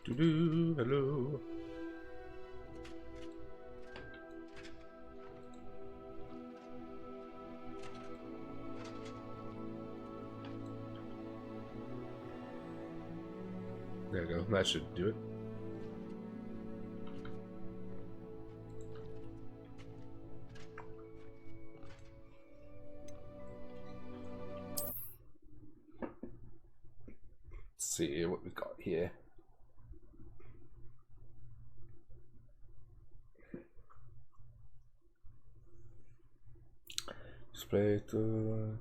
Hello. There we go. That should do it. Let's see what we've got here. Display to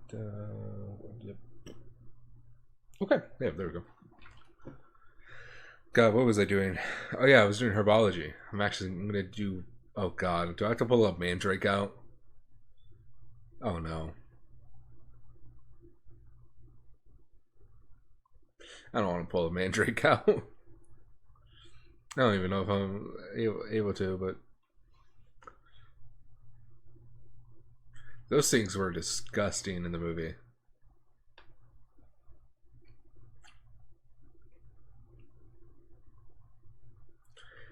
yep. Okay, yeah, there we go. God, what was I doing? Oh yeah, I was doing herbology. I'm gonna do. Oh God, do I have to pull a mandrake out? Oh no. I don't want to pull a mandrake out. I don't even know if I'm able to, but those things were disgusting in the movie.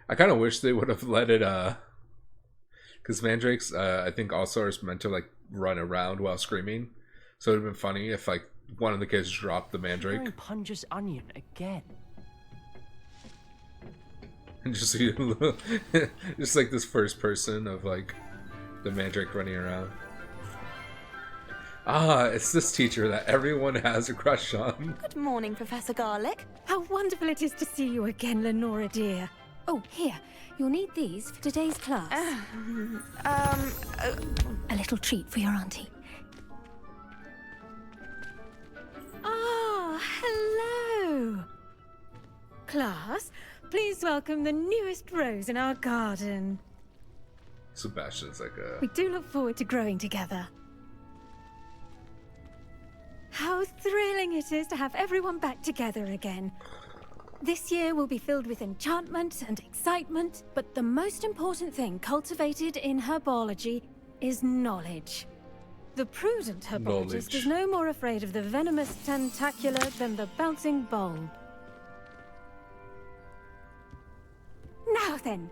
I kind of wish they would have let it, because mandrakes, I think also are meant to like run around while screaming. So it would have been funny if like one of the kids dropped the mandrake. Punja's onion again. And just just like this first person of like the mandrake running around. Ah, it's this teacher that everyone has a crush on. Good morning, Professor Garlic. How wonderful it is to see you again, Lenora dear. Oh, here. You'll need these for today's class. A little treat for your auntie. Ah, hello. Class, please welcome the newest rose in our garden. Sebastian's like a... We do look forward to growing together. How thrilling it is to have everyone back together again. This year will be filled with enchantment and excitement, but the most important thing cultivated in herbology is knowledge. The prudent herbologist is no more afraid of the venomous tentacular than the bouncing bulb. Now then,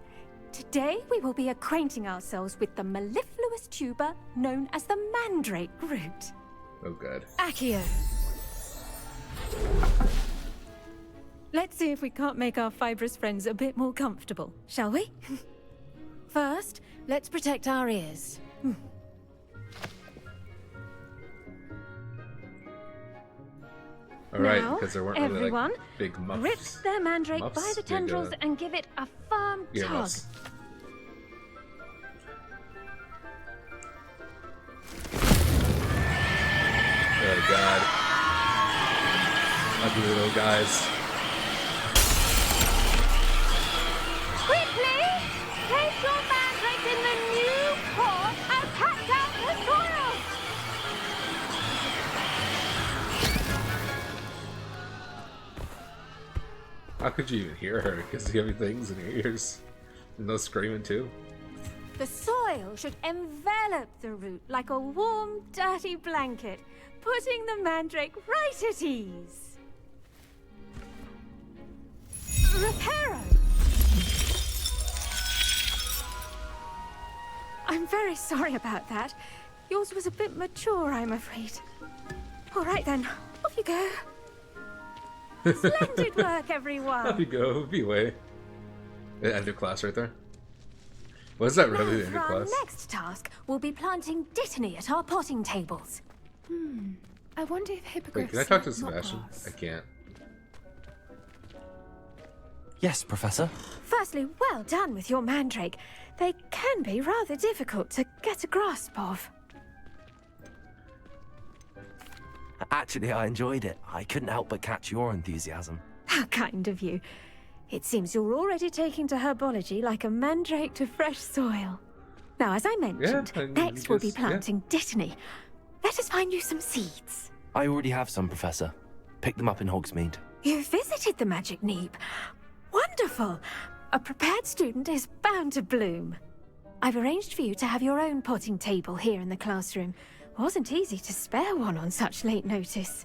today we will be acquainting ourselves with the mellifluous tuber known as the mandrake root. Oh god. Accio. Let's see if we can't make our fibrous friends a bit more comfortable, shall we? First, let's protect our ears. Alright, now, because there weren't really everyone, like big muffs. grip their mandrake by the tendrils and give it a firm tug. Muffs. Oh god. Ugly little guys. Quickly! Place your mandrake in the new pot and pack out the soil! How could you even hear her? Because you have things in your ears. And those screaming too. The soil should envelop the root like a warm, dirty blanket, putting the mandrake right at ease. Reparo! I'm very sorry about that. Yours was a bit mature, I'm afraid. All right then, off you go. Splendid work, everyone. Off you go, be away. End of class right there. Was that really the end of Our class? next task will be planting dittany at our potting tables. I wonder if hippogriffs... Wait, can I talk to not Sebastian? grass. I can't. Yes, Professor. Firstly, well done with your mandrake. They can be rather difficult to get a grasp of. Actually, I enjoyed it. I couldn't help but catch your enthusiasm. How kind of you. It seems you're already taking to herbology like a mandrake to fresh soil. Now, as I mentioned, I next we'll be guess, planting dittany. Let us find you some seeds. I already have some, Professor. Picked them up in Hogsmeade. You visited the Magic Neep. Wonderful! A prepared student is bound to bloom. I've arranged for you to have your own potting table here in the classroom. Wasn't easy to spare one on such late notice.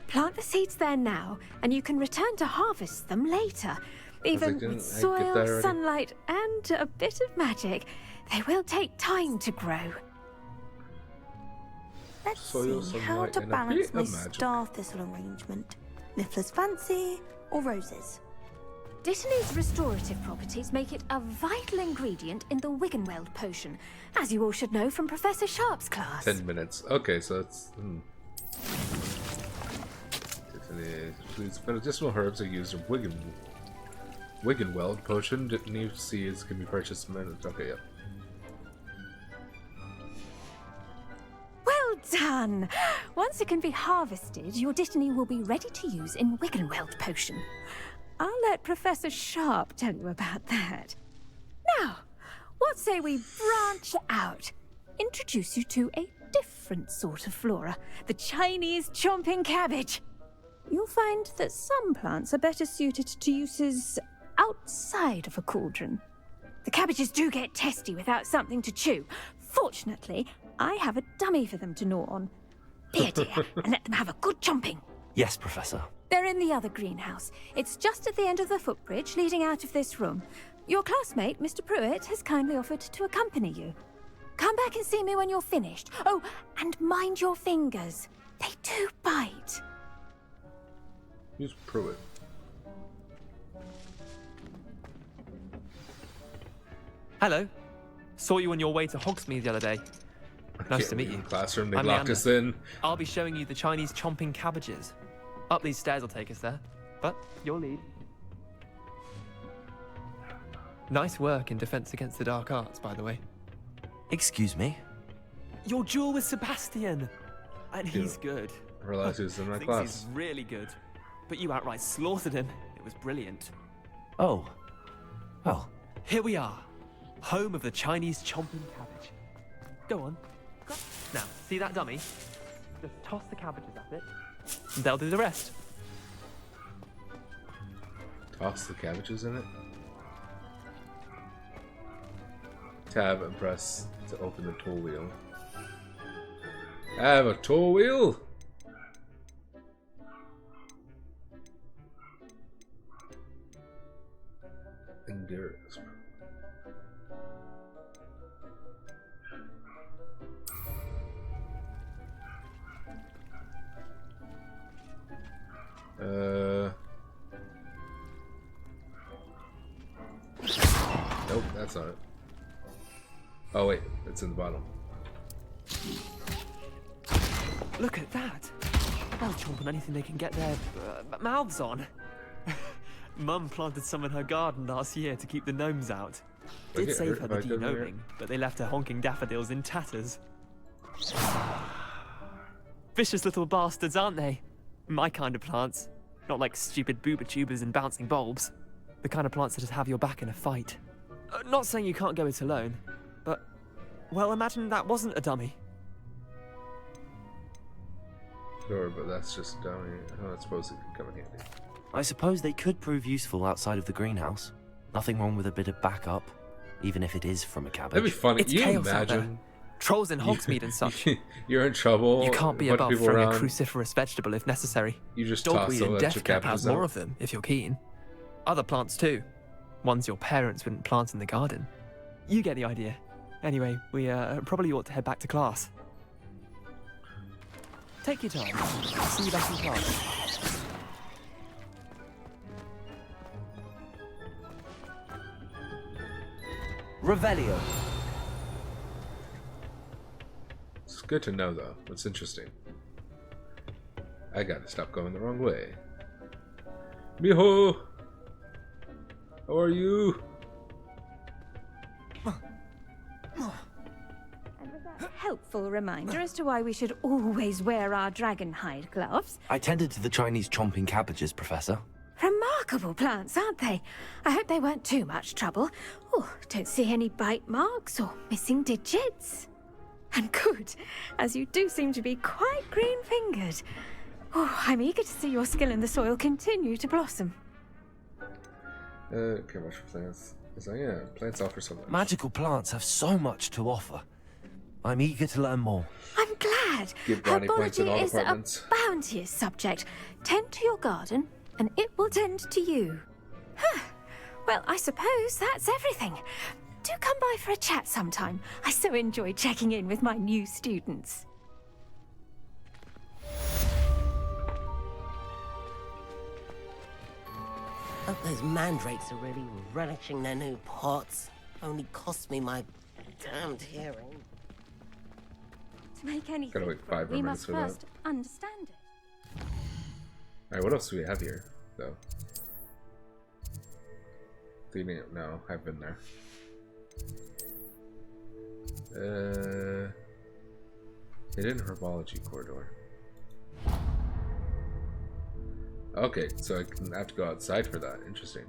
Plant the seeds there now, and you can return to harvest them later. Even with soil, sunlight, and a bit of magic, they will take time to grow. Let's Soil, see how sunlight, to and a balance bit my of magic. star thistle arrangement. Niffler's fancy or roses? Dittany's restorative properties make it a vital ingredient in the Wiggenweld potion, as you all should know from Professor Sharp's class. 10 minutes. Okay, so it's... Please, medicinal herbs are used in Wiggenweld potion. New seeds can be purchased. Okay, yeah. Well done! Once it can be harvested, your Dittany will be ready to use in Wiggenweld potion. I'll let Professor Sharp tell you about that. Now, what say we branch out? Introduce you to a different sort of flora, the Chinese chomping cabbage. You'll find that some plants are better suited to uses outside of a cauldron. The cabbages do get testy without something to chew. Fortunately, I have a dummy for them to gnaw on. Be a dear, and let them have a good chomping. Yes, Professor. They're in the other greenhouse. It's just at the end of the footbridge leading out of this room. Your classmate, Mr. Pruitt, has kindly offered to accompany you. Come back and see me when you're finished. Oh, and mind your fingers. They do bite. Who's Pruitt? Hello. Saw you on your way to Hogsmeade the other day. Nice to meet you. Classroom, they I'm locked Leander. us in. I'll be showing you the Chinese chomping cabbages. Up these stairs will take us there. But your lead. Nice work in Defense Against the Dark Arts, by the way. Excuse me? Your duel with Sebastian! And he's good. I realized he was in my Thinks class. he's really good. But you outright slaughtered him. It was brilliant. Oh. Well, Here we are. Home of the Chinese chomping cabbage. Go on. Now, see that dummy? Just toss the cabbages at it, and they'll do the rest. Toss the cabbages in it. Tab and press to open the tool wheel. I have a tool wheel! Endurance. Nope, that's not it. Oh wait, it's in the bottom. Look at that. They'll chomp on anything they can get their mouths on. Mum planted some in her garden last year to keep the gnomes out. Do I Did get save hurt her if the I go near de-gnoming, but they left her honking daffodils in tatters. Vicious little bastards, aren't they? My kind of plants. Not like stupid booba tubers and bouncing bulbs. The kind of plants that just have your back in a fight. Not saying you can't go it alone, but... Well, imagine that wasn't a dummy. Sure, but that's just dummy. I don't suppose it could come in handy. I suppose they could prove useful outside of the greenhouse. Nothing wrong with a bit of backup, even if it is from a cabbage. That'd be funny. It's You chaos out there. imagine Trolls in Hogsmeade and such. you're in trouble. You can't be a bunch of above people throwing around, a cruciferous vegetable if necessary. You just toss Dogweed a and bunch of death cap cabbages has more out. of them, if you're keen. Other plants too. Ones your parents wouldn't plant in the garden. You get the idea. Anyway, we probably ought to head back to class. Take your time. See you back in class. Revelio. It's good to know, though. It's interesting. I gotta stop going the wrong way. Miho! How are you? Helpful reminder as to why we should always wear our dragon hide gloves. I tended to the Chinese chomping cabbages, Professor. Remarkable plants, aren't they? I hope they weren't too much trouble. Oh, don't see any bite marks or missing digits. And good, as you do seem to be quite green-fingered. Oh, I'm eager to see your skill in the soil continue to blossom. Okay, much for plants. So yeah, plants offer so much. Magical plants have so much to offer. I'm eager to learn more. I'm glad. Give brownie points in Herbology all is a departments. bounteous subject. Tend to your garden, and it will tend to you. Huh. Well, I suppose that's everything. Do come by for a chat sometime. I so enjoy checking in with my new students. Hope those mandrakes are really relishing their new pots. Only cost me my damned hearing. To make anything, Gotta wait 5 we minutes must for that. first understand it. Alright, what else do we have here, though? No, I've been there. Hidden herbology corridor. Okay, so I can have to go outside for that. Interesting.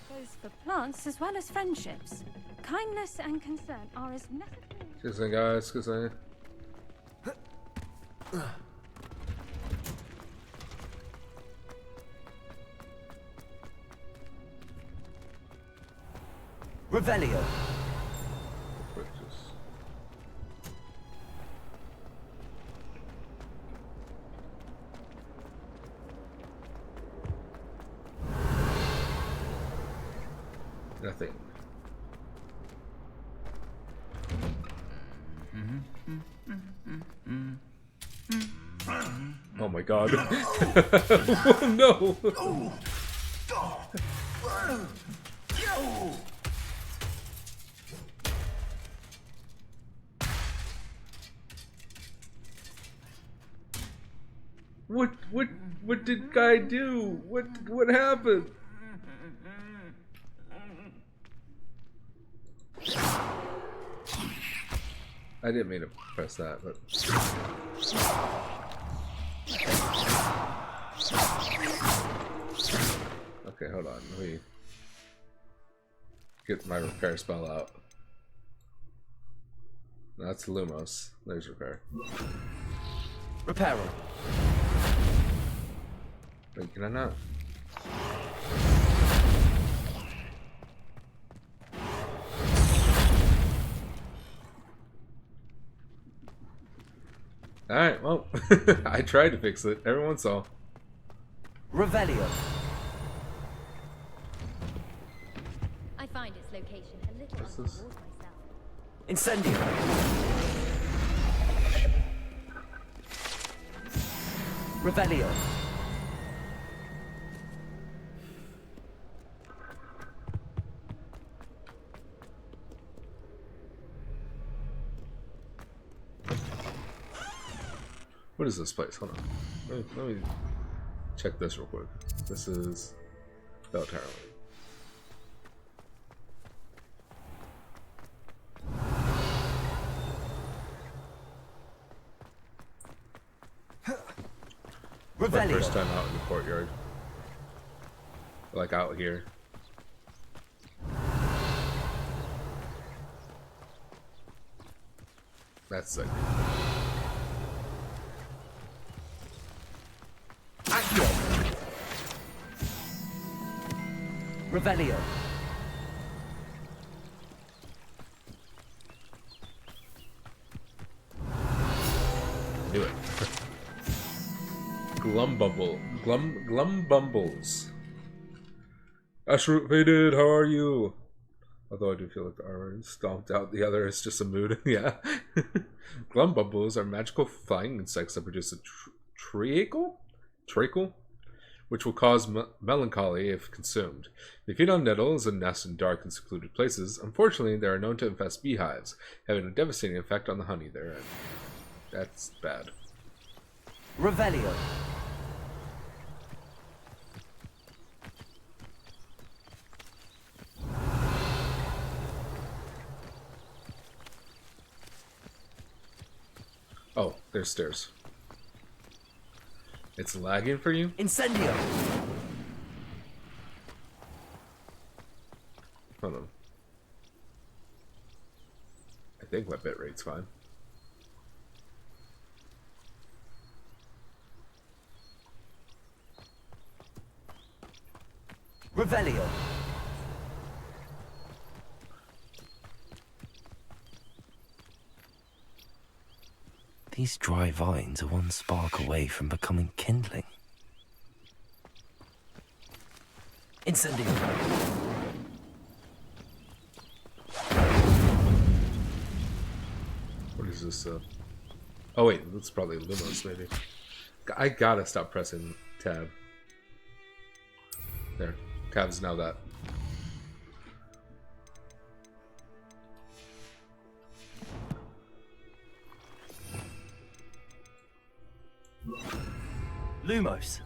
Goes for plants as well as friendships. Kindness and concern are as necessary. Excuse me, guys. Excuse me. Revelio. Nothing. Oh my god. Oh no! What did Guy do? What happened? I didn't mean to press that, but okay, hold on. Let me get my repair spell out. That's Lumos. There's repair. Reparo. Wait, can I not? Alright, well, I tried to fix it. Everyone saw. Revelio. I find its location a little What's this? untoward myself. Incendio. Revelio. What is this place? Hold on. Let me check this real quick. This is Beltarley. My Revelio. first time out in the courtyard. Like out here. That's sick. Accio. Revelio. Knew it. Glumbumbles. Ashroot faded, how are you? Although I do feel like the armor stomped out the other, it's just a mood. Yeah. Glumbumbles are magical flying insects that produce a treacle, which will cause melancholy if consumed. They feed on nettles and nest in dark and secluded places. Unfortunately, they are known to infest beehives, having a devastating effect on the honey therein. That's bad. Revelio. Oh, there's stairs. It's lagging for you? Incendio. Hold on. I think my bitrate's fine. Revelio. These dry vines are one spark away from becoming kindling. Incendio. What is this? Oh wait, that's probably Lumos maybe. I gotta stop pressing tab. There, tab's now that. Lumos.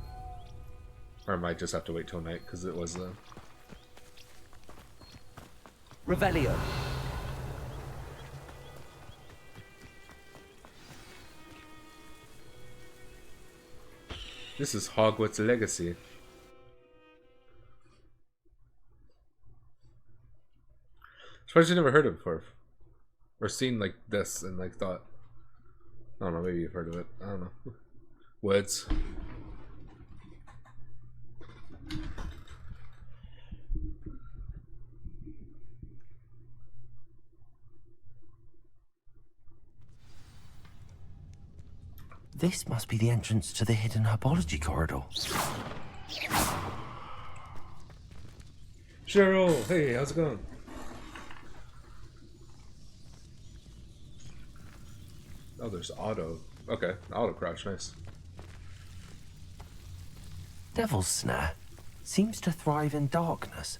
Or I might just have to wait till night because it was Revelio. This is Hogwarts Legacy. Surprised you never heard of it before. Or seen like this and like thought. I don't know, maybe you've heard of it. I don't know. Woods. This must be the entrance to the hidden herbology corridor. Cheryl, hey, how's it going? Oh, there's auto. Okay, auto crouch, nice. Devil's Snare seems to thrive in darkness.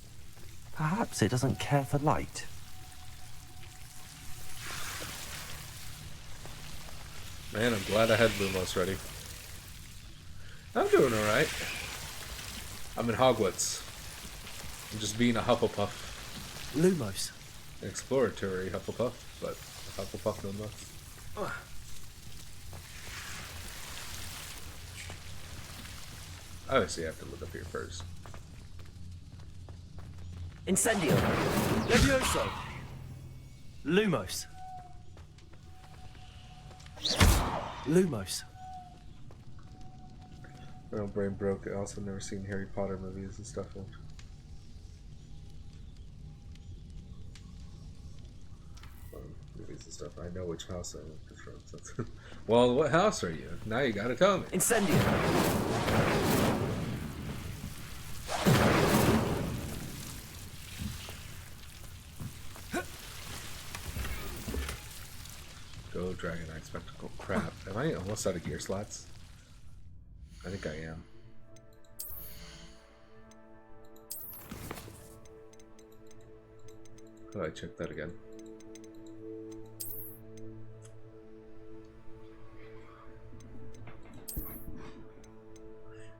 Perhaps it doesn't care for light. Man, I'm glad I had Lumos ready. I'm doing alright. I'm in Hogwarts. I'm just being a Hufflepuff. Lumos. An exploratory Hufflepuff, but a Hufflepuff nonetheless. Obviously, I have to look up here first. Incendio. Levioso. Lumos. Lumos. My own brain broke. I also never seen Harry Potter movies and stuff. Movies and stuff. I know which house I'm from. So well, what house are you? Now you gotta tell me. Incendio. Go Dragonite Spectacle. Crap. Am I almost out of gear slots? I think I am. How do I check that again?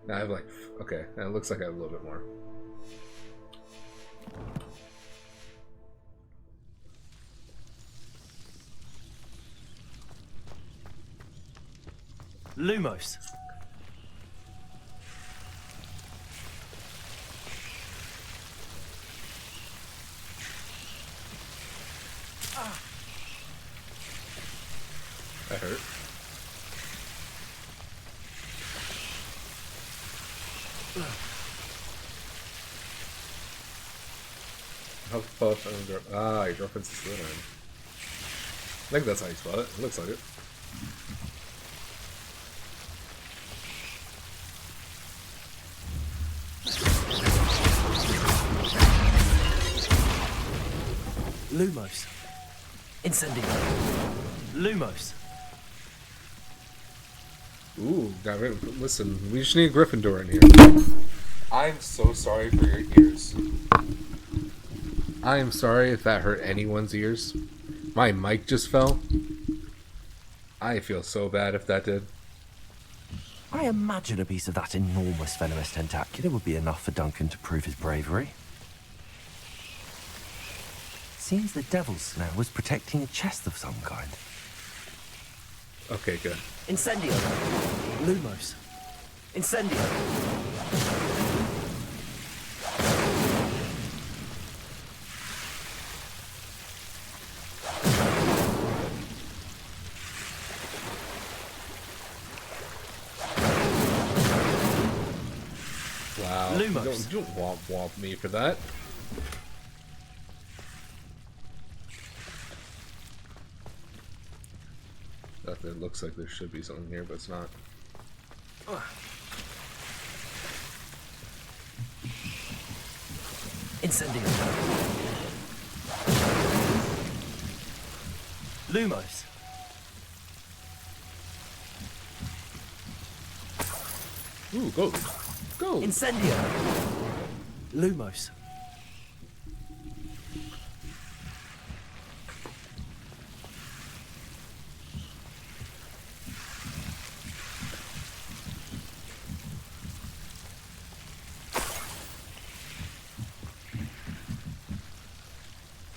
Now I have like, okay, it looks like I have a little bit more. Lumos. That hurt. Hufflepuff and your girlfriend's a Slytherin. I think that's how you spell it. It looks like it. Lumos. Incendio. Lumos. Ooh, got rid of. Listen, we just need a Gryffindor in here. I'm so sorry for your ears. I am sorry if that hurt anyone's ears. My mic just fell. I feel so bad if that did. I imagine a piece of that enormous venomous tentacular would be enough for Duncan to prove his bravery. Seems the Devil's Snare was protecting a chest of some kind. Okay, good. Incendio. Lumos. Incendio. Wow. Lumos. You don't womp me for that. It looks like there should be something here, but it's not. Incendio. Lumos. Ooh, gold. Gold. Incendio. Lumos.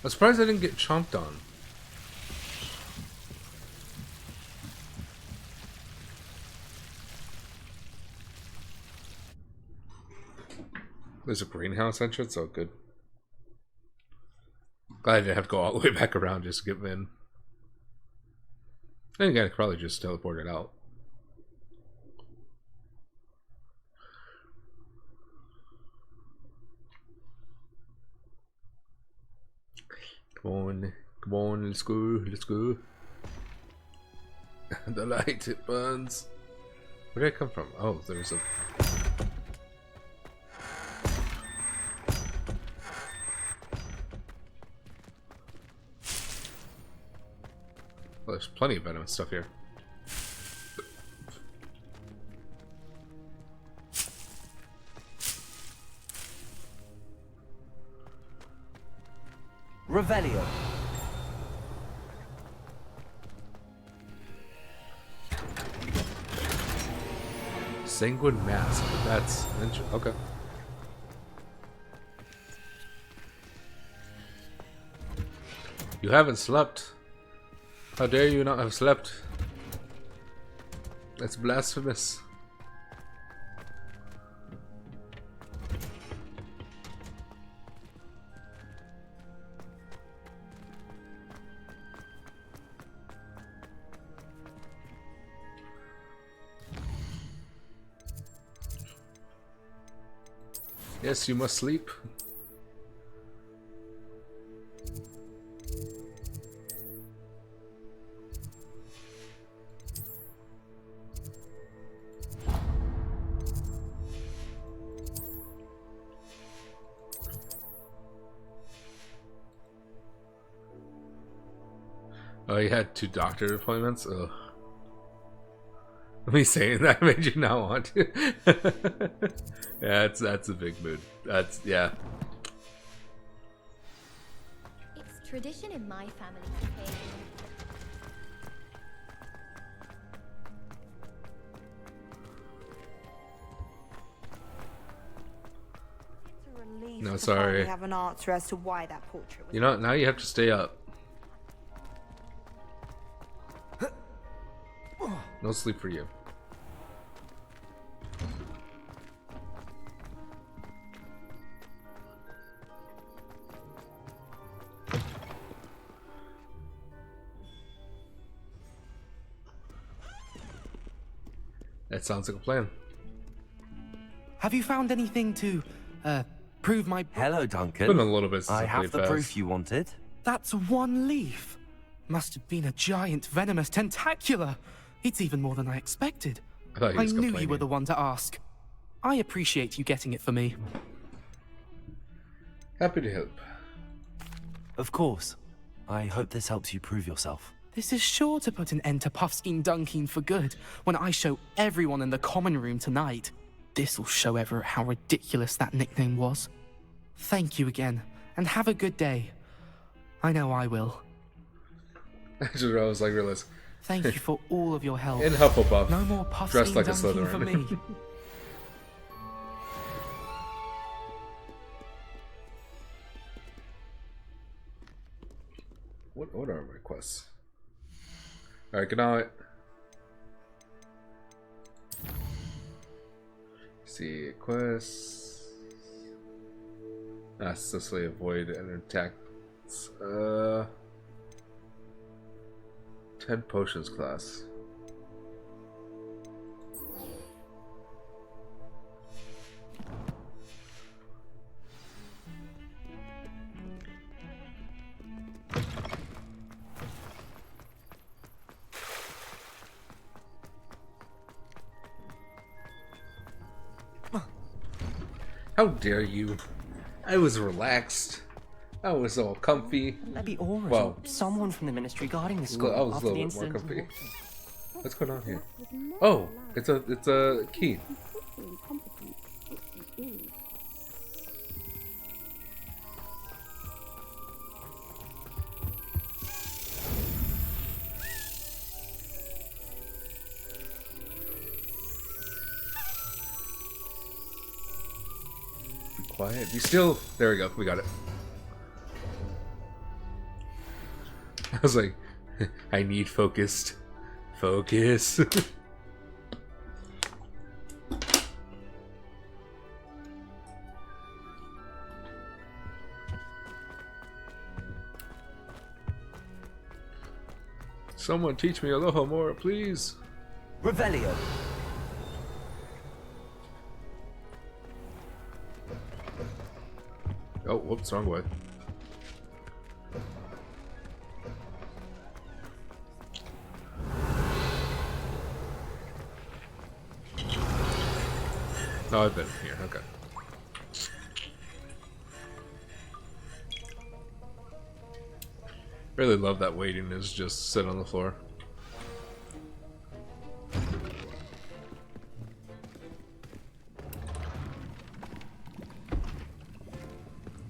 I'm surprised I didn't get chomped on. There's a greenhouse entrance? Oh, good. Glad I didn't have to go all the way back around just to get in. Then again, I could probably just teleport it out. Come on, let's go, let's go. The light, it burns. Where did I come from? Oh, there's a... Well, there's plenty of venomous stuff here. Revelio. Sanguine mask, but that's okay. You haven't slept. How dare you not have slept? That's blasphemous. Yes, you must sleep. Oh, you had 2 doctor appointments? Ugh. Me saying that made you not want to. Yeah, that's a big mood. That's, yeah. It's tradition in my family to pay. It's a relief No, to sorry. finally have an answer as to why that portrait was. You know, now you have to stay up. No sleep for you. That sounds like a plan. Have you found anything to, prove my... Hello, Duncan. Been a little bit since I I have played the fast. proof you wanted. That's one leaf. Must have been a giant venomous tentacula. It's even more than I expected. I thought he I was knew you complaining. were the one to ask. I appreciate you getting it for me. Happy to help. Of course. I hope this helps you prove yourself. This is sure to put an end to Puffskein Dunkeen for good when I show everyone in the common room tonight. This'll show Everett how ridiculous that nickname was. Thank you again, and have a good day. I know I will. I was like, realize. Thank you for all of your help. In Hufflepuff, No more dressed Puffskein like a Dunkeen for Slytherin. me. What order are my quests? Alright, good night. See, quests. Successfully avoid and attacks. 10 potions class. How dare you? I was relaxed. I was all comfy. Maybe Aura Well, or someone from the ministry guarding the I school was a after the little bit more incident. comfy. What's going on here? Oh, it's a key. Be quiet. Be still. There we go. We got it. I was like, I need focused. Focus. Someone teach me Aloha more, please. Revelio. Oh, whoops, wrong way. No, I've been here. Okay. Really love that waiting is just sit on the floor.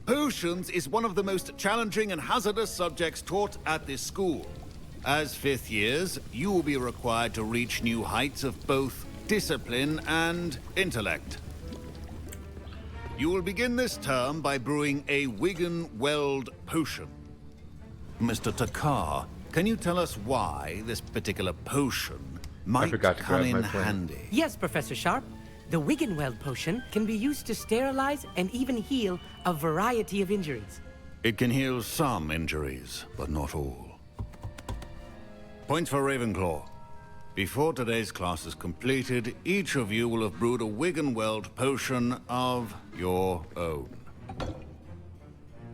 Potions is one of the most challenging and hazardous subjects taught at this school. As 5th years, you will be required to reach new heights of both discipline and intellect. You will begin this term by brewing a Wigan-Weld potion. Mr. Takar, can you tell us why this particular potion might forgot to come grab my in plane. handy? Yes, Professor Sharp. The Wiggenweld potion can be used to sterilize and even heal a variety of injuries. It can heal some injuries, but not all. Points for Ravenclaw. Before today's class is completed, each of you will have brewed a Wiggenweld potion of your own.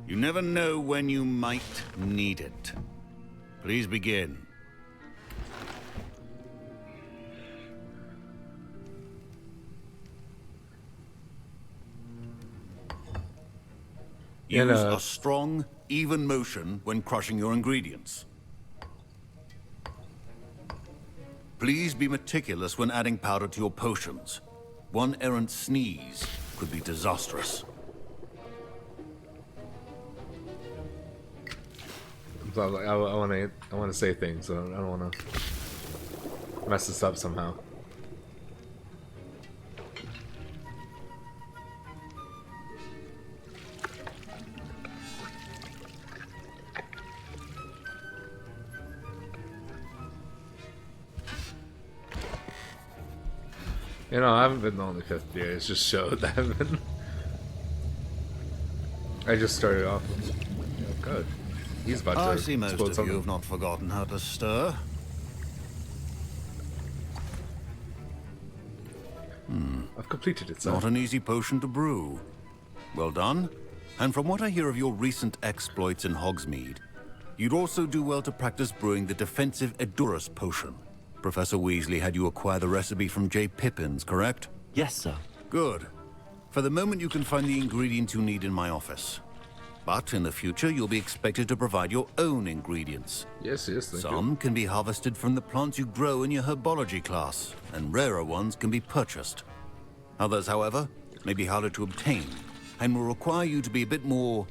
You never know when you might need it. Please begin. And, Use a strong, even motion when crushing your ingredients. Please be meticulous when adding powder to your potions. One errant sneeze could be disastrous. I want to say things, so I don't want to mess this up somehow. You know, I haven't been the only 5th year. It's just showed that I haven't been. I just started off. Yeah, good. He's about to I see most explode of something. you have not forgotten how to stir. I've completed it, sir. Not an easy potion to brew. Well done. And from what I hear of your recent exploits in Hogsmeade, you'd also do well to practice brewing the defensive Edurus potion. Professor Weasley had you acquire the recipe from J. Pippins, correct? Yes, sir. Good. For the moment, you can find the ingredients you need in my office. But in the future, you'll be expected to provide your own ingredients. Yes, thank you. Some can be harvested from the plants you grow in your herbology class, and rarer ones can be purchased. Others, however, may be harder to obtain, and will require you to be a bit more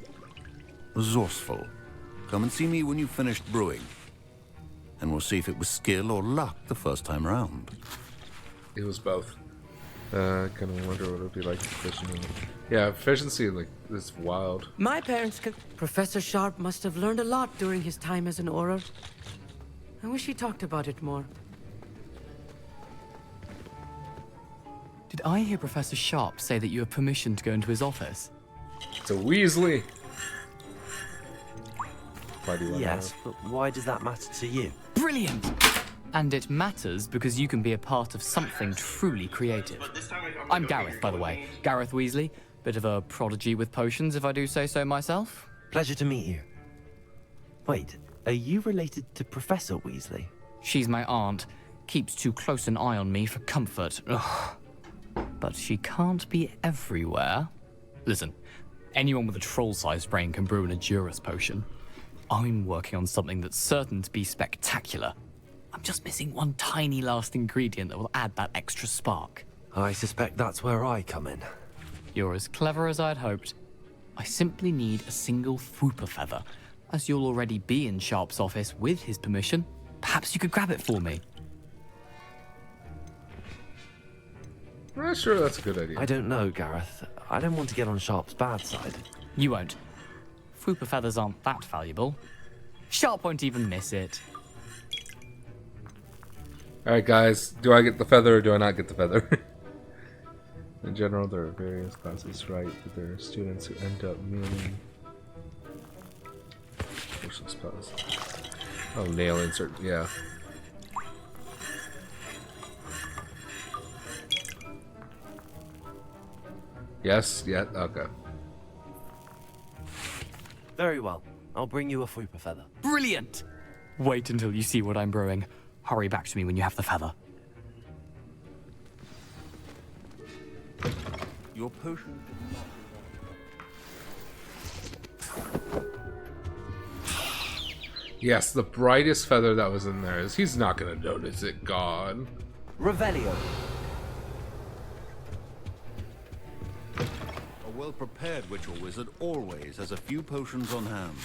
resourceful. Come and see me when you've finished brewing, and we'll see if it was skill or luck the first time round. It was both. Kind of wonder what it would be like efficiency. Yeah, efficiency, like, is wild. My parents could... Professor Sharp must have learned a lot during his time as an Auror. I wish he talked about it more. Did I hear Professor Sharp say that you have permission to go into his office? It's a Weasley! Why do you want Yes, but why does that matter to you? Brilliant! And it matters because you can be a part of something truly creative. I'm Gareth, by the way. Gareth Weasley. Bit of a prodigy with potions, if I do say so myself. Pleasure to meet you. Wait, are you related to Professor Weasley? She's my aunt. Keeps too close an eye on me for comfort. Ugh. But she can't be everywhere. Listen, anyone with a troll-sized brain can brew an Adurus potion. I'm working on something that's certain to be spectacular. I'm just missing one tiny last ingredient that will add that extra spark. I suspect that's where I come in. You're as clever as I'd hoped. I simply need a single Fwooper feather. As you'll already be in Sharp's office with his permission, perhaps you could grab it for me. I'm not sure that's a good idea. I don't know, Gareth. I don't want to get on Sharp's bad side. You won't. Fwooper feathers aren't that valuable. Sharp won't even miss it. Alright guys, do I get the feather or do I not get the feather? In general, there are various classes, right? But there are students who end up meaning social spells. Oh, nail insert, yeah. Yes, yeah, okay. Very well. I'll bring you a Fwooper feather. Brilliant! Wait until you see what I'm brewing. Hurry back to me when you have the feather. Your potion. Yes, the brightest feather that was in there is he's not gonna notice it gone. Revelio. A well-prepared ritual wizard always has a few potions on hand.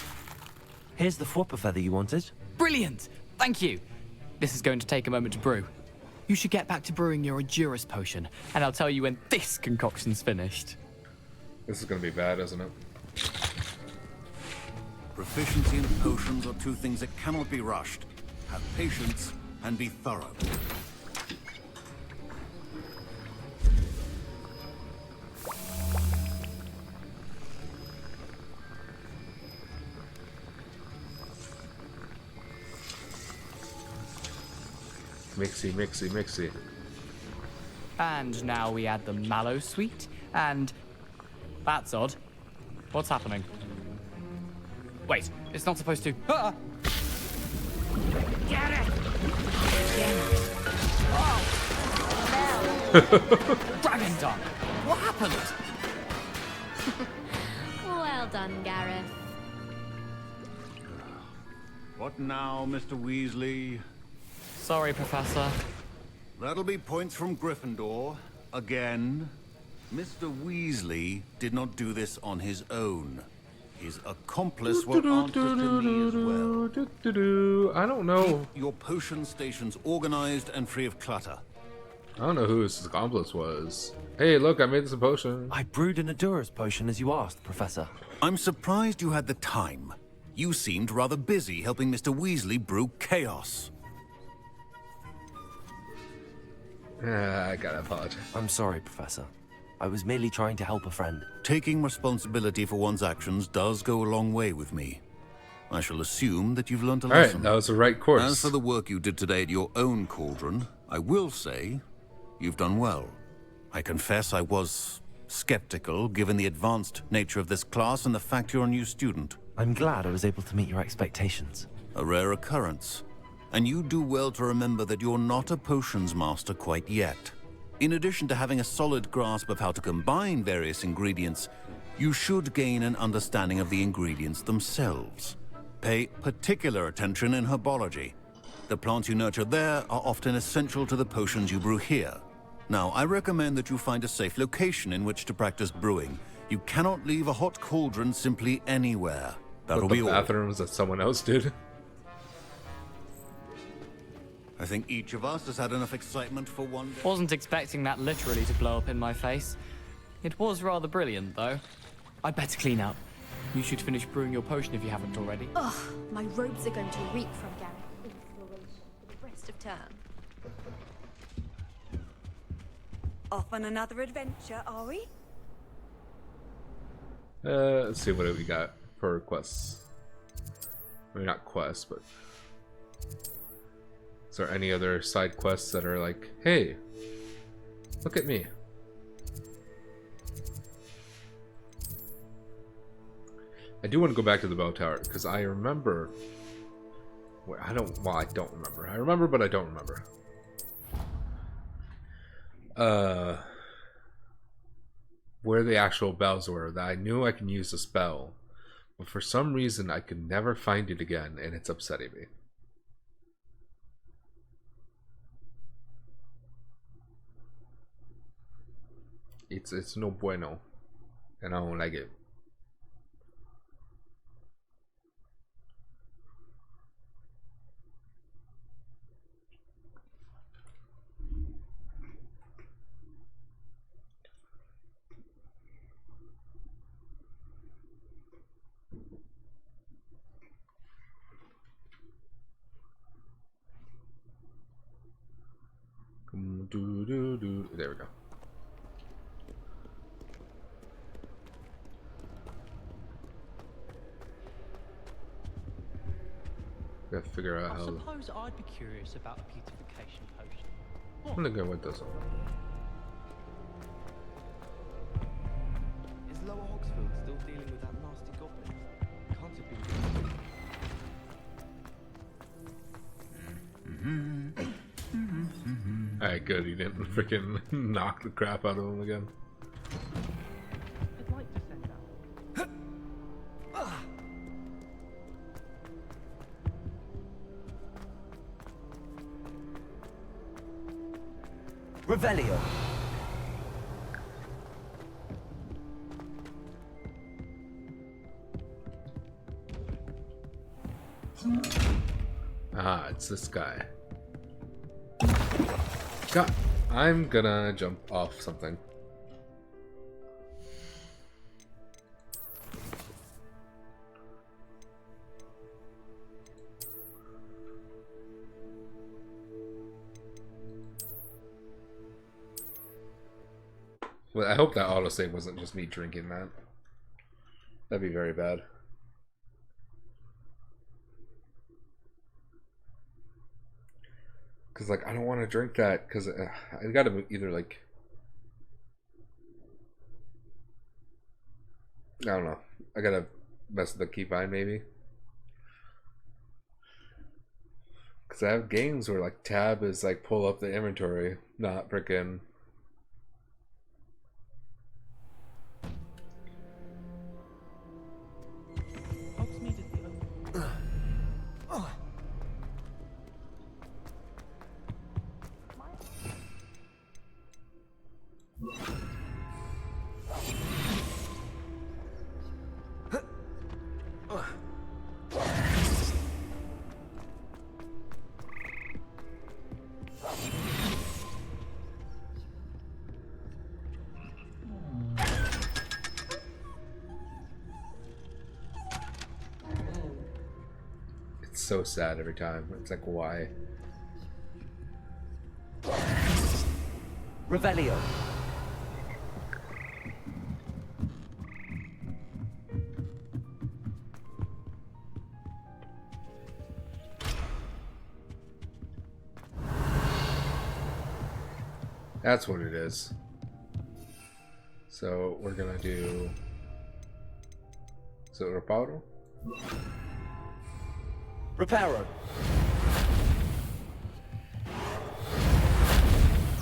Here's the Fwooper feather you wanted. Brilliant! Thank you! This is going to take a moment to brew. You should get back to brewing your Adurus potion, and I'll tell you when this concoction's finished. This is gonna be bad, isn't it? Proficiency in potions are two things that cannot be rushed. Have patience and be thorough. Mixy, mixy, mixy. And now we add the mallow sweet, and... That's odd. What's happening? Wait, it's not supposed to... Ah! Get it! Dragon Dung! What happened? Well done, Gareth. What now, Mr. Weasley? Sorry, Professor. That'll be points from Gryffindor. Again. Mr. Weasley did not do this on his own. His accomplice will answer to me as well. I don't know. Keep your potion stations organized and free of clutter. I don't know who his accomplice was. Hey, look, I made some potion. I brewed an Adurus potion as you asked, Professor. I'm surprised you had the time. You seemed rather busy helping Mr. Weasley brew chaos. I gotta apologize. I'm sorry, Professor. I was merely trying to help a friend. Taking responsibility for one's actions does go a long way with me. I shall assume that you've learned a lesson. Alright, that was the right course. As for the work you did today at your own cauldron, I will say you've done well. I confess I was skeptical, given the advanced nature of this class and the fact you're a new student. I'm glad I was able to meet your expectations. A rare occurrence. And you do well to remember that you're not a potions master quite yet. In addition to having a solid grasp of how to combine various ingredients, you should gain an understanding of the ingredients themselves. Pay particular attention in herbology. The plants you nurture there are often essential to the potions you brew here. Now, I recommend that you find a safe location in which to practice brewing. You cannot leave a hot cauldron simply anywhere. That'll be all. Bathrooms that someone else did. I think each of us has had enough excitement for one day. Wasn't expecting that literally to blow up in my face. It was rather brilliant, though. I'd better clean up. You should finish brewing your potion if you haven't already. Ugh, my robes are going to reek from Gareth's inspiration for the rest of term. Off on another adventure, are we? Let's see what we got for quests. I mean, not quests, but... Is there any other side quests that are like, hey, look at me? I do want to go back to the bell tower because I remember. Well, I don't remember. I remember, but I don't remember. where the actual bells were, that I knew I can use the spell, but for some reason I could never find it again, and it's upsetting me. It's no bueno, and I don't like it. There we go. Gotta figure out how. I suppose I'd be curious about a beautification potion. I'm gonna go with this one. Is Lower Hogsfield still dealing with that nasty goblin? Can't have been. Alright, good. He didn't freaking knock the crap out of him again. I'd like to send out. Revelio. Ah, it's this guy. God, I'm gonna jump off something. Well, I hope that autosave wasn't just me drinking that. That'd be very bad. Cause like I don't want to drink that because I gotta either like I don't know. I gotta mess with the keybind maybe. Cause I have games where like tab is like pull up the inventory, not freaking. So sad every time. It's like, why? Revelio. That's what it is. So we're gonna do. So Reparo? Reparo.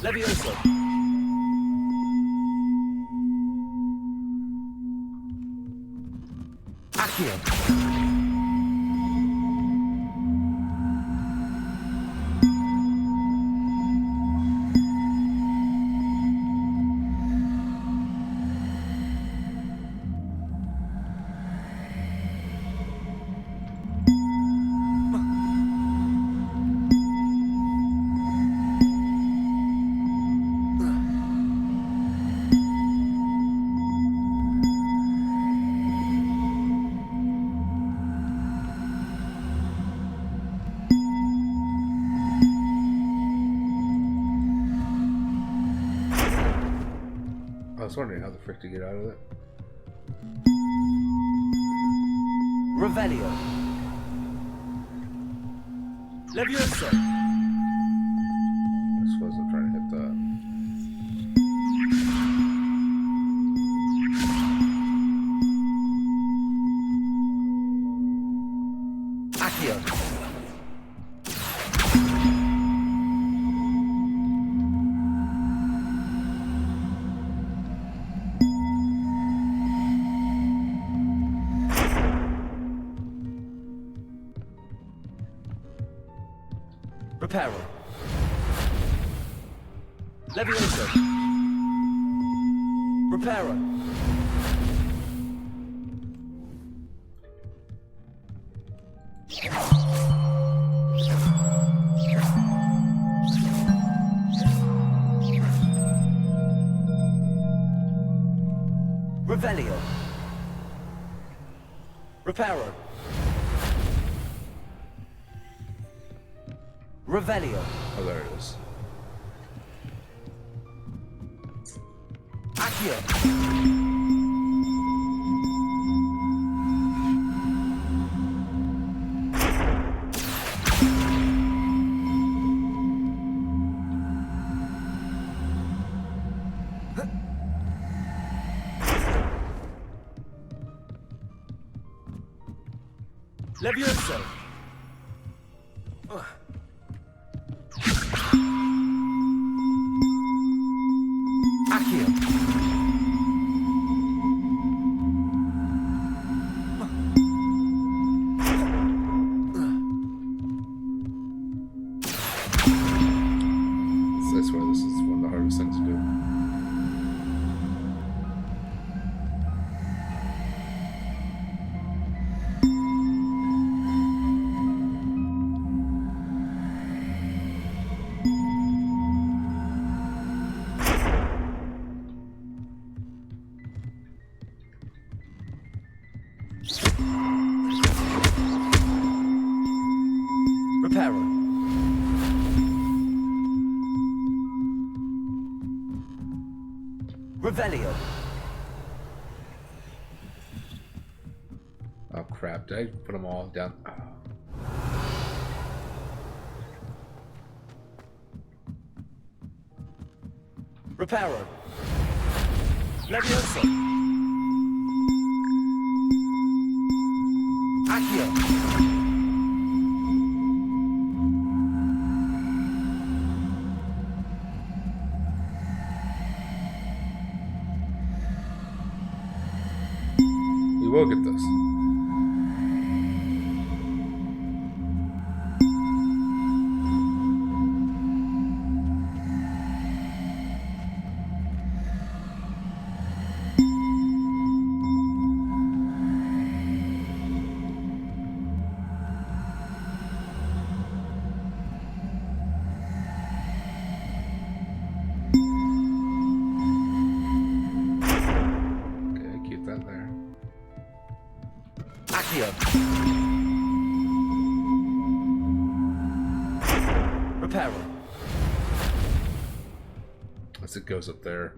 Levioso. Accio. I was wondering how the frick to get out of it. Revelio. Levioso. I suppose I'm trying to hit that. Accio. Reparo. Levioso. Reparo. Revelio. Reparo. Revelio. Oh, there it is. Accio. Levioso. Accio. I swear this is one of the hardest things to do. Reparo. Revelio. Oh crap! Did I put them all down? Oh. Reparo. Levioso. Accio. We will get this. Okay, keep that there. Accio. Reparo. As it goes up there.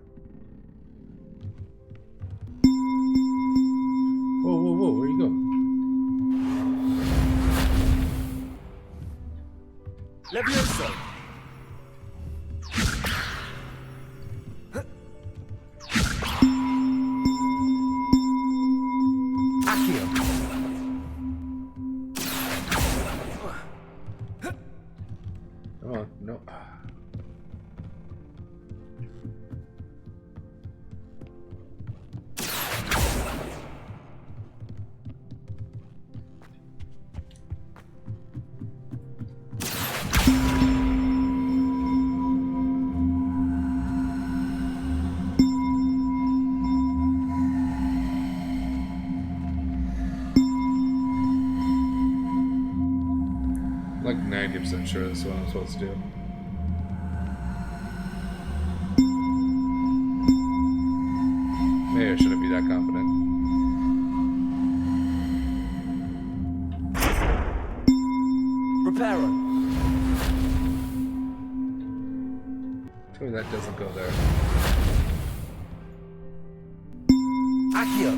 Whoa, whoa, whoa! Where are you going? Levioso. Accio. Come on, no. Like 90% sure this is what I'm supposed to do. Maybe I shouldn't be that confident. Reparo. Tell me that doesn't go there. Accio.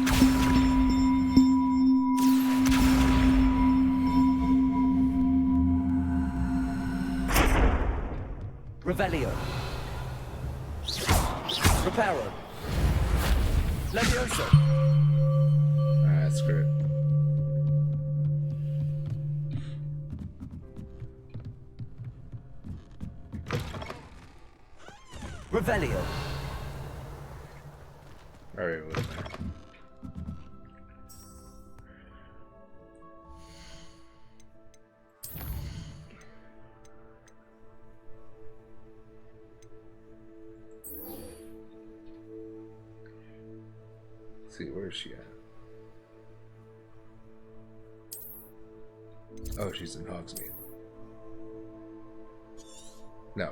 Revelio. Reparo. Levioso. Alright, screw it. Revelio. Alright, wait a minute. Let's see, where is she at? Oh, she's in Hogsmeade. No.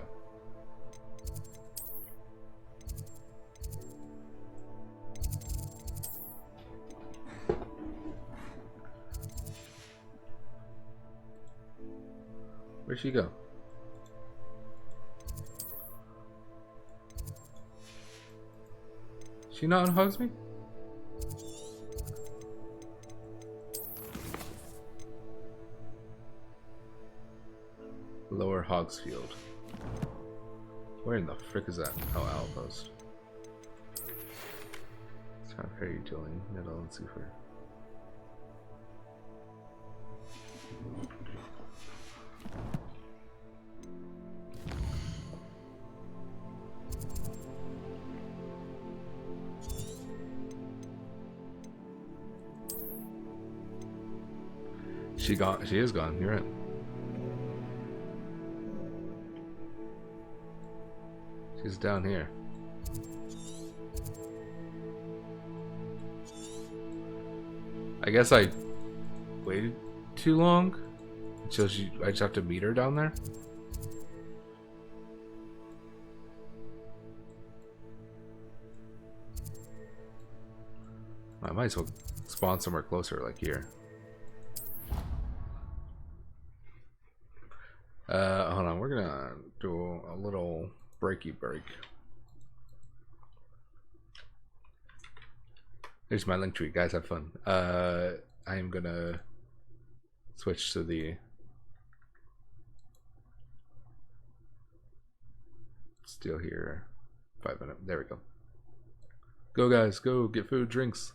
Where'd she go? She not in Hogsmeade? Lower Hogsfield. Where in the frick is that? Oh, Outpost. How are you doing? Middle and super. She gone. She is gone. You're right. She's down here. I guess I waited too long until I just have to meet her down there. I might as well spawn somewhere closer, like here. Hold on, we're gonna do a little breaky break. There's my link tree, guys. Have fun. I am gonna switch to the still here. 5 minutes. There we go. Go, guys. Go get food, drinks.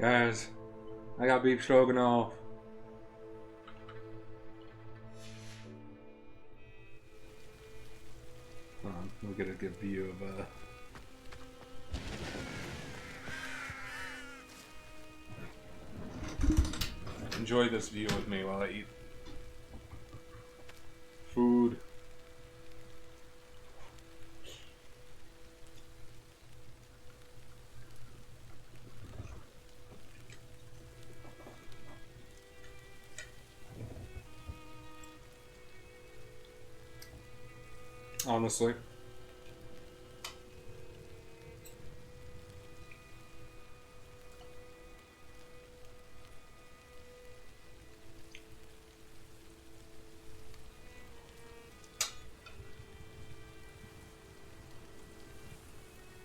Guys, I got beef stroganoff. We'll get a good view of enjoy this view with me while I eat food. Honestly.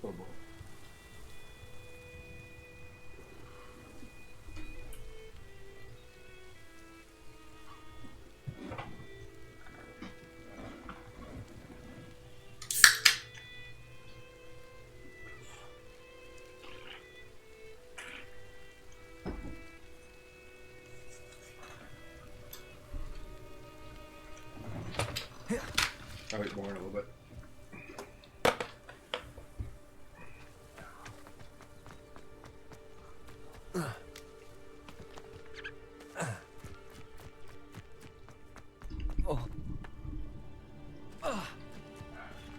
Oh boy. I'll eat more in a little bit.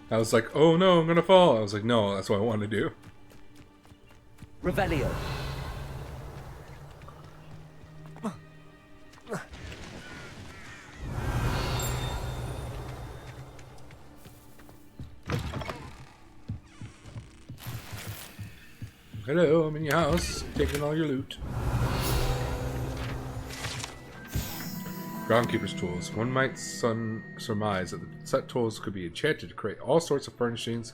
I was like, oh no, I'm gonna fall. I was like, no, that's what I want to do. Revelio. Hello, I'm in your house, taking all your loot. Groundkeeper's tools. One might surmise that the set tools could be enchanted to create all sorts of furnishings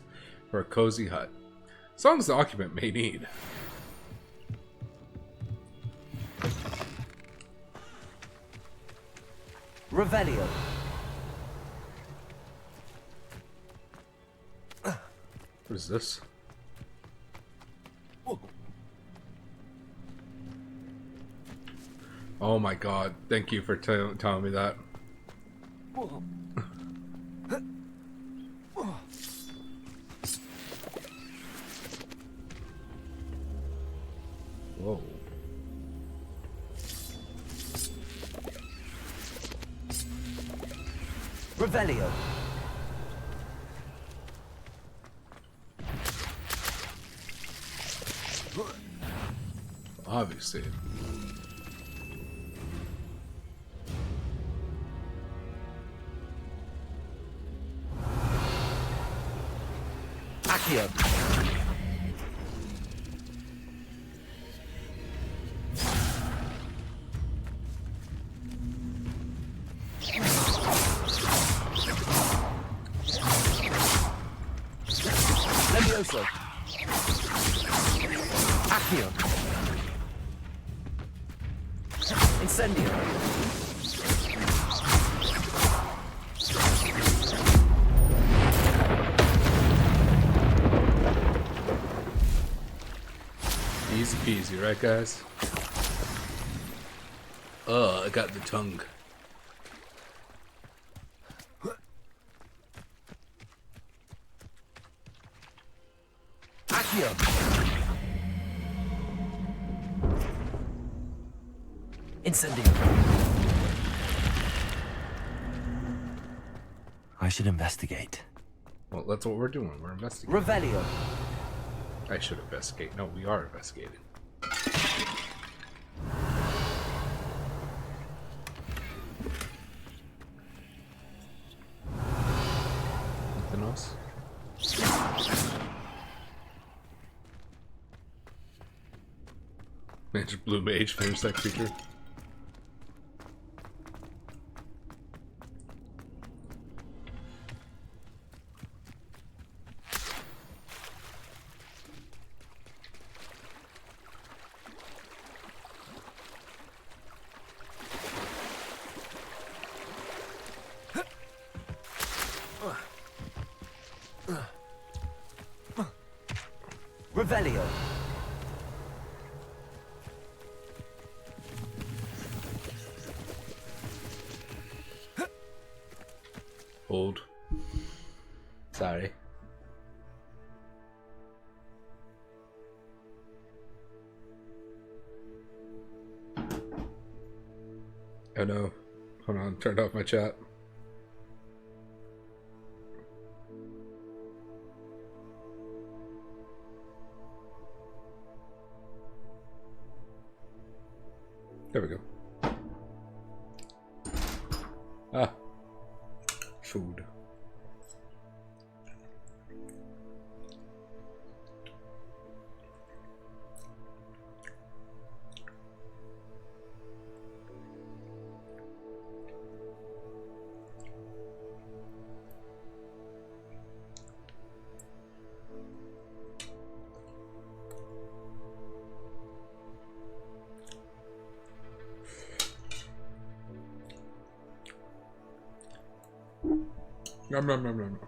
for a cozy hut. As long as the occupant may need. Revelio. What is this? Oh my god, thank you for telling me that. Whoa. Revelio. Obviously. Accio. Levioso. Accio. Incendio. Easy peasy, right guys? I got the tongue. Accio. Incendio. I should investigate. Well, that's what we're doing. We're investigating. Revelio. I should investigate. No, we are investigating. Nothing else? Magic Blue Mage, finish that creature. Revelio. Old. Sorry. Oh no. Hold on, turned off my chat. There we go. Ah. Food. Nom nom nom nom nom.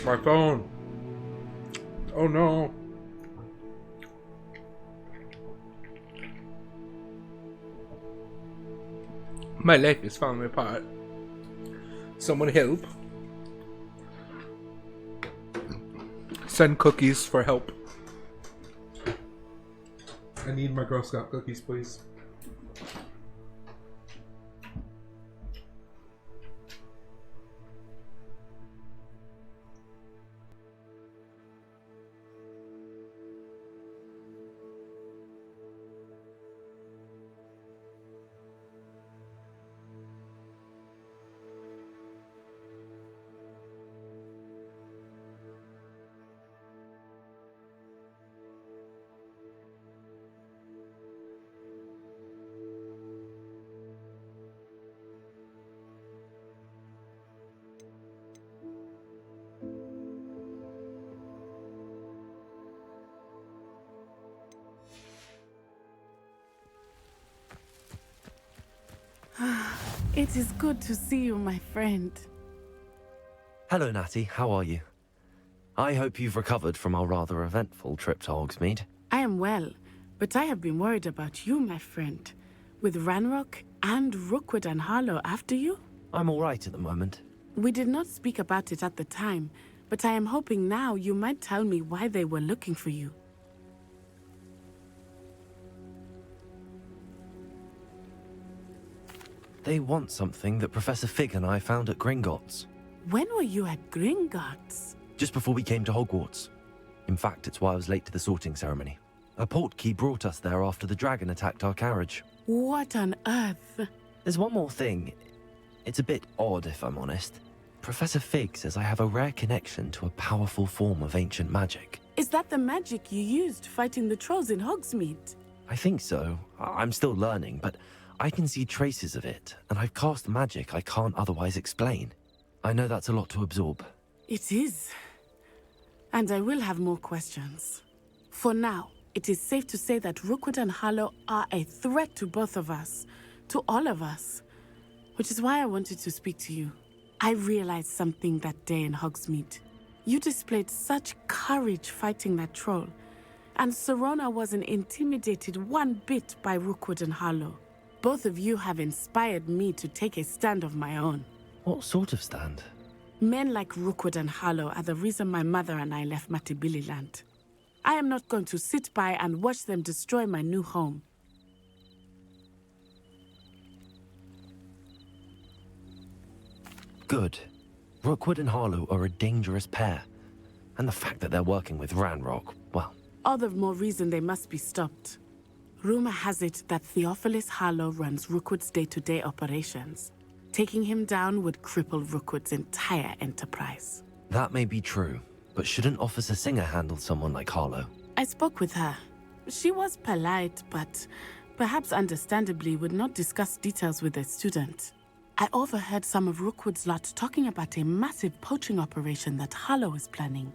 My phone. Oh no. My life is falling apart. Someone help. Send cookies for help. I need my Girl Scout cookies, please. It is good to see you, my friend. Hello, Natty. How are you? I hope you've recovered from our rather eventful trip to Hogsmeade. I am well, but I have been worried about you, my friend. With Ranrock and Rookwood and Harlow after you? I'm all right at the moment. We did not speak about it at the time, but I am hoping now you might tell me why they were looking for you. They want something that Professor Fig and I found at Gringotts. When were you at Gringotts? Just before we came to Hogwarts. In fact, it's why I was late to the sorting ceremony. A portkey brought us there after the dragon attacked our carriage. What on earth? There's one more thing. It's a bit odd, if I'm honest. Professor Fig says I have a rare connection to a powerful form of ancient magic. Is that the magic you used fighting the trolls in Hogsmeade? I think so. I'm still learning, but I can see traces of it, and I've cast magic I can't otherwise explain. I know that's a lot to absorb. It is. And I will have more questions. For now, it is safe to say that Rookwood and Harlow are a threat to both of us, to all of us, which is why I wanted to speak to you. I realized something that day in Hogsmeade. You displayed such courage fighting that troll, and Serona wasn't intimidated one bit by Rookwood and Harlow. Both of you have inspired me to take a stand of my own. What sort of stand? Men like Rookwood and Harlow are the reason my mother and I left Matibili land. I am not going to sit by and watch them destroy my new home. Good. Rookwood and Harlow are a dangerous pair. And the fact that they're working with Ranrock, well... All the more reason they must be stopped. Rumor has it that Theophilus Harlow runs Rookwood's day-to-day operations. Taking him down would cripple Rookwood's entire enterprise. That may be true, but shouldn't Officer Singer handle someone like Harlow? I spoke with her. She was polite, but perhaps understandably would not discuss details with a student. I overheard some of Rookwood's lot talking about a massive poaching operation that Harlow is planning.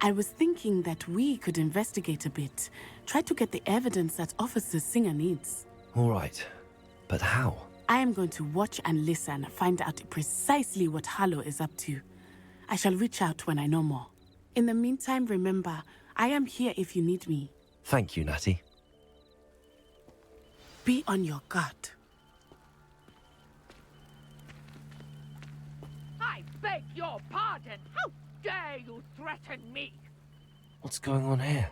I was thinking that we could investigate a bit, try to get the evidence that Officer Singer needs. All right, but how? I am going to watch and listen, find out precisely what Harlow is up to. I shall reach out when I know more. In the meantime, remember, I am here if you need me. Thank you, Natty. Be on your guard. I beg your pardon. How dare you threaten me? What's going on here?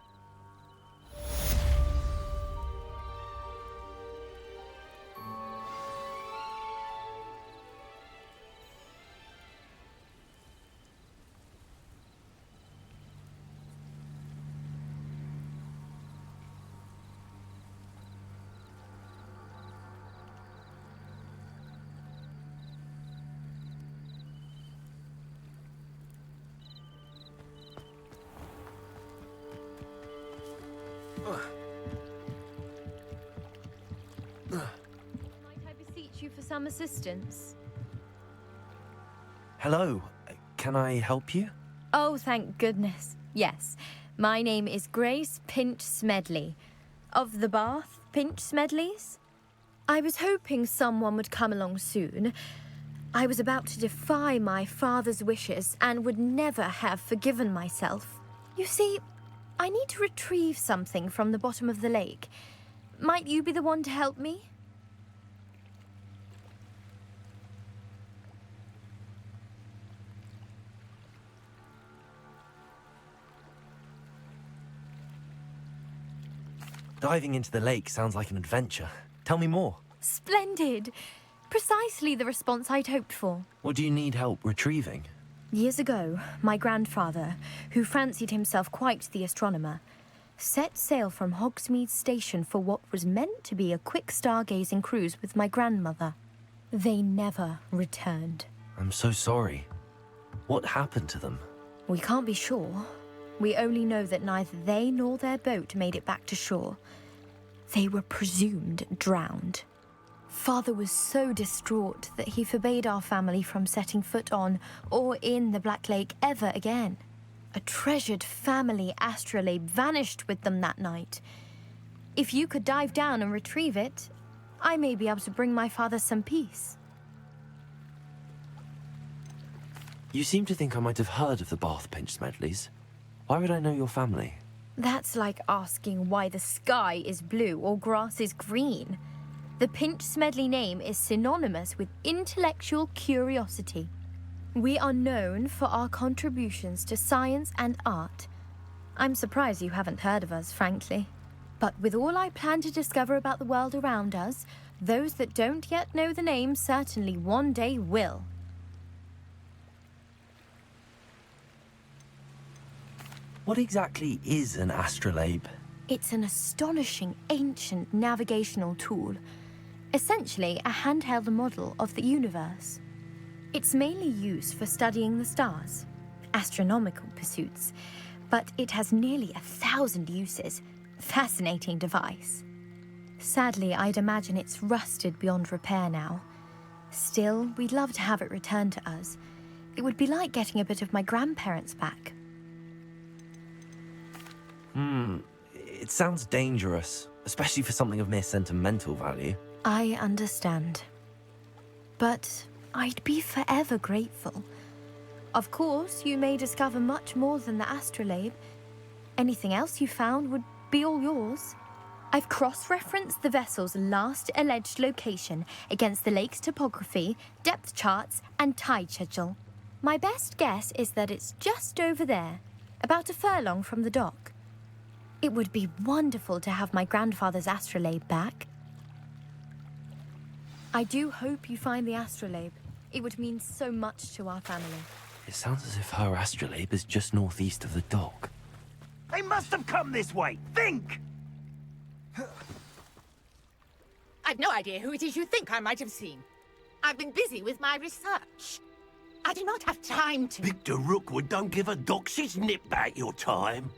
Might I beseech you for some assistance? Hello. Can I help you? Oh, thank goodness. Yes. My name is Grace Pinch Smedley. Of the Bath Pinch Smedleys? I was hoping someone would come along soon. I was about to defy my father's wishes and would never have forgiven myself. You see, I need to retrieve something from the bottom of the lake. Might you be the one to help me? Diving into the lake sounds like an adventure. Tell me more. Splendid! Precisely the response I'd hoped for. What do you need help retrieving? Years ago, my grandfather, who fancied himself quite the astronomer, set sail from Hogsmeade Station for what was meant to be a quick stargazing cruise with my grandmother. They never returned. I'm so sorry. What happened to them? We can't be sure. We only know that neither they nor their boat made it back to shore. They were presumed drowned. Father was so distraught that he forbade our family from setting foot on or in the Black Lake ever again. A treasured family astrolabe vanished with them that night. If you could dive down and retrieve it, I may be able to bring my father some peace. You seem to think I might have heard of the Bath Pinch Smedleys. Why would I know your family? That's like asking why the sky is blue or grass is green. The Pinch Smedley name is synonymous with intellectual curiosity. We are known for our contributions to science and art. I'm surprised you haven't heard of us, frankly. But with all I plan to discover about the world around us, those that don't yet know the name certainly one day will. What exactly is an astrolabe? It's an astonishing ancient navigational tool. Essentially, a handheld model of the universe. It's mainly used for studying the stars, astronomical pursuits, but it has nearly 1,000 uses. Fascinating device. Sadly, I'd imagine it's rusted beyond repair now. Still, we'd love to have it returned to us. It would be like getting a bit of my grandparents back. It sounds dangerous, especially for something of mere sentimental value. I understand. But I'd be forever grateful. Of course, you may discover much more than the astrolabe. Anything else you found would be all yours. I've cross-referenced the vessel's last alleged location against the lake's topography, depth charts, and tide schedule. My best guess is that it's just over there, about a furlong from the dock. It would be wonderful to have my grandfather's astrolabe back. I do hope you find the astrolabe. It would mean so much to our family. It sounds as if her astrolabe is just northeast of the dock. They must have come this way. Think! I've no idea who it is you think I might have seen. I've been busy with my research. I do not have time to... Victor Rookwood don't give a doxy's nip back your time.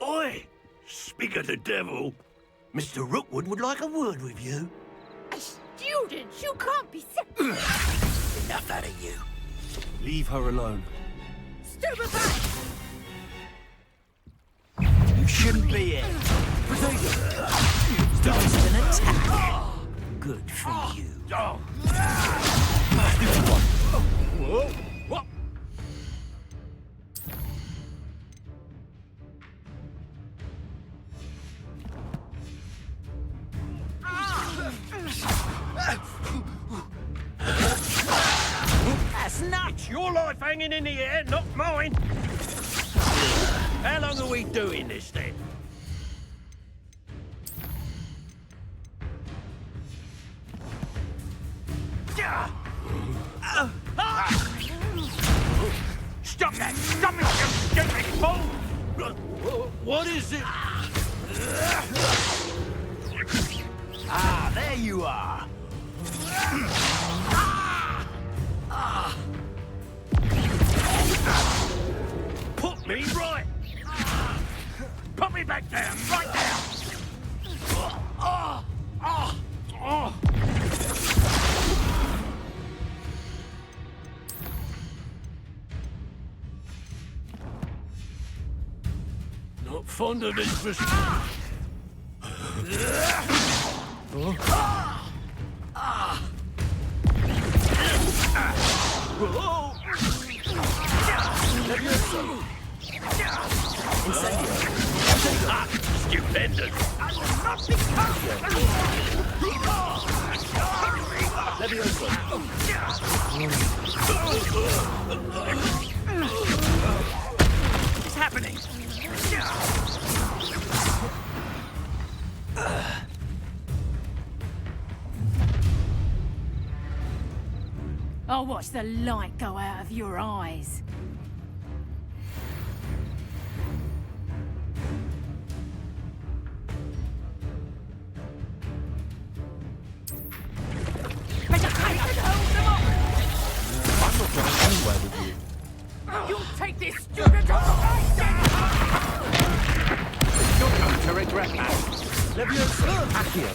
Oi! Speak of the devil. Mr. Rookwood would like a word with you. A student? You can't be... Enough out of you. Leave her alone. Stupefy! You shouldn't be here. Start an attack. good for you. Whoa! What? That's nuts! Your life hanging in the air, not mine! How long are we doing this, then? Stop that! Stop it, you stupid fool! What is it? Ah, there you are. Put me right. Put me back down, right down. Not fond of this machine. Stupendous. What's happening? I'll watch the light go out of your eyes. I'm not going anywhere with you. You'll take this stupid right down! You're going to regret that. Leviosa, Accio.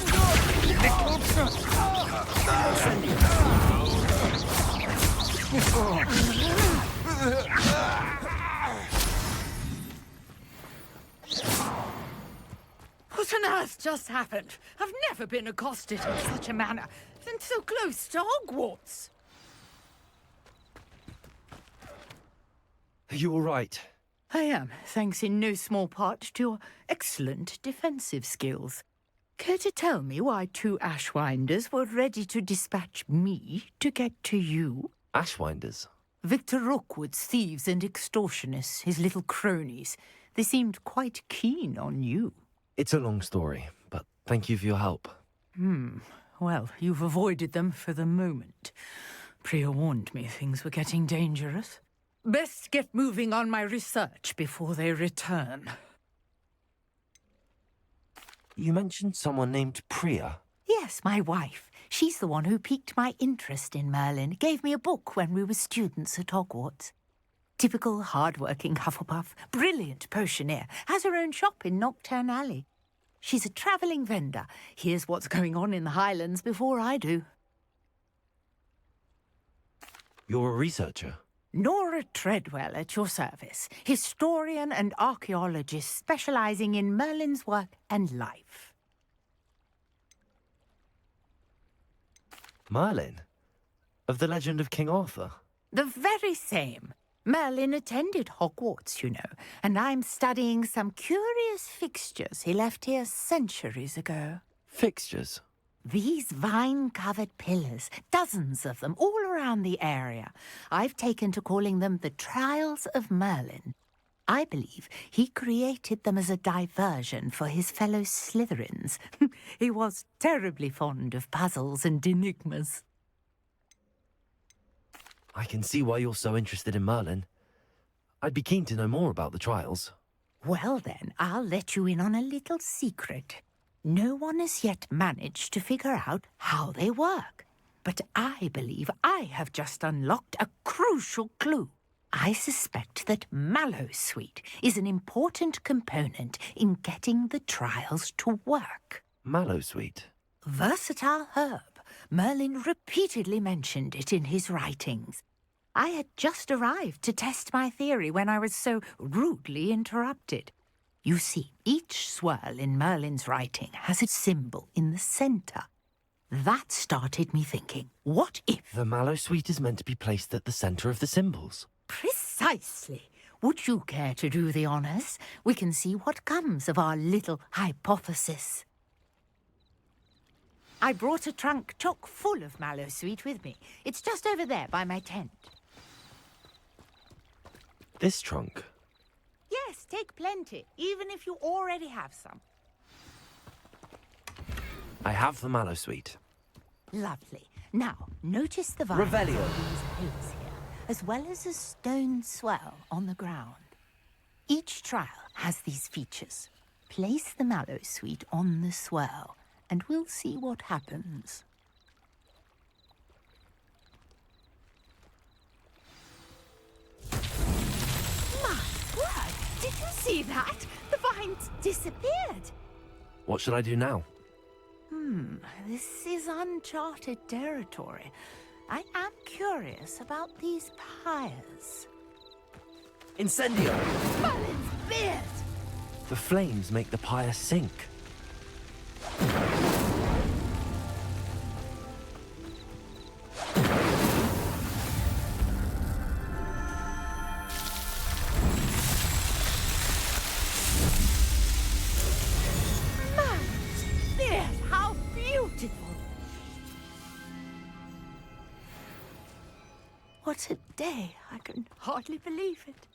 What on earth just happened? I've never been accosted in such a manner, and so close to Hogwarts. Are you all right? I am, thanks in no small part to your excellent defensive skills. Care to tell me why 2 Ashwinders were ready to dispatch me to get to you? Ashwinders? Victor Rookwood's thieves and extortionists, his little cronies. They seemed quite keen on you. It's a long story, but thank you for your help. Well, you've avoided them for the moment. Priya warned me things were getting dangerous. Best get moving on my research before they return. You mentioned someone named Priya. Yes, my wife. She's the one who piqued my interest in Merlin. Gave me a book when we were students at Hogwarts. Typical hard-working Hufflepuff, brilliant potioneer, has her own shop in Knockturn Alley. She's a travelling vendor. Hears what's going on in the Highlands before I do. You're a researcher? Nora Treadwell at your service, historian and archaeologist specialising in Merlin's work and life. Merlin? Of the legend of King Arthur? The very same. Merlin attended Hogwarts, you know, and I'm studying some curious fixtures he left here centuries ago. Fixtures? These vine-covered pillars, dozens of them, all around the area. I've taken to calling them the Trials of Merlin. I believe he created them as a diversion for his fellow Slytherins. He was terribly fond of puzzles and enigmas. I can see why you're so interested in Merlin. I'd be keen to know more about the trials. Well then, I'll let you in on a little secret. No one has yet managed to figure out how they work. But I believe I have just unlocked a crucial clue. I suspect that Mallowsweet is an important component in getting the trials to work. Mallowsweet? Versatile herb. Merlin repeatedly mentioned it in his writings. I had just arrived to test my theory when I was so rudely interrupted. You see, each swirl in Merlin's writing has a symbol in the centre. that started me thinking, what if... The mallow sweet is meant to be placed at the center of the symbols. Precisely. Would you care to do the honors? We can see what comes of our little hypothesis. I brought a trunk chock full of mallow sweet with me. It's just over there by my tent. This trunk? Yes, take plenty, even if you already have some. I have the mallow sweet. Lovely. Now, notice the vines Revelio. of these hills here, as well as a stone swell on the ground. Each trial has these features. Place the mallow sweet on the swell, and we'll see what happens. My word! Did you see that? The vines disappeared. What should I do now? This is uncharted territory. I am curious about these pyres. Incendio! Merlin's beard! The flames make the pyre sink. Merlin's beard! How beautiful! What a day! I can hardly believe it.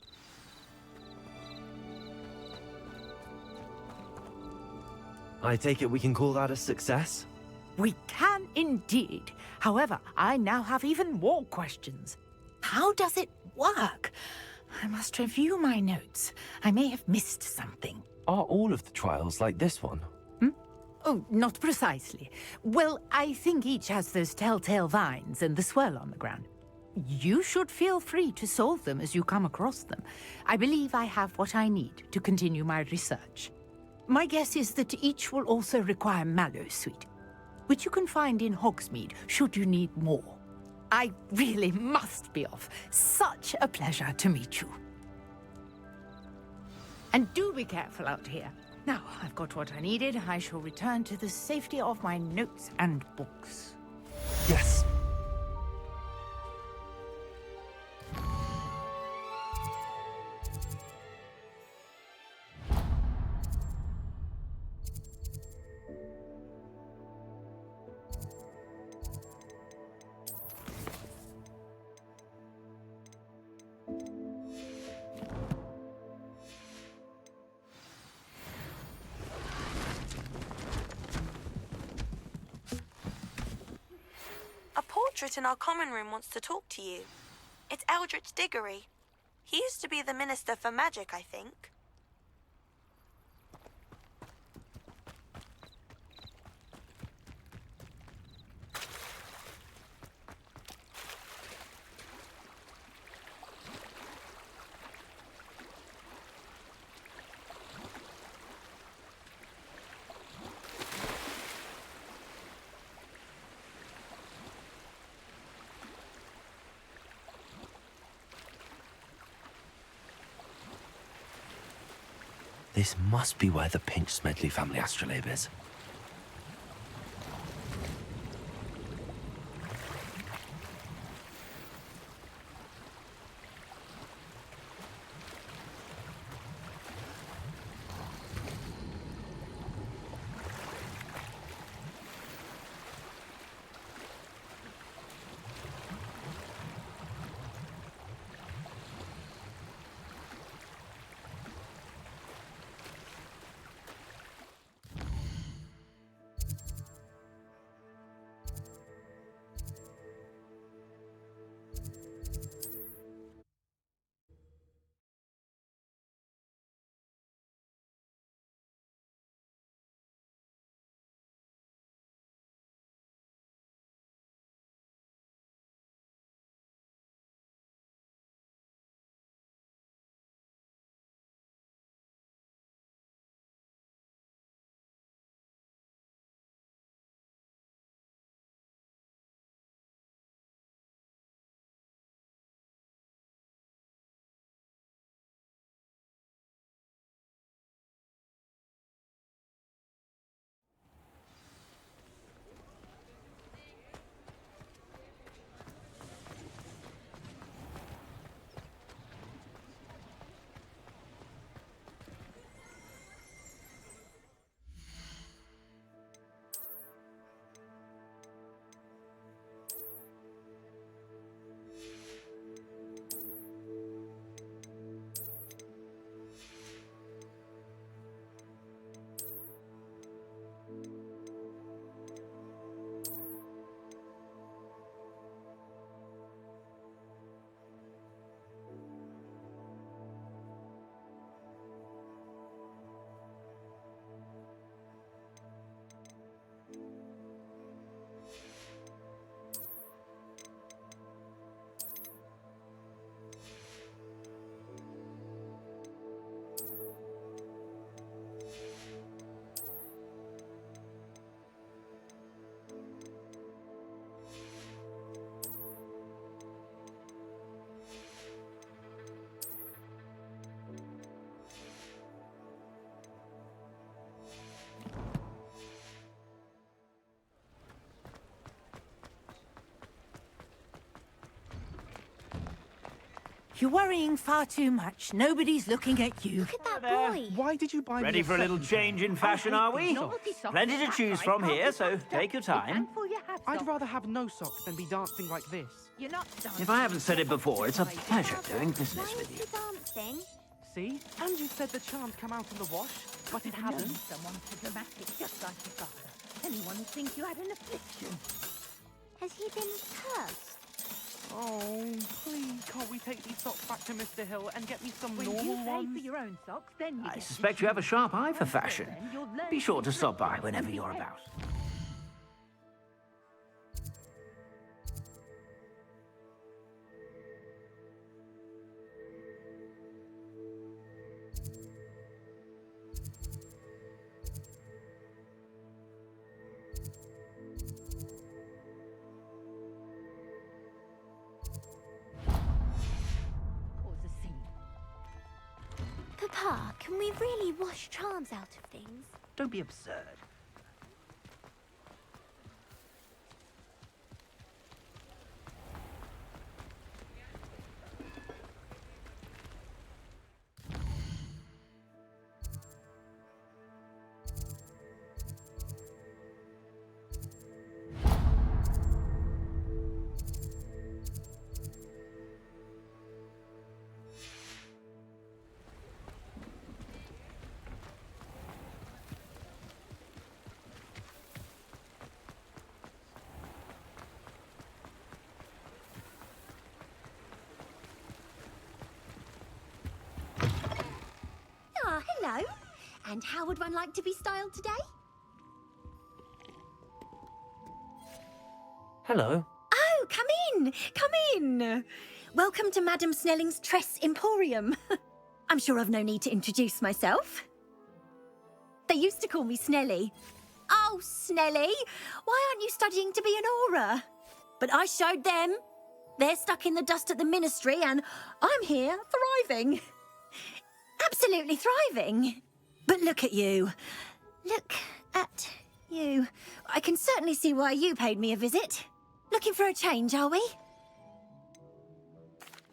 I take it we can call that a success? We can indeed. However, I now have even more questions. How does it work? I must review my notes. I may have missed something. Are all of the trials like this one? Oh, not precisely. Well, I think each has those telltale vines and the swirl on the ground. You should feel free to solve them as you come across them. I believe I have what I need to continue my research. My guess is that each will also require mallow sweet, which you can find in Hogsmeade should you need more. I really must be off. Such a pleasure to meet you. And do be careful out here. Now, I've got what I needed. I shall return to the safety of my notes and books. Yes. A portrait in our common room wants to talk to you. It's Eldritch Diggory. He used to be the Minister for Magic, I think. This must be where the Pinch Smedley family astrolabe is. You're worrying far too much. Nobody's looking at you. Look at that boy. Why did you buy Ready me for a little second change in hand? fashion, are we? Naughty socks Plenty and to that choose size from can't here, be so touched take your up. time. Thankful you have I'd socks. rather have no socks than be dancing like this. You're not dancing. If I haven't said it before, it's a pleasure doing business with you. Dancing. See? And you said the charms come out in the wash, but it Known hasn't. someone so dramatic, just like your father. Anyone would think you had an affliction. Has he been cursed? Oh, please, can't we take these socks back to Mr. Hill and get me some When normal you pay ones? for your own socks, then you I get suspect you have a sharp eye for fashion. Then you'll learn Be sure to to stop by dress whenever and you're behave. about. Cause a scene. Papa, can we really wash charms out of things? Don't be absurd. Ah, hello. And how would one like to be styled today? Hello. Oh, come in. Come in. Welcome to Madam Snelling's Tress Emporium. I'm sure I've no need to introduce myself. They used to call me Snelly. Oh, Snelly, why aren't you studying to be an aura? But I showed them. They're stuck in the dust at the ministry, and I'm here thriving. Absolutely thriving. But look at you. Look at you. I can certainly see why you paid me a visit. Looking for a change, are we?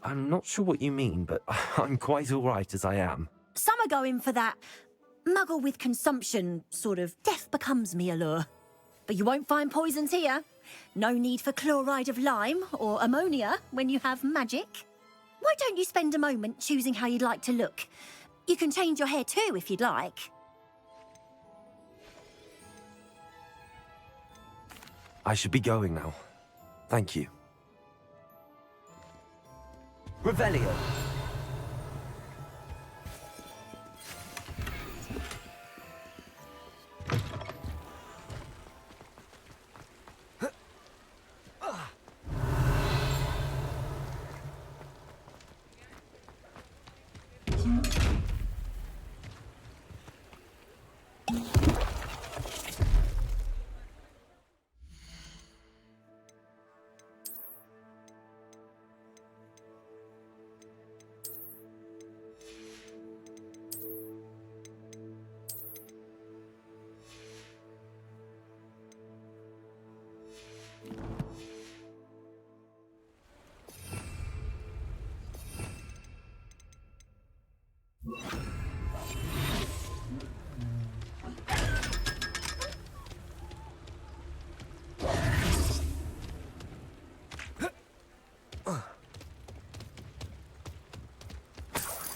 I'm not sure what you mean, but I'm quite all right as I am. Some are going for that muggle with consumption, sort of death becomes me allure. But you won't find poisons here. No need for chloride of lime or ammonia when you have magic. Why don't you spend a moment choosing how you'd like to look? You can change your hair too if you'd like. I should be going now. Thank you. Revelio.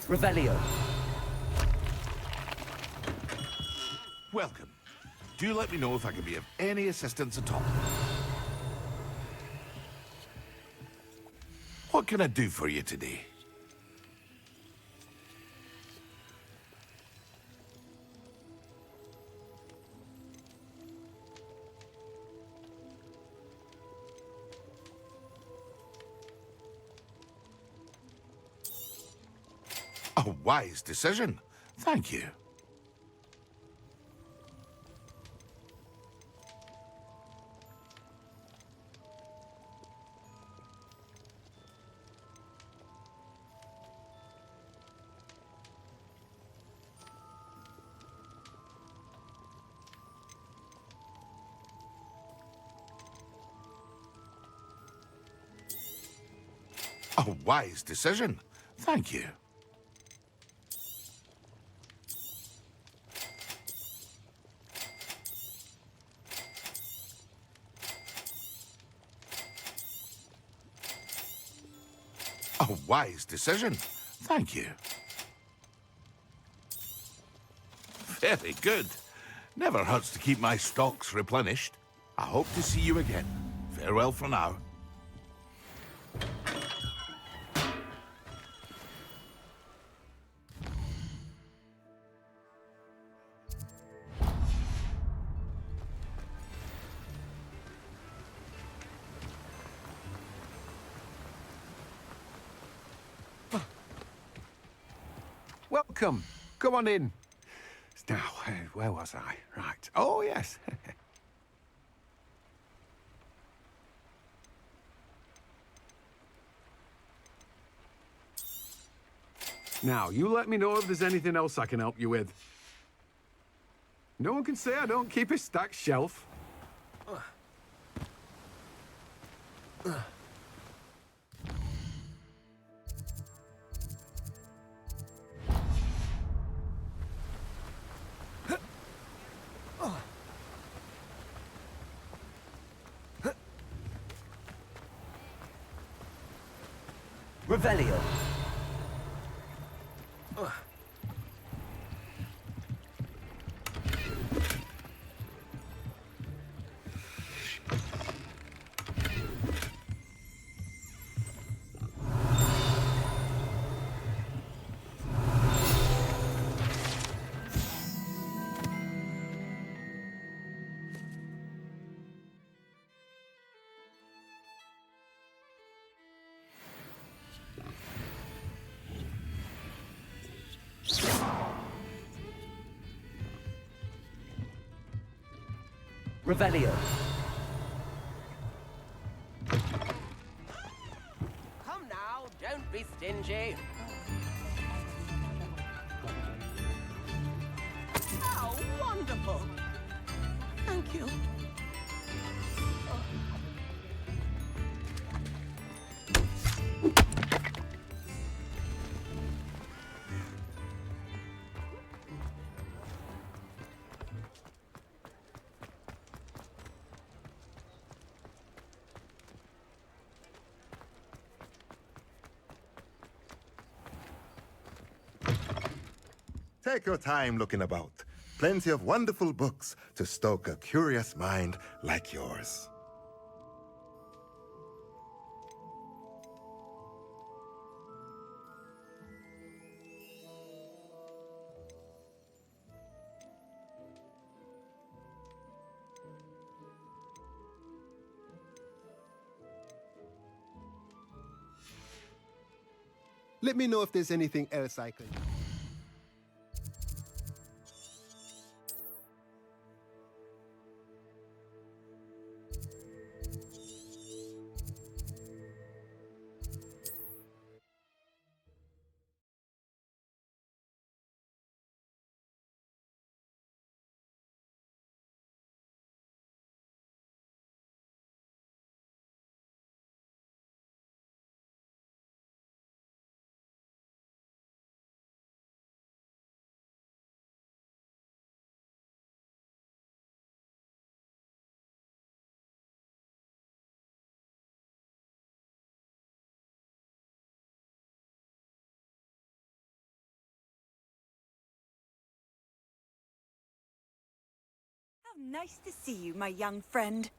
Revelio. Welcome. Do let me know if I can be of any assistance at all. What can I do for you today? A wise decision. Thank you. A wise decision. Thank you. A wise decision. Thank you. Very good. Never hurts to keep my stocks replenished. I hope to see you again. Farewell for now. Welcome. Come on in. Now, where was I? Right. Oh, yes. Now, you let me know if there's anything else I can help you with. No one can say I don't keep a stacked shelf. Revelio. Revelio. Come now, don't be stingy. How wonderful. Thank you. Take your time looking about. Plenty of wonderful books to stoke a curious mind like yours. Let me know if there's anything else I can... How nice to see you, my young friend.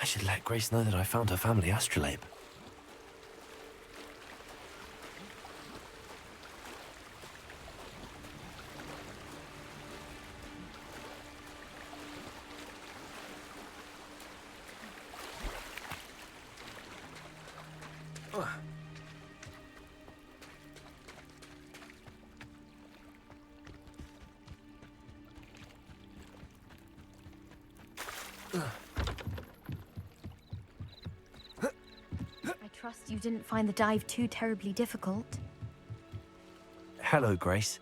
I should let Grace know that I found her family astrolabe. I trust you didn't find the dive too terribly difficult. Hello, Grace.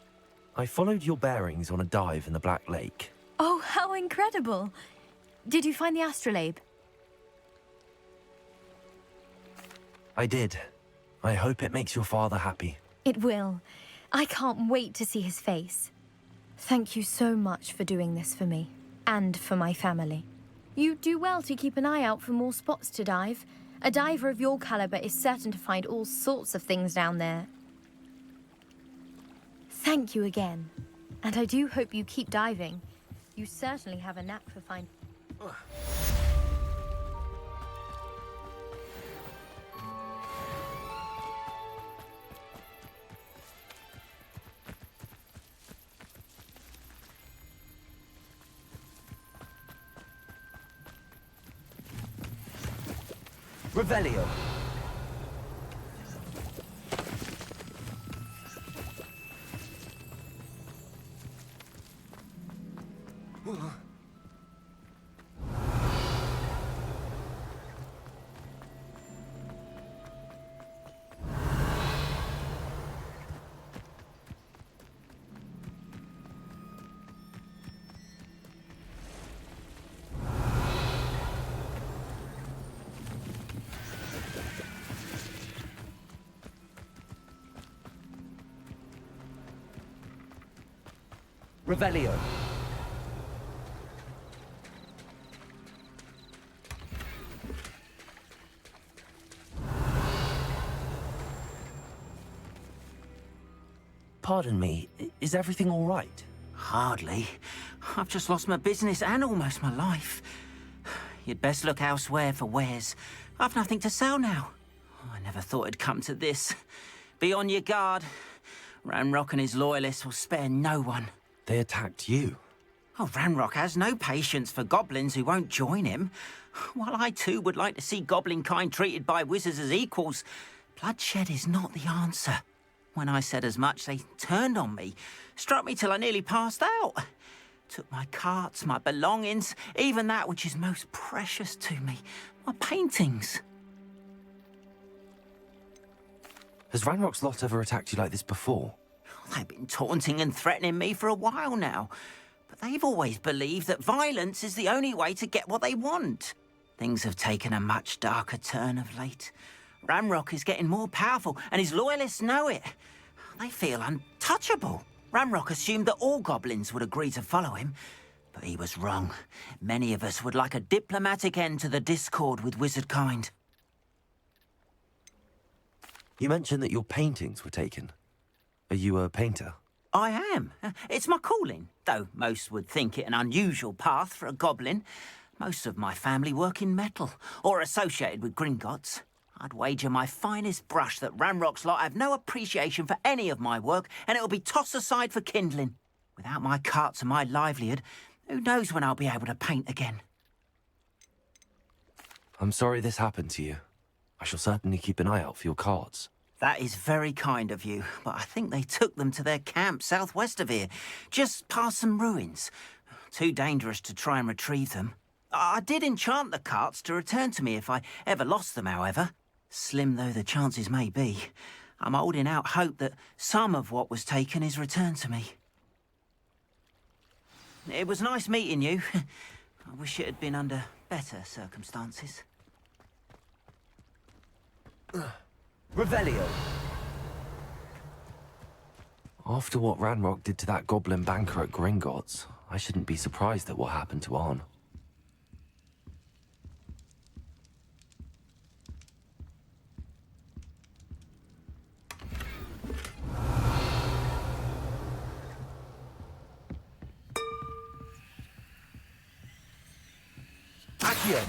I followed your bearings on a dive in the Black Lake. Oh, how incredible! Did you find the astrolabe? I did. I hope it makes your father happy. It will. I can't wait to see his face. Thank you so much for doing this for me, and for my family. You do well to keep an eye out for more spots to dive. A diver of your caliber is certain to find all sorts of things down there. Thank you again. And I do hope you keep diving. You certainly have a knack for finding... Revelio. Revelio. Pardon me, is everything all right? Hardly. I've just lost my business and almost my life. You'd best look elsewhere for wares. I've nothing to sell now. I never thought it'd come to this. Be on your guard. Ranrock and his loyalists will spare no one. They attacked you. Oh, Ranrock has no patience for goblins who won't join him. While I too would like to see goblin kind treated by wizards as equals, bloodshed is not the answer. When I said as much, they turned on me, struck me till I nearly passed out. Took my carts, my belongings, even that which is most precious to me, my paintings. Has Ranrock's lot ever attacked you like this before? They've been taunting and threatening me for a while now. But they've always believed that violence is the only way to get what they want. Things have taken a much darker turn of late. Ranrock is getting more powerful, and his loyalists know it. They feel untouchable. Ranrock assumed that all goblins would agree to follow him, but he was wrong. Many of us would like a diplomatic end to the discord with wizard kind. You mentioned that your paintings were taken. Are you a painter? I am. It's my calling, though most would think it an unusual path for a goblin. Most of my family work in metal, or associated with Gringotts. I'd wager my finest brush that Ranrock's lot have no appreciation for any of my work, and it'll be tossed aside for kindling. Without my carts and my livelihood, who knows when I'll be able to paint again? I'm sorry this happened to you. I shall certainly keep an eye out for your cards. That is very kind of you, but I think they took them to their camp southwest of here, just past some ruins. Too dangerous to try and retrieve them. I did enchant the carts to return to me if I ever lost them, however. Slim though the chances may be, I'm holding out hope that some of what was taken is returned to me. It was nice meeting you. I wish it had been under better circumstances. Revelio. After what Ranrock did to that goblin banker at Gringotts, I shouldn't be surprised at what happened to Arn. Accio.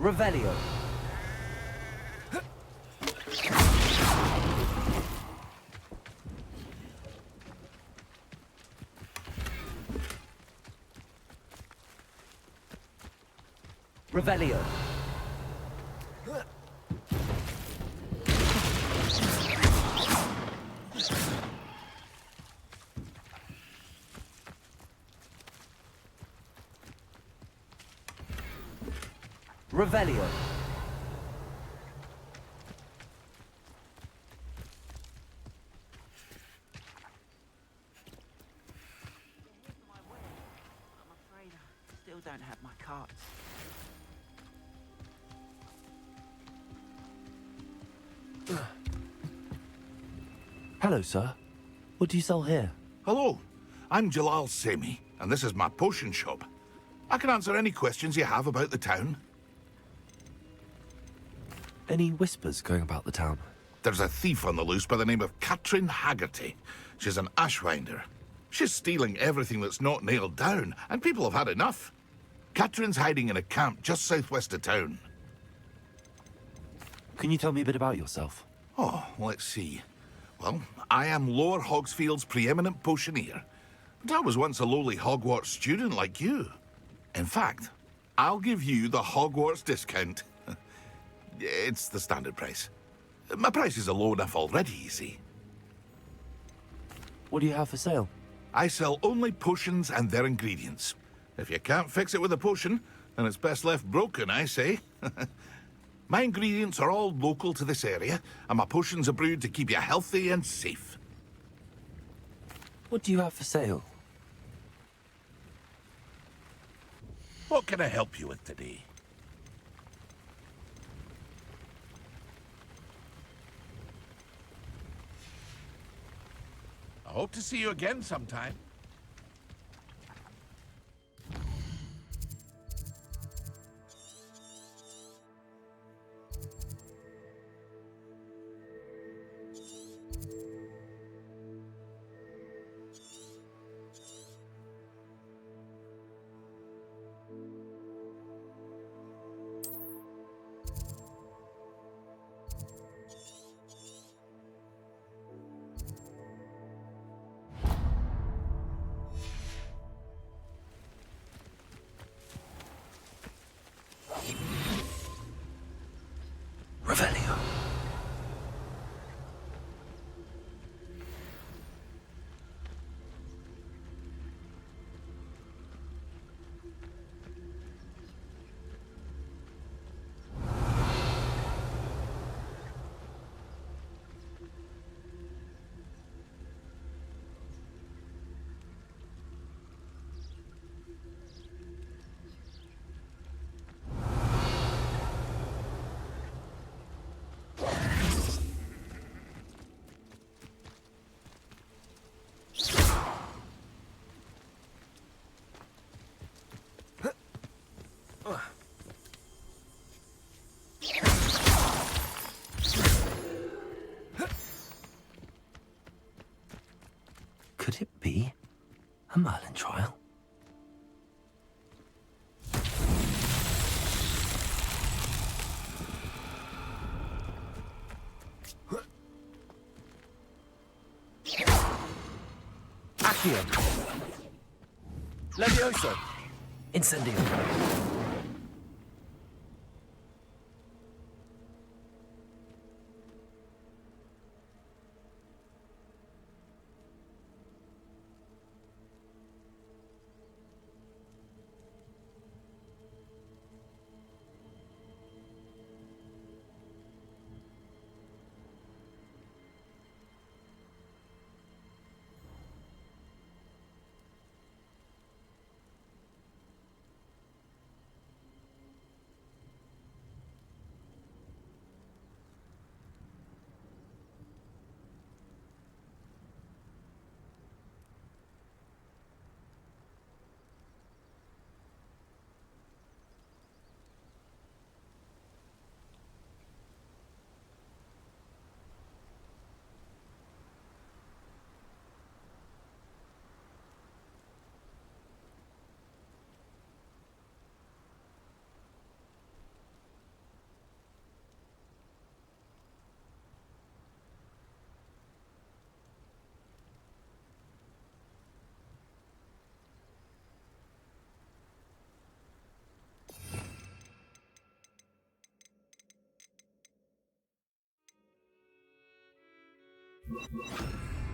Revelio. Revelio. Revelio. I'm afraid I still don't have my carts. Hello, sir. What do you sell here? Hello, I'm Jalal Semi, and this is my potion shop. I can answer any questions you have about the town. Any whispers going about the town? There's a thief on the loose by the name of Katrin Haggerty. She's an ashwinder. She's stealing everything that's not nailed down, and people have had enough. Katrin's hiding in a camp just southwest of town. Can you tell me a bit about yourself? Oh, let's see. Well, I am Lower Hogsfield's preeminent potioneer. But I was once a lowly Hogwarts student like you. In fact, I'll give you the Hogwarts discount. It's the standard price. My prices are low enough already, you see. What do you have for sale? I sell only potions and their ingredients. If you can't fix it with a potion, then it's best left broken, I say. My ingredients are all local to this area, and my potions are brewed to keep you healthy and safe. What do you have for sale? What can I help you with today? I hope to see you again sometime. Revelio. Could it be a Merlin trial? Accio. Levioso. Incendio.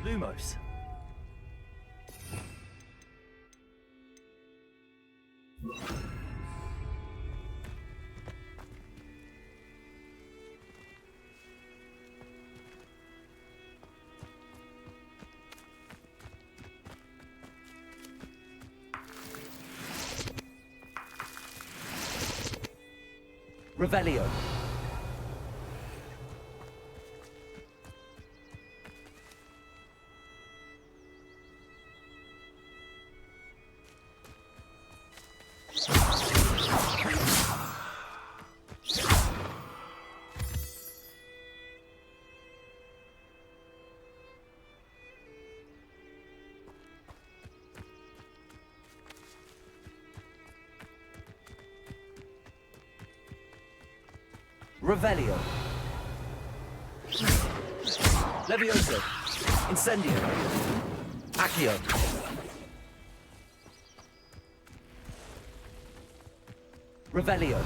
Lumos. Revelio. Revelio. Levioso. Incendio. Accio. Revelio.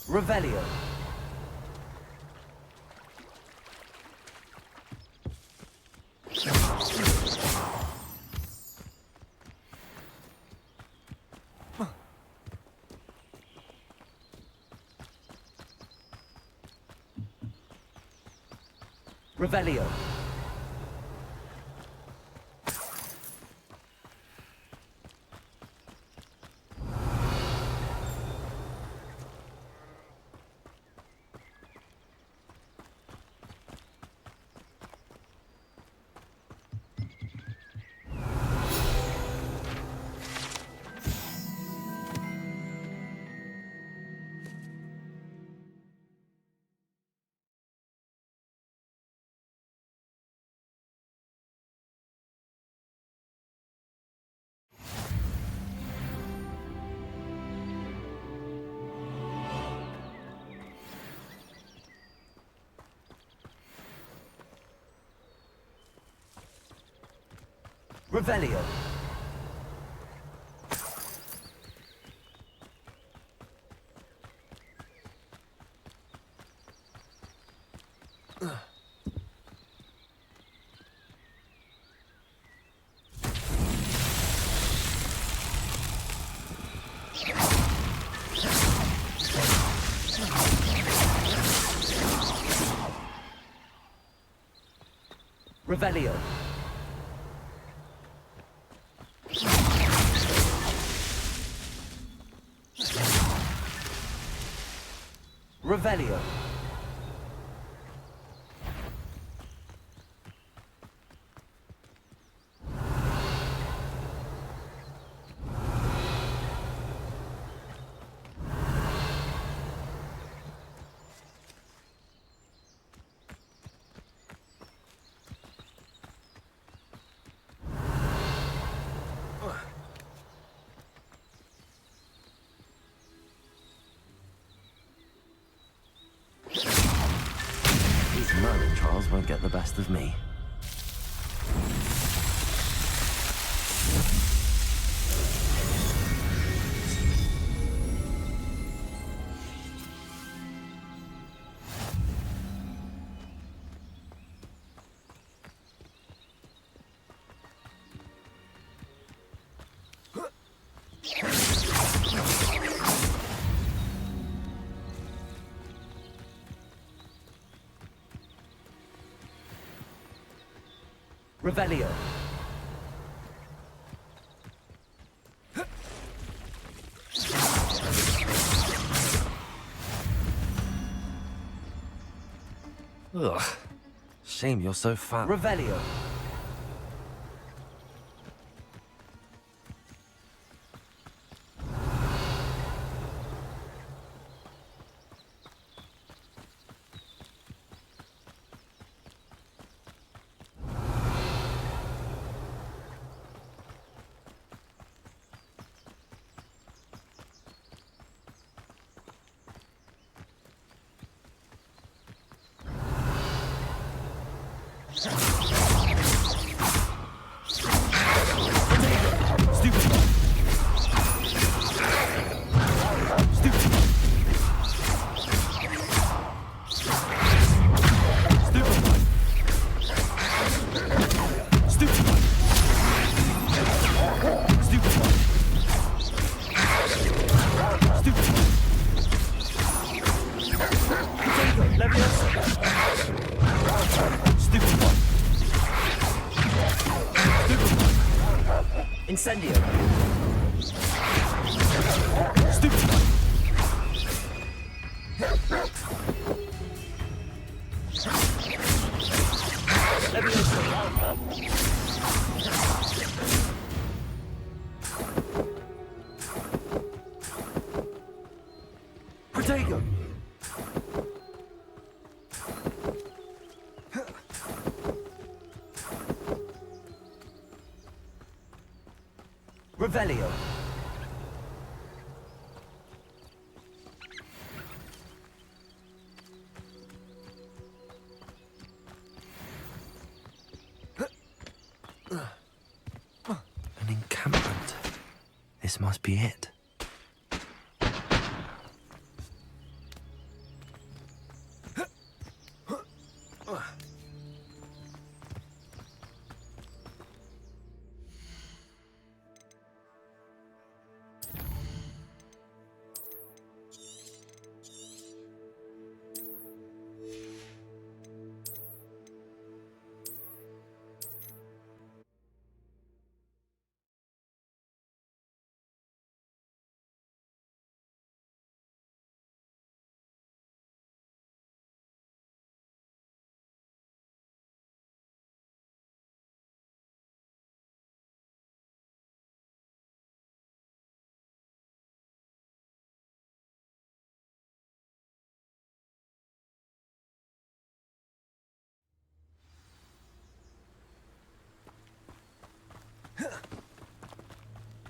Revelio. Revelio. Revelio. Revelio. Revelio. These Merlin trials won't get the best of me. Revelio. Ugh. Shame you're so fat. Revelio. Incendio. Protego. Revelio. An encampment. This must be it.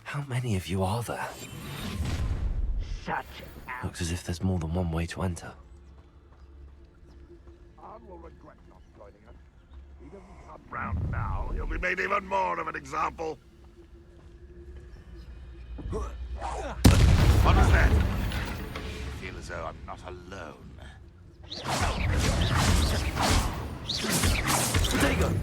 How many of you are there? Such Looks as if there's more than one way to enter. Arn will regret not joining us. He doesn't come round now. He'll be made even more of an example. What was that? I feel as though I'm not alone. Protego.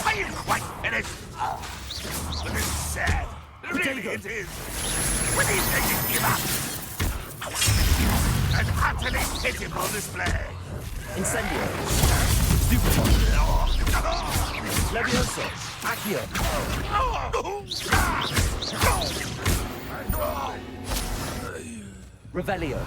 Are you quite finished? But it's sad. Really it is. When he's ready to give up. An utterly pitiful display. Incendio. Stupefy. Levioso. Accio. Revelio.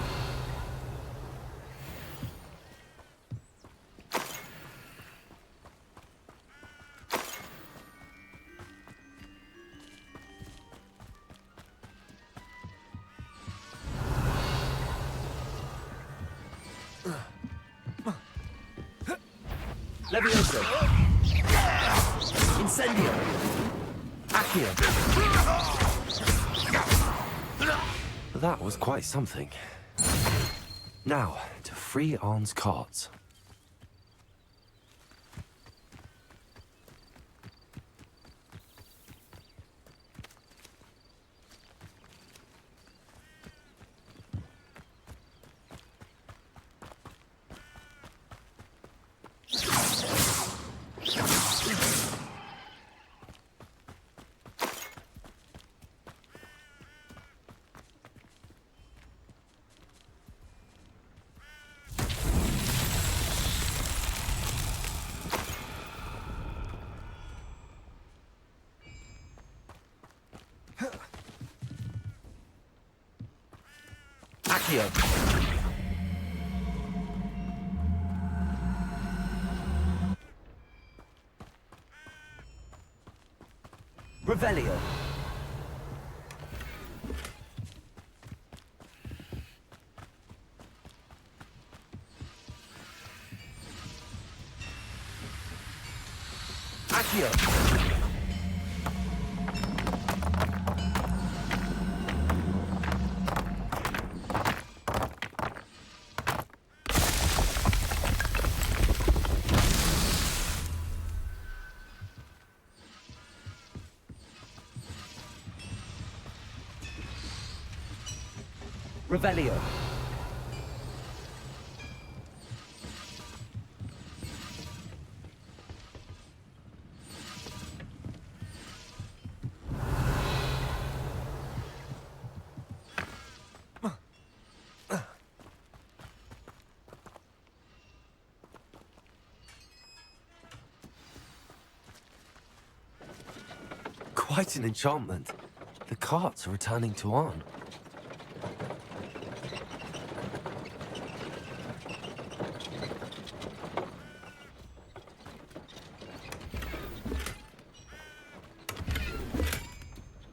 Levioso. Incendio. Accio. That was quite something. Now, to free Arn's cards. Accio. Revelio. Accio. Revelio. Quite an enchantment. The carts are returning to Arn.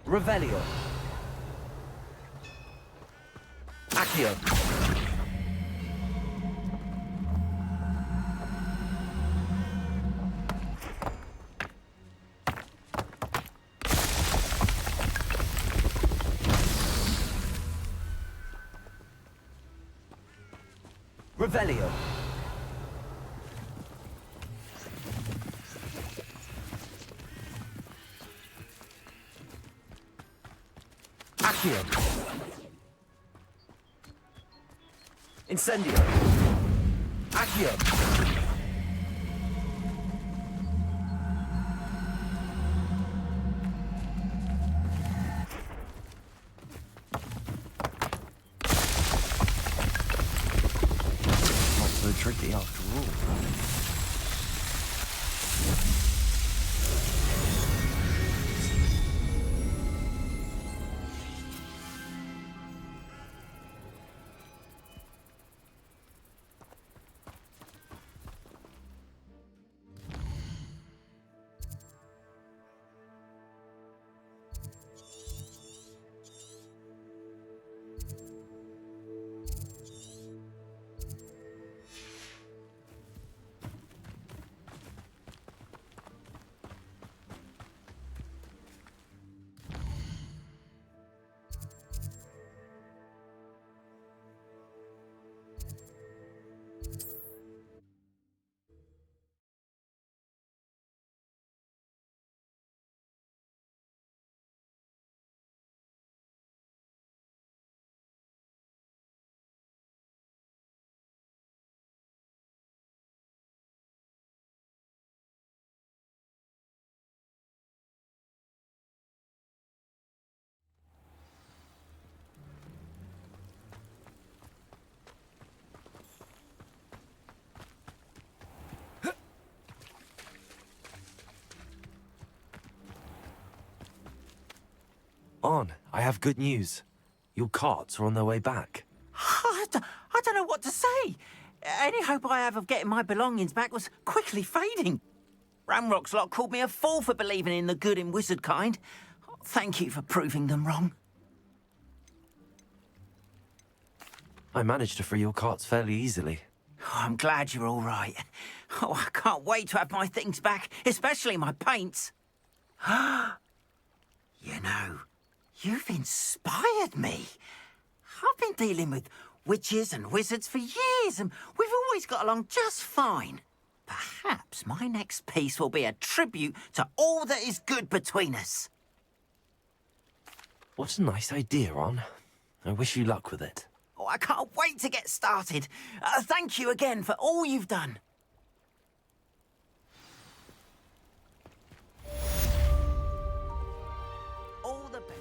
Revelio. Accio. Revelio. Accio. Incendio. Accio. Not so tricky after all. On, I have good news. Your carts are on their way back. I don't know what to say. Any hope I have of getting my belongings back was quickly fading. Ramrock's lot called me a fool for believing in the good in wizard kind. Thank you for proving them wrong. I managed to free your carts fairly easily. Oh, I'm glad you're all right. Oh, I can't wait to have my things back, especially my paints. You know, you've inspired me. I've been dealing with witches and wizards for years, and we've always got along just fine. Perhaps my next piece will be a tribute to all that is good between us. What a nice idea, On. I wish you luck with it. Oh, I can't wait to get started. Thank you again for all you've done. All the best.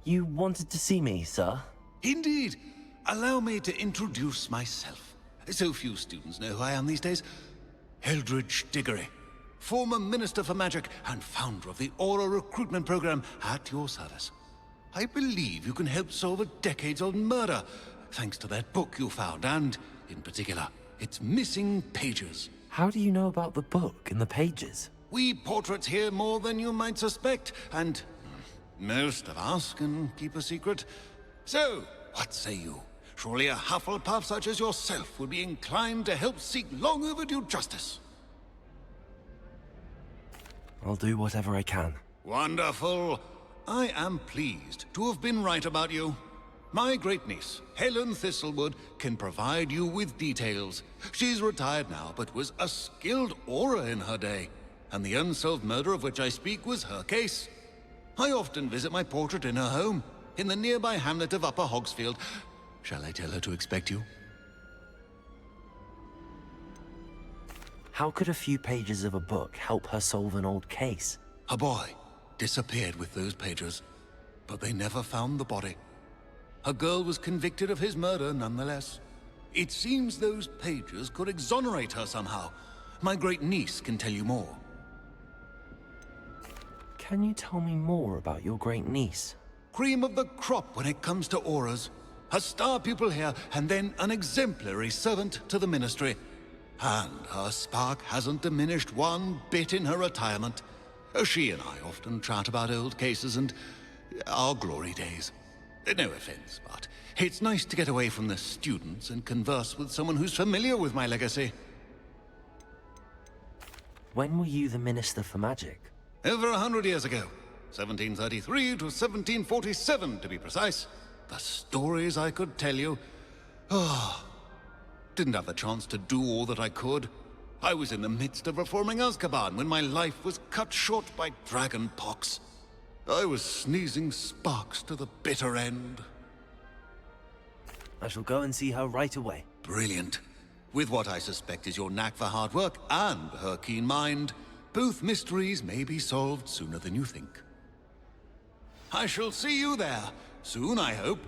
You wanted to see me, sir? Indeed. Allow me to introduce myself. So few students know who I am these days. Eldridge Diggory, former Minister for Magic and founder of the Aura Recruitment Program, at your service. I believe you can help solve a decades-old murder, thanks to that book you found, and, in particular, its missing pages. How do you know about the book and the pages? We portraits hear more than you might suspect, and most of us can keep a secret. So, what say you? Surely a Hufflepuff such as yourself would be inclined to help seek long overdue justice. I'll do whatever I can. Wonderful. I am pleased to have been right about you. My great-niece, Helen Thistlewood, can provide you with details. She's retired now, but was a skilled aura in her day. And the unsolved murder of which I speak was her case. I often visit my portrait in her home, in the nearby hamlet of Upper Hogsfield. Shall I tell her to expect you? How could a few pages of a book help her solve an old case? A boy disappeared with those pages, but they never found the body. A girl was convicted of his murder nonetheless. It seems those pages could exonerate her somehow. My great-niece can tell you more. Can you tell me more about your great-niece? Cream of the crop when it comes to auras. A star pupil here, and then an exemplary servant to the ministry. And her spark hasn't diminished one bit in her retirement. She and I often chat about old cases and our glory days. No offense, but it's nice to get away from the students and converse with someone who's familiar with my legacy. When were you the Minister for Magic? Over 100 years ago. 1733 to 1747, to be precise. The stories I could tell you. Oh, didn't have the chance to do all that I could. I was in the midst of reforming Azkaban when my life was cut short by dragon pox. I was sneezing sparks to the bitter end. I shall go and see her right away. Brilliant. With what I suspect is your knack for hard work and her keen mind, both mysteries may be solved sooner than you think. I shall see you there. Soon, I hope.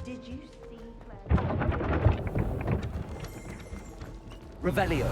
Did you see Claire? Revelio.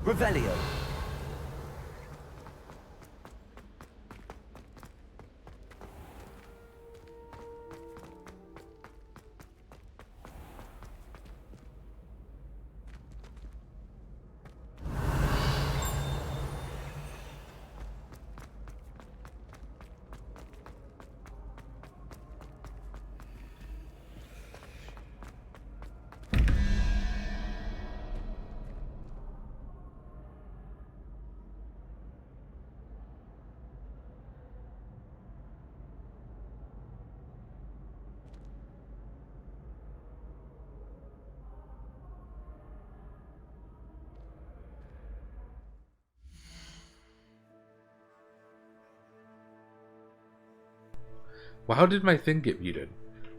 Revelio. Well, how did my thing get muted?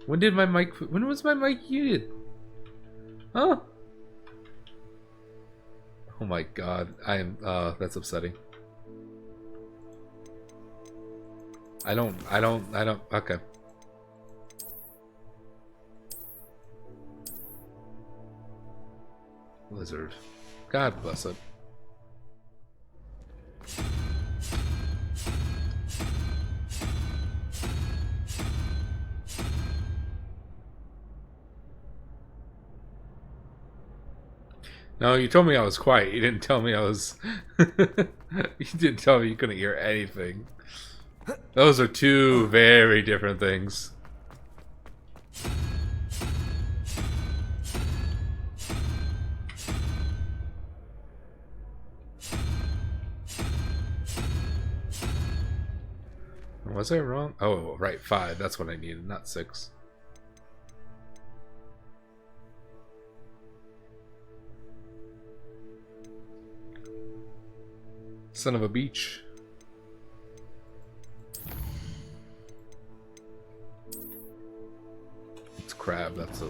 When did my mic... When was my mic muted? Huh? Oh my god. I am... that's upsetting. I don't... Okay. Lizard. God bless it. No, you told me I was quiet. You didn't tell me I was... You didn't tell me you couldn't hear anything. Those are two very different things. Was I wrong? Oh, right, 5. That's what I needed, not 6. Son of a beach. It's crab, that's a...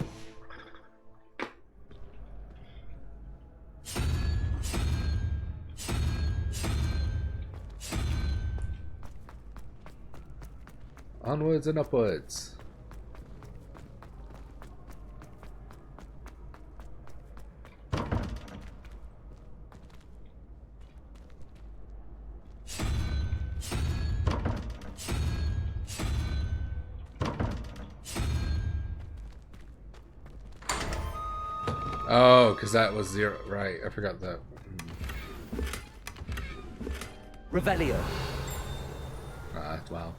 Onwards and upwards. Oh, because that was 0. Right, I forgot that. Revelio. Ah, wow.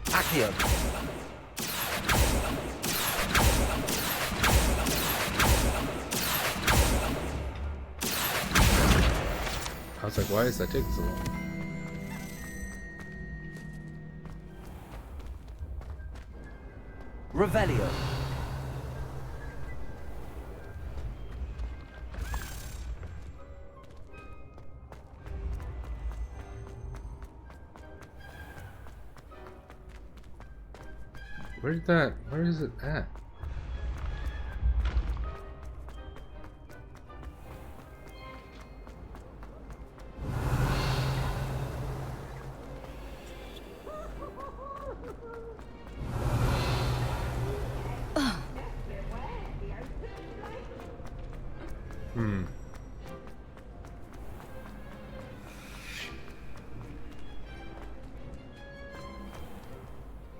Accio. I was like, why is that taking so long? Revelio. Where is it at?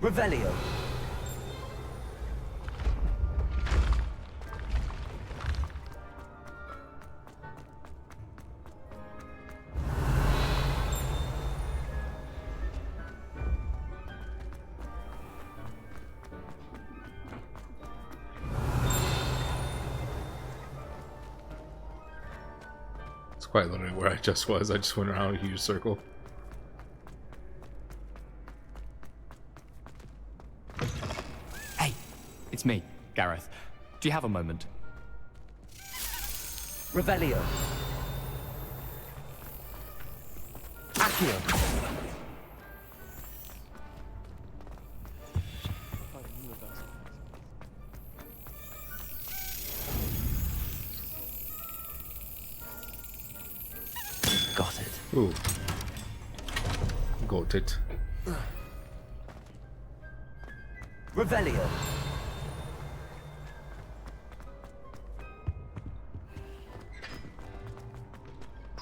Revelio. It's quite literally where I just was. I just went around a huge circle. Hey, it's me, Gareth. Do you have a moment? Revelio. Accio. Got it. Ooh. Got it. Revelio.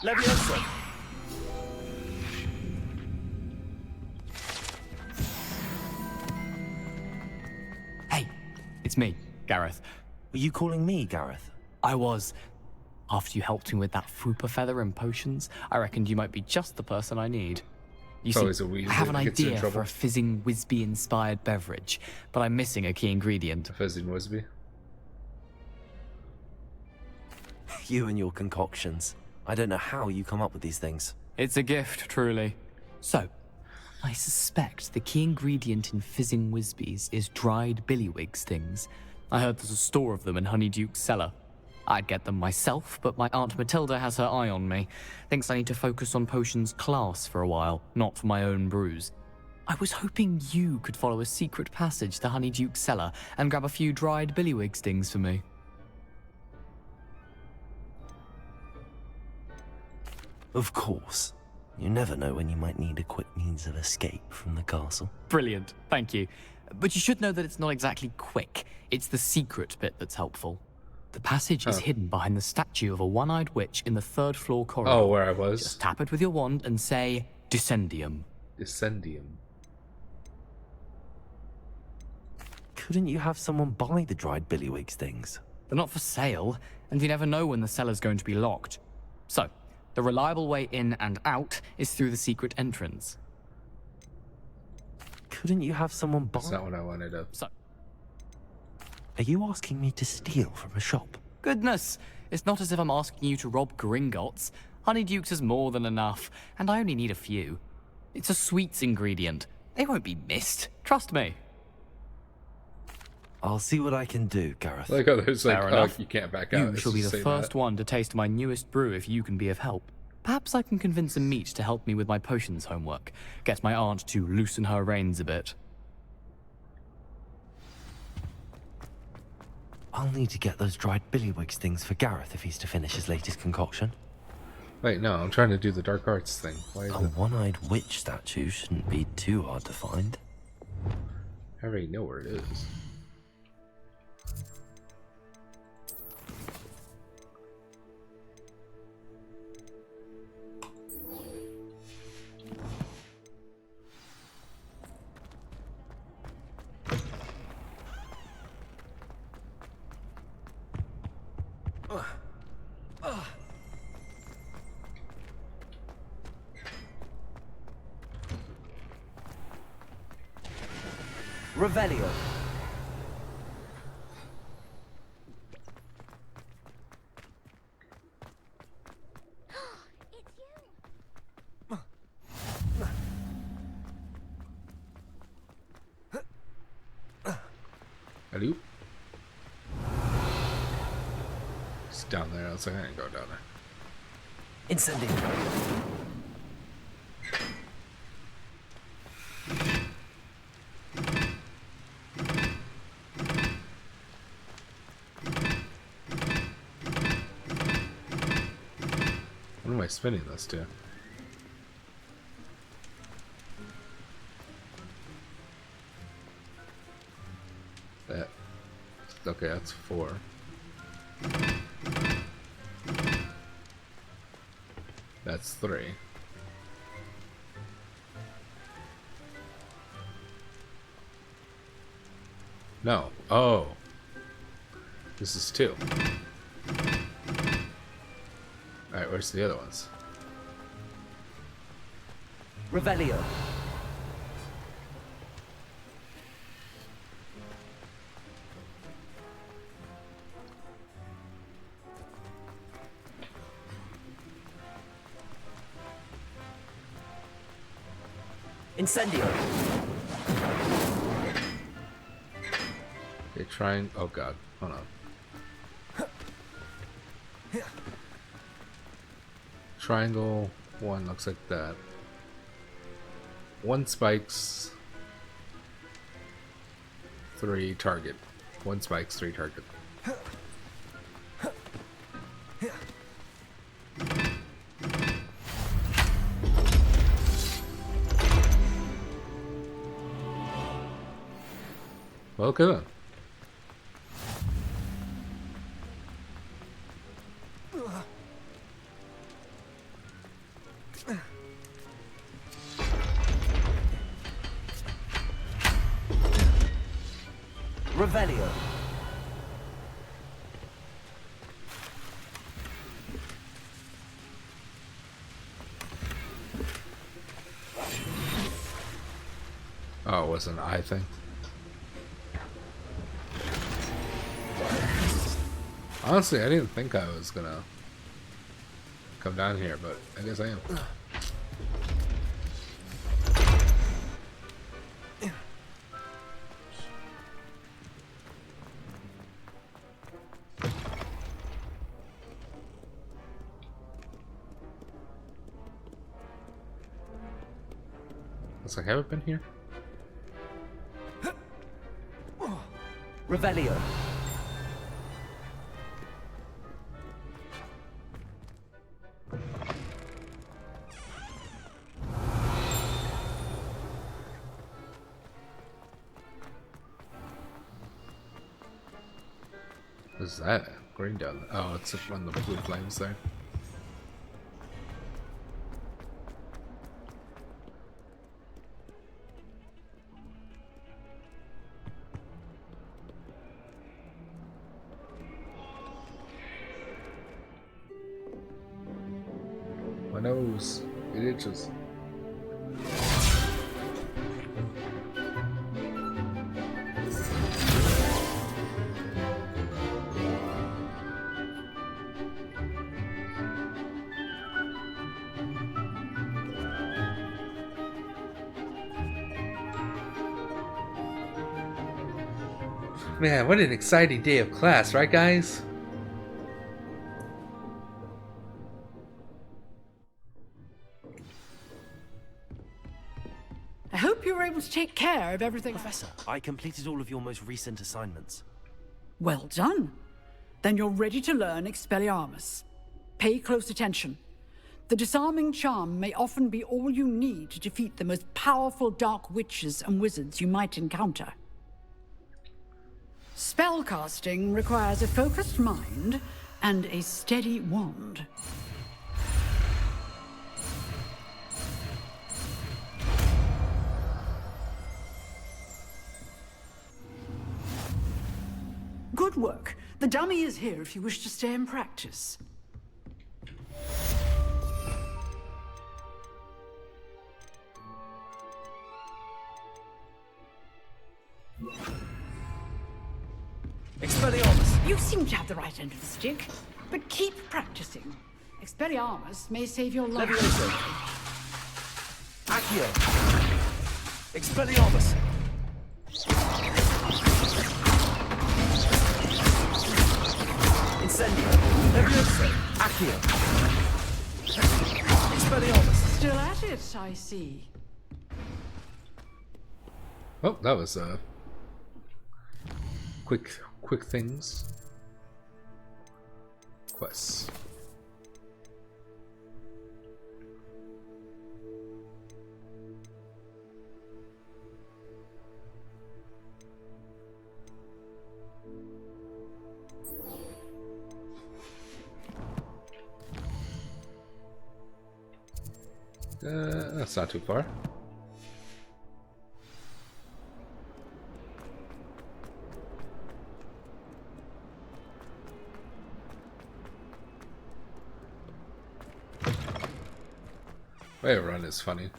Leviosa. Hey, it's me, Gareth. Were you calling me Gareth? I was. After you helped me with that Fupa feather and potions, I reckoned you might be just the person I need. You It's see, always a weed I have an that gets you in idea for trouble. a fizzing Wisby-inspired beverage, but I'm missing a key ingredient. Fizzing Wisby? You and your concoctions. I don't know how you come up with these things. It's a gift, truly. So, I suspect the key ingredient in fizzing Wisbies is dried billywig stings. I heard there's a store of them in Honeyduke's cellar. I'd get them myself, but my Aunt Matilda has her eye on me. Thinks I need to focus on potions class for a while, not for my own brews. I was hoping you could follow a secret passage to Honeyduke's cellar and grab a few dried billywig stings for me. Of course. You never know when you might need a quick means of escape from the castle. Brilliant, thank you. But you should know that it's not exactly quick. It's the secret bit that's helpful. The passage is hidden behind the statue of a one-eyed witch in the 3rd floor corridor. Oh, where I was. Just tap it with your wand and say, Descendium. Descendium. Couldn't you have someone buy the dried billywig stings? They're not for sale, and you never know when the cellar's going to be locked. So, the reliable way in and out is through the secret entrance. Couldn't you have someone buy... That's not what I wanted to... So... Are you asking me to steal from a shop? Goodness, it's not as if I'm asking you to rob Gringotts. Honeyduke's is more than enough, and I only need a few. It's a sweets ingredient. They won't be missed. Trust me. I'll see what I can do, Gareth. Like, oh, there's like, Fair oh, enough. you can't back out. You shall be the first one to taste my newest brew if you can be of help. Perhaps I can convince a meat to help me with my potions homework. Get my aunt to loosen her reins a bit. I'll need to get those dried billywig stings for Gareth if he's to finish his latest concoction. Wait, no, I'm trying to do the dark arts thing. Why is A it? one-eyed witch statue shouldn't be too hard to find. I already know where it is. Revelio. Hello? It's down there. I was like, I didn't go down there. Incendio. What am I spinning this to? That. Okay, that's 4. That's 3. No. Oh. This is 2. Alright, where's the other ones? Revelio. Incendio. They're trying. Oh god. Hold on. Triangle 1 looks like that. 1 spikes. 3 target. 1 spikes, 3 target. Well, good. Revelio. Oh, it was an eye thing. Honestly, I didn't think I was gonna come down here, but I guess I am. Looks like I haven't been here. Revelio. What's that? Green down. Oh, it's one of the blue flames there. My nose, it itches. Man, what an exciting day of class, right guys? I hope you were able to take care of everything. Professor, I completed all of your most recent assignments. Well done. Then you're ready to learn Expelliarmus. Pay close attention. The disarming charm may often be all you need to defeat the most powerful dark witches and wizards you might encounter. Spellcasting requires a focused mind and a steady wand. Good work. The dummy is here if you wish to stay and practice. Expelliarmus! You seem to have the right end of the stick, but keep practicing. Expelliarmus may save your life. Levioso! Accio! Expelliarmus! Incendio! Levioso! Accio! Expelliarmus! Still at it, I see. Oh, that was quick things. Quests. That's not too far. Way to run is funny.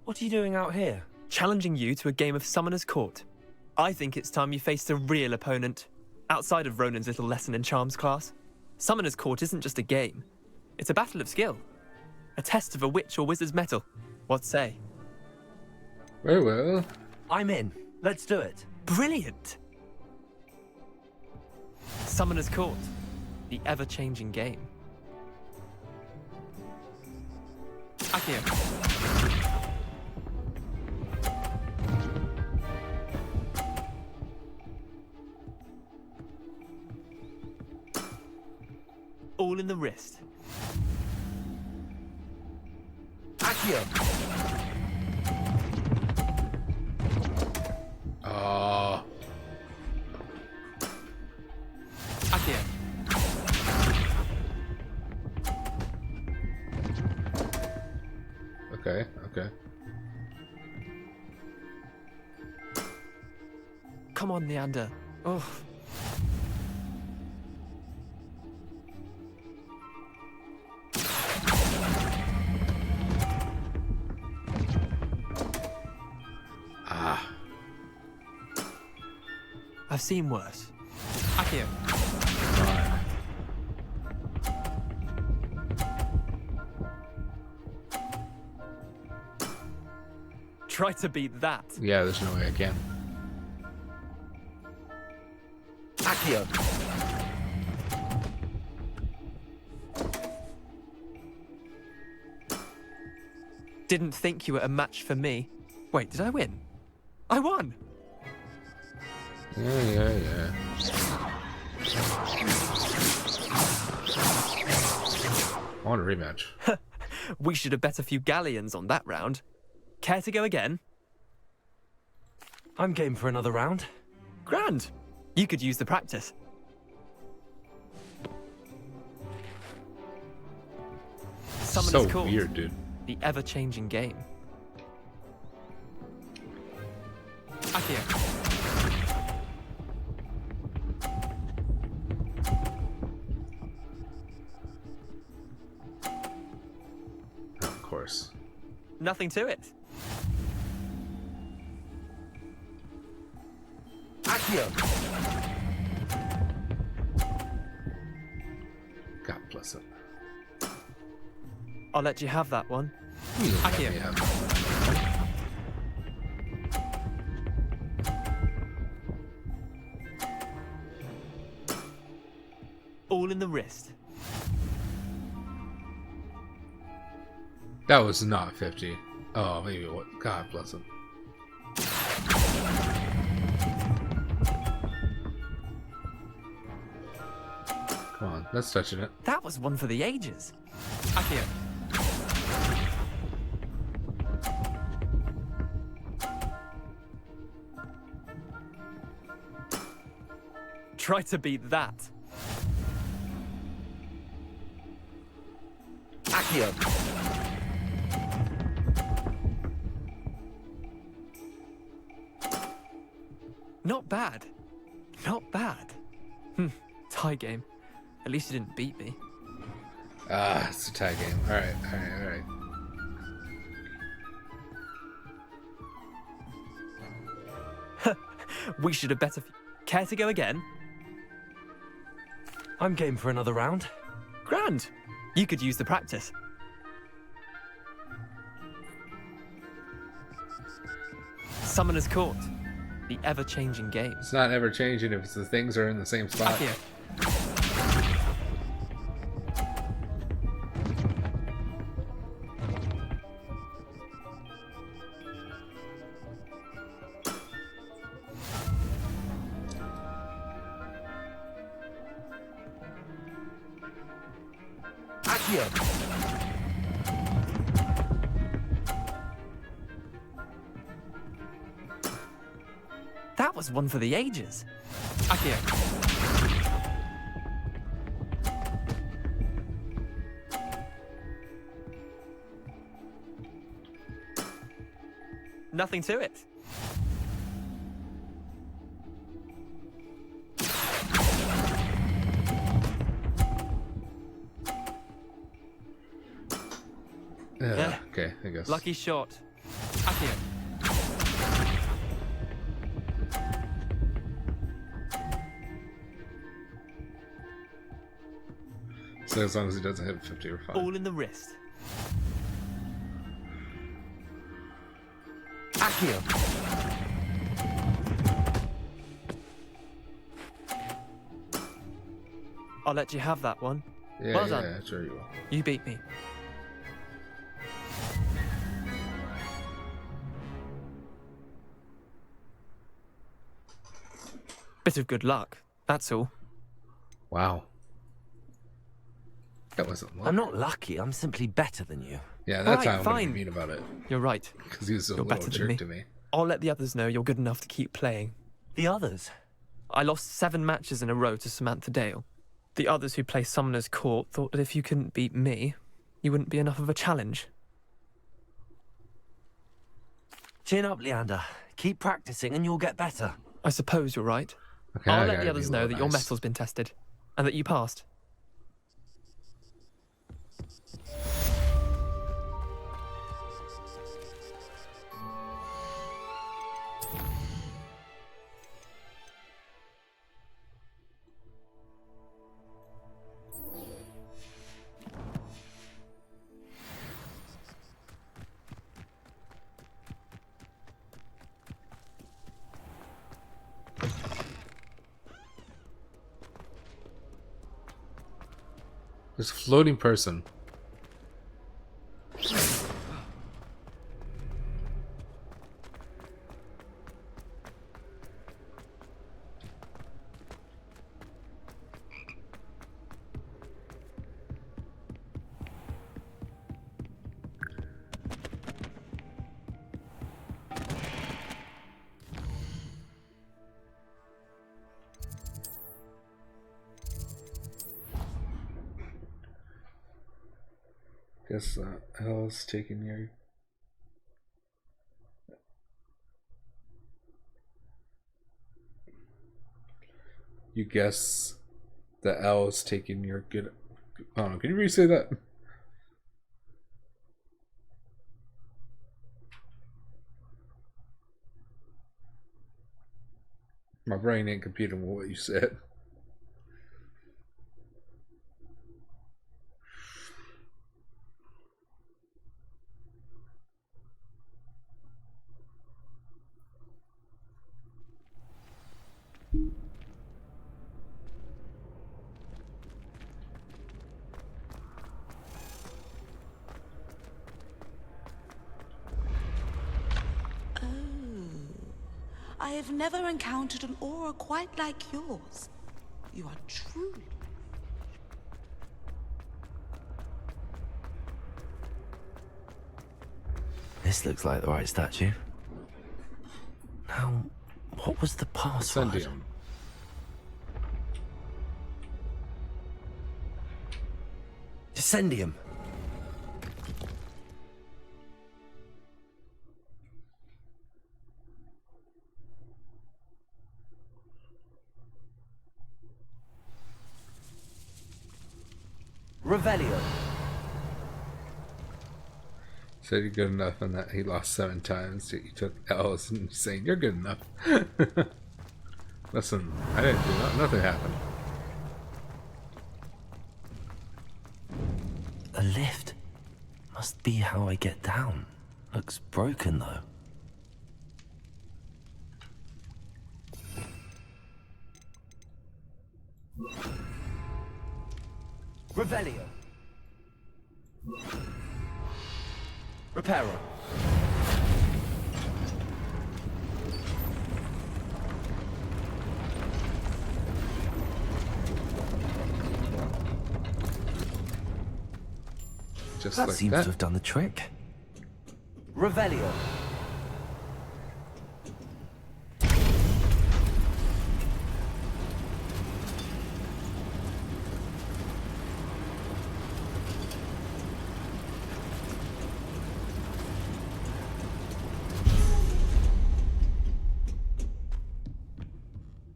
What are you doing out here? Challenging you to a game of Summoner's Court. I think it's time you faced a real opponent. Outside of Ronan's little lesson in Charms class. Summoner's Court isn't just a game. It's a battle of skill. A test of a witch or wizard's mettle. What say? Very well. I'm in. Let's do it. Brilliant! Summoner's Court. The ever-changing game. Accio. All in the wrist. Accio. Accio. Okay, okay. Come on, Neander. Oh. I've seen worse. Accio. Try to beat that. Yeah, there's no way I can. Accio. Didn't think you were a match for me. Wait, did I win? I won! Yeah. I want a rematch. We should have bet a few galleons on that round. Care to go again? I'm game for another round. Grand. You could use the practice. Summoner's So Court, weird, dude. the ever-changing game. Accio. Of course. Nothing to it. Accio. God bless it. I'll let you have that one. Accio. All in the wrist. That was not 50. Oh, maybe what? God bless him. Come on, that's touching it. That was one for the ages. Accio. Try to beat that. Accio. Not bad. Not bad. Tie game. At least you didn't beat me. Ah, it's a tie game. Alright. We should have better. Care to go again? I'm game for another round. Grand. You could use the practice. Summoner's Court, the ever-changing game. It's not ever changing if the things are in the same spot. Accio. That was one for the ages. Accio. Nothing to it. Yeah. Okay, I guess. Lucky shot. Accio. So as long as he doesn't hit 50 or 5. All in the wrist. Accio. I'll let you have that one. Yeah, well done. Yeah, sure you will. You beat me. Bit of good luck, that's all. Wow. That wasn't luck. I'm not lucky, I'm simply better than you. Yeah, that's Alright, how I'm fine. gonna be mean about it. You're right. Because he was a You're little better than jerk me. to me. I'll let the others know you're good enough to keep playing. The others? I lost 7 matches in a row to Samantha Dale. The others who play Summoner's Court thought that if you couldn't beat me, you wouldn't be enough of a challenge. Chin up, Leander. Keep practicing and you'll get better. I suppose you're right. Okay, I'll I let gotta the be others a know little that your nice. metal's been tested, and that you passed. There's a floating person. Guess L's taking your. You guess the L is taking your good. Oh no! Can you re-say that? My brain ain't computing with what you said. I have never encountered an aura quite like yours. You are truly... This looks like the right statue. Now, what was the password? Ascendium. Ascendium. Revelio. Said you're good enough, and that he lost 7 times. You took L's and saying you're good enough. Listen, I didn't do that. Nothing happened. A lift. Must be how I get down. Looks broken though. Revelio. Reparo. Just that like seems that. to have done the trick. Revelio.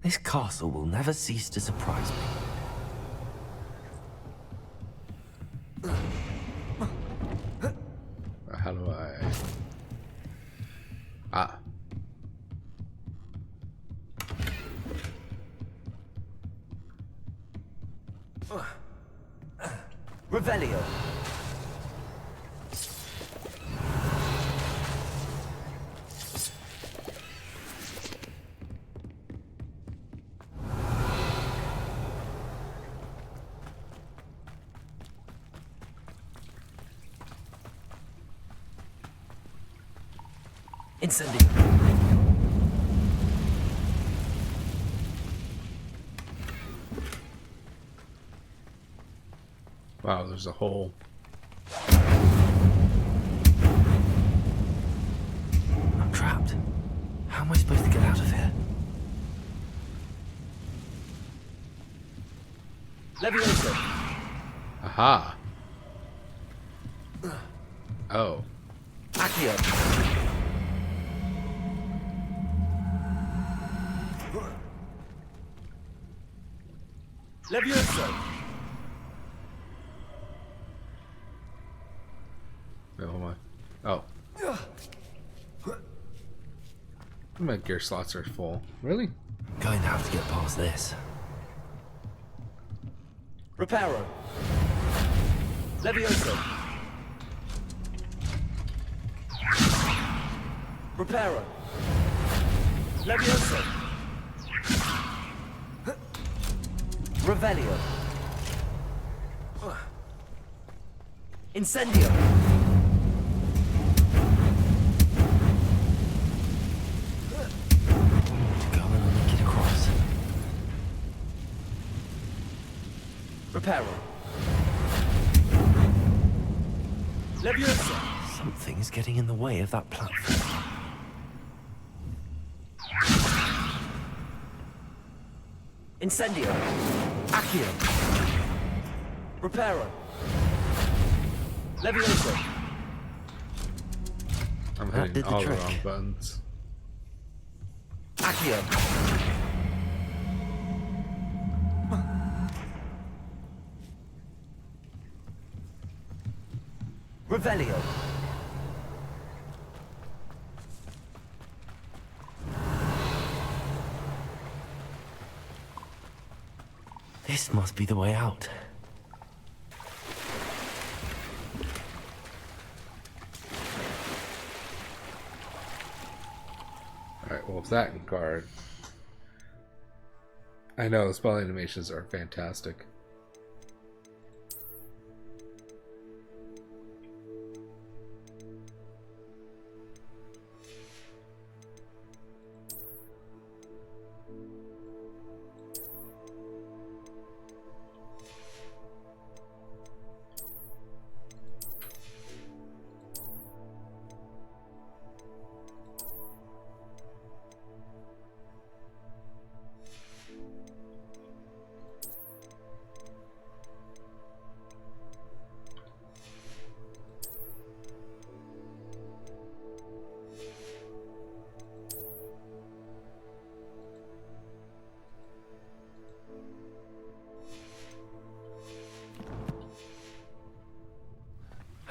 This castle will never cease to surprise me. How do I... Ah. Revelio. Incendio. Wow, there's a hole. I'm trapped. How am I supposed to get out of here? Levioso. Aha. Oh. Accio. Levioso. Wait, hold on. Oh. My gear slots are full. Really? Going to have to get past this. Reparo. Levioso. Reparo. Levioso. Revelio. Incendio! Go and make it across. Reparo. Leviosa! Something's getting in the way of that platform. Incendio! Accio! Reparo! Leviosa! I'm That hitting did the all the trick. wrong buttons. Accio! Revelio! This must be the way out. Alright, well, with that in card. I know, the spell animations are fantastic.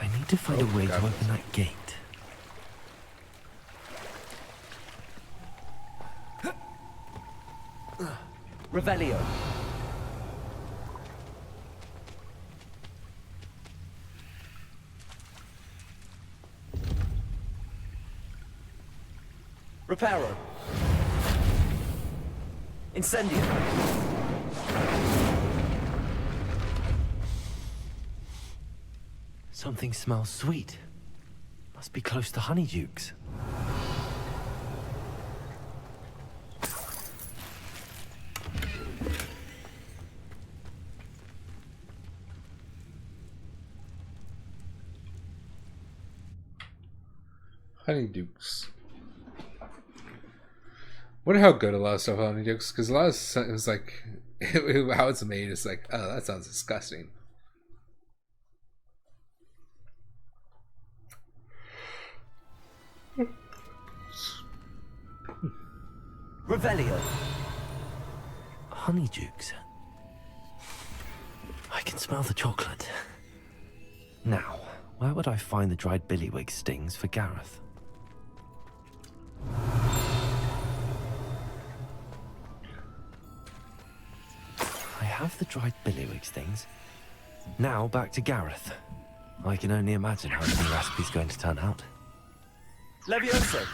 I need to find a way to open that gate. Revelio. Reparo. Incendio. Something smells sweet. Must be close to Honeydukes. Honeydukes. Wonder how good a lot of stuff on Honeydukes, because a lot of stuff is like how it's made is like, oh, that sounds disgusting. Revelio. Honeydukes. I can smell the chocolate. Now, where would I find the dried billywig stings for Gareth? I have the dried billywig stings. Now back to Gareth. I can only imagine how the new recipe's going to turn out. Leviosa!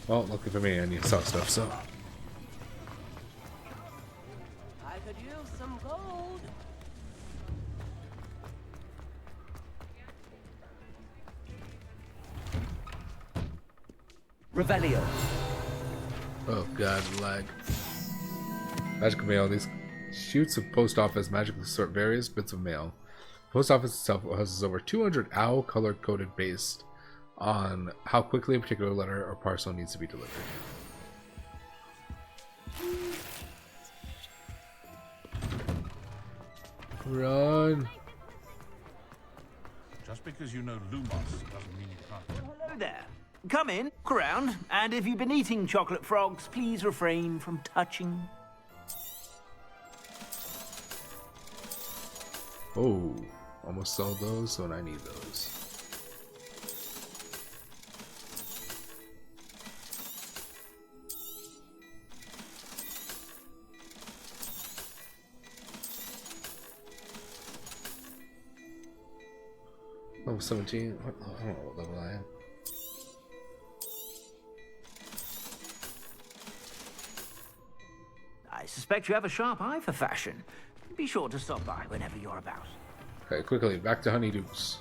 Well, lucky for me, I need to sell stuff, so. I could use some gold. Revelio. Oh god, lag. Magical mail. These shoots of post office magically sort various bits of mail. Post office itself has over 200 owl color coded based on how quickly a particular letter or parcel needs to be delivered. Run. Just because you know Lumos doesn't mean you can't. Hello there. Come in, look around, and if you've been eating chocolate frogs, please refrain from touching. Oh, almost sold those, so I need those. Level 17. What? I don't know what level I am. I suspect you have a sharp eye for fashion. Be sure to stop by whenever you're about. Okay, quickly, back to Honeydukes.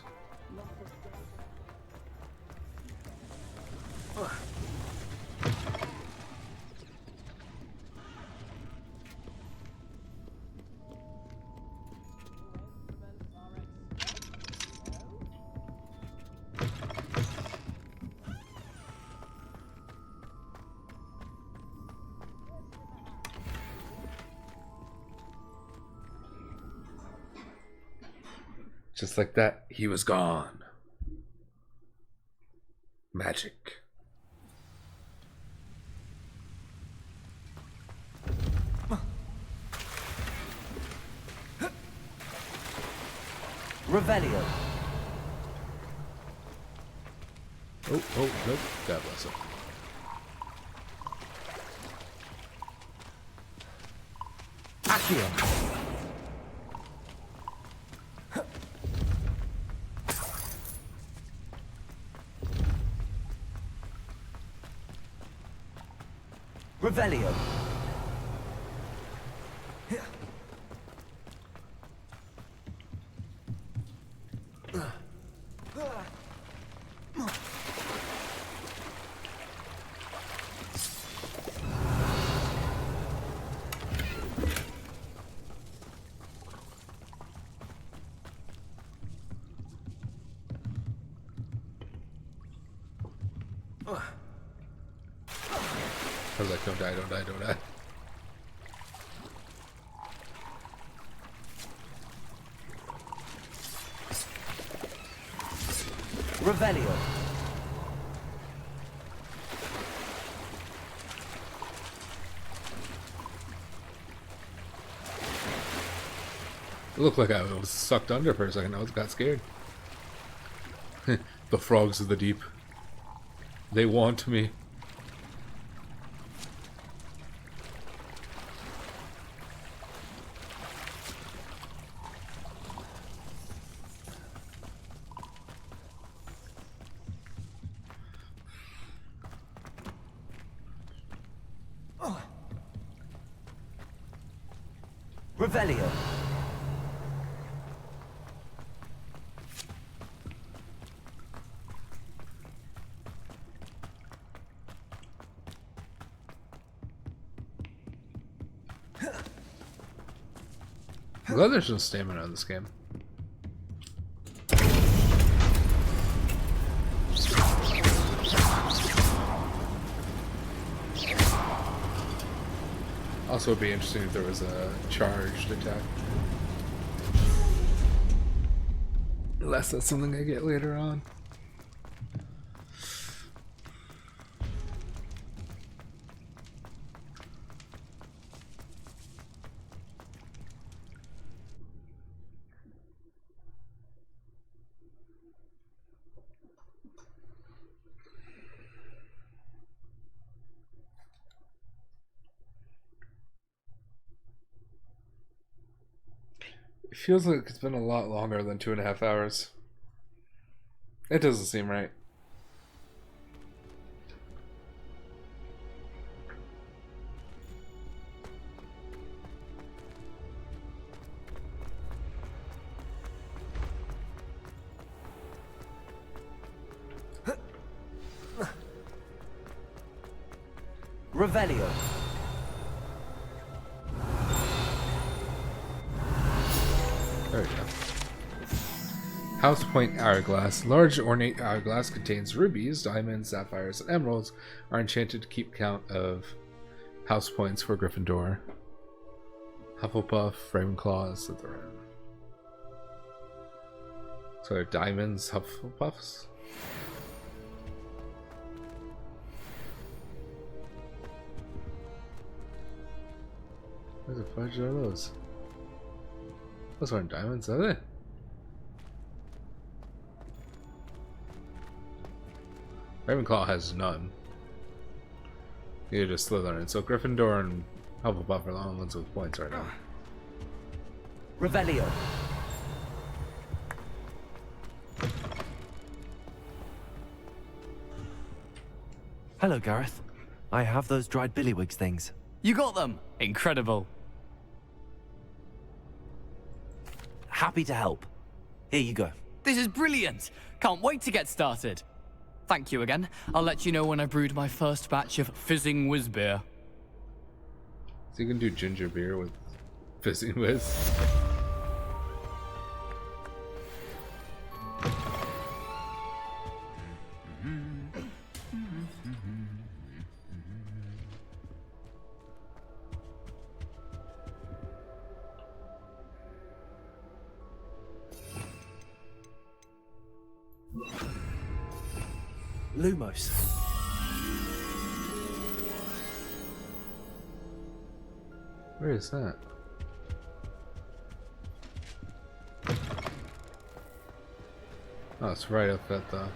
Just like that, he was gone. Magic. Revelio. Oh, nope. God bless him. Accio. Revelio. I was like, don't die, don't die, don't die. Revelio. It looked like I was sucked under for a second. I got scared. The frogs of the deep. They want me. Revelio. I'm glad there's no stamina in this game. Also, it'd be interesting if there was a charged attack. Unless that's something I get later on. It feels like it's been a lot longer than 2.5 hours. It doesn't seem right. Revelio. There we go. House Point Hourglass. Large ornate hourglass contains rubies, diamonds, sapphires, and emeralds are enchanted to keep count of house points for Gryffindor. Hufflepuff, Ravenclaw, Slytherin. So they're diamonds, Hufflepuffs? Where the fudge are those? Those aren't diamonds, are they? Ravenclaw has none. Neither does Slytherin. So Gryffindor and Hufflepuff are the only ones with points right now. Revelio. Hello, Gareth. I have those dried billywigs things. You got them! Incredible. Happy to help. Here you go. This is brilliant! Can't wait to get started. Thank you again. I'll let you know when I brewed my first batch of fizzing whiz beer. So you can do ginger beer with fizzing whiz. Lumos. Where is that? Oh, it's right up at the...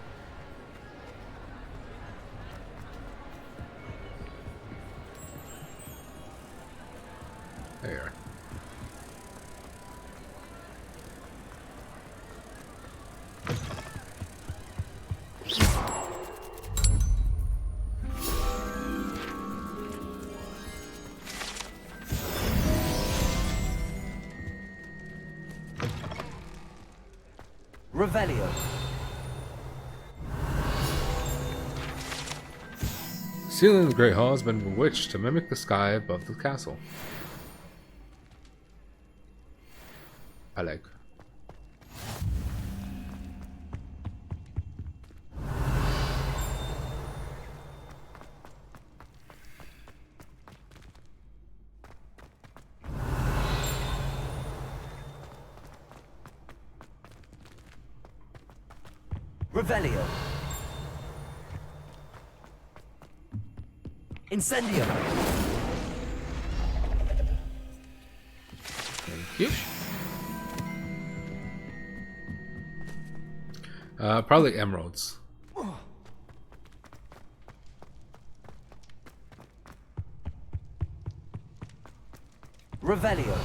There. Revelio. Ceiling of the Great Hall has been bewitched to mimic the sky above the castle. I like. Revelio. Incendio. Thank you. Probably emeralds. Revelio.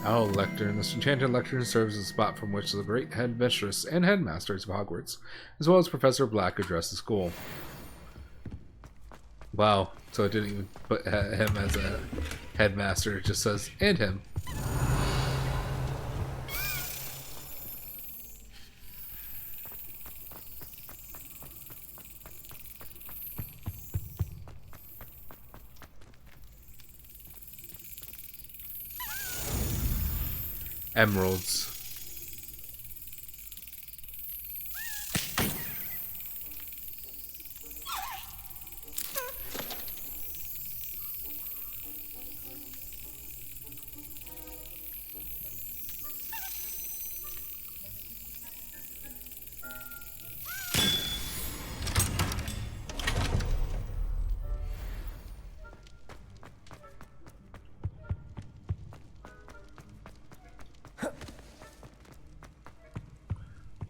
Owl Lectern. This enchanted lectern serves as a spot from which the great headmistress and headmasters of Hogwarts, as well as Professor Black, address the school. Wow, so it didn't even put him as a headmaster, it just says, and him. Emeralds.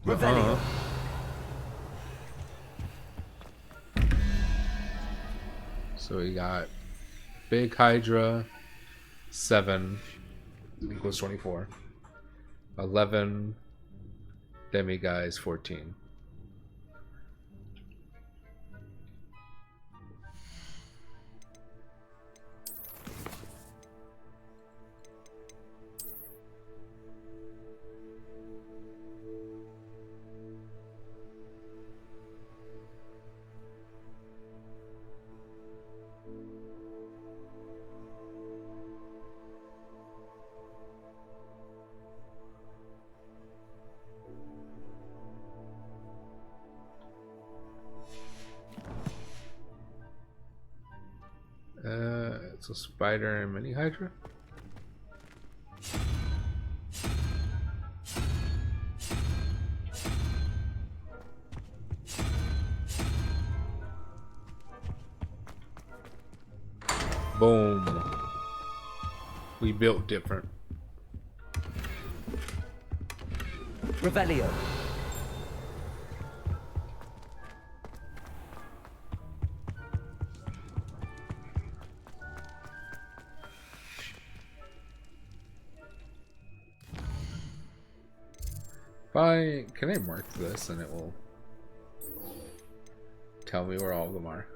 Revelio. So we got Big Hydra 7 equals 24. 11 Demiguise 14. It's a spider and mini Hydra. Boom. We built different. Revelio. Can I mark this and it will tell me where all of them are?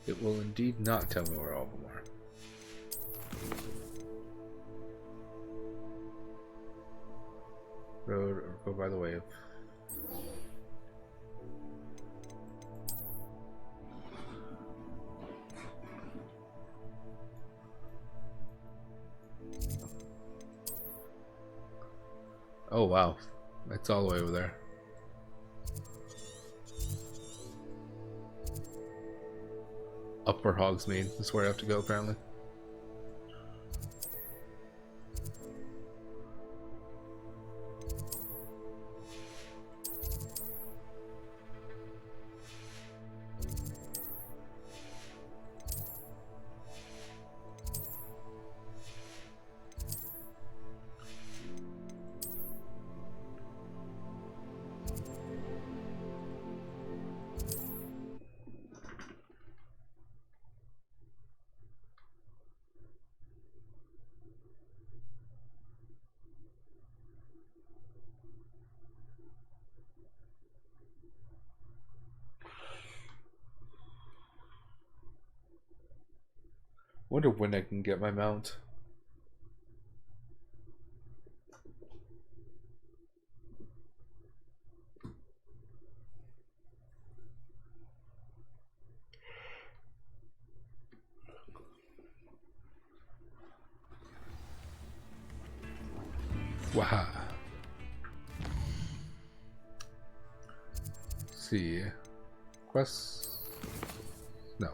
It will indeed not tell me where all of them are. Road or go by the wave. Oh wow, it's all the way over there. Upper Hogsmeade is where I have to go apparently. Wonder when I can get my mount. Wow. Let's see. Quests? No.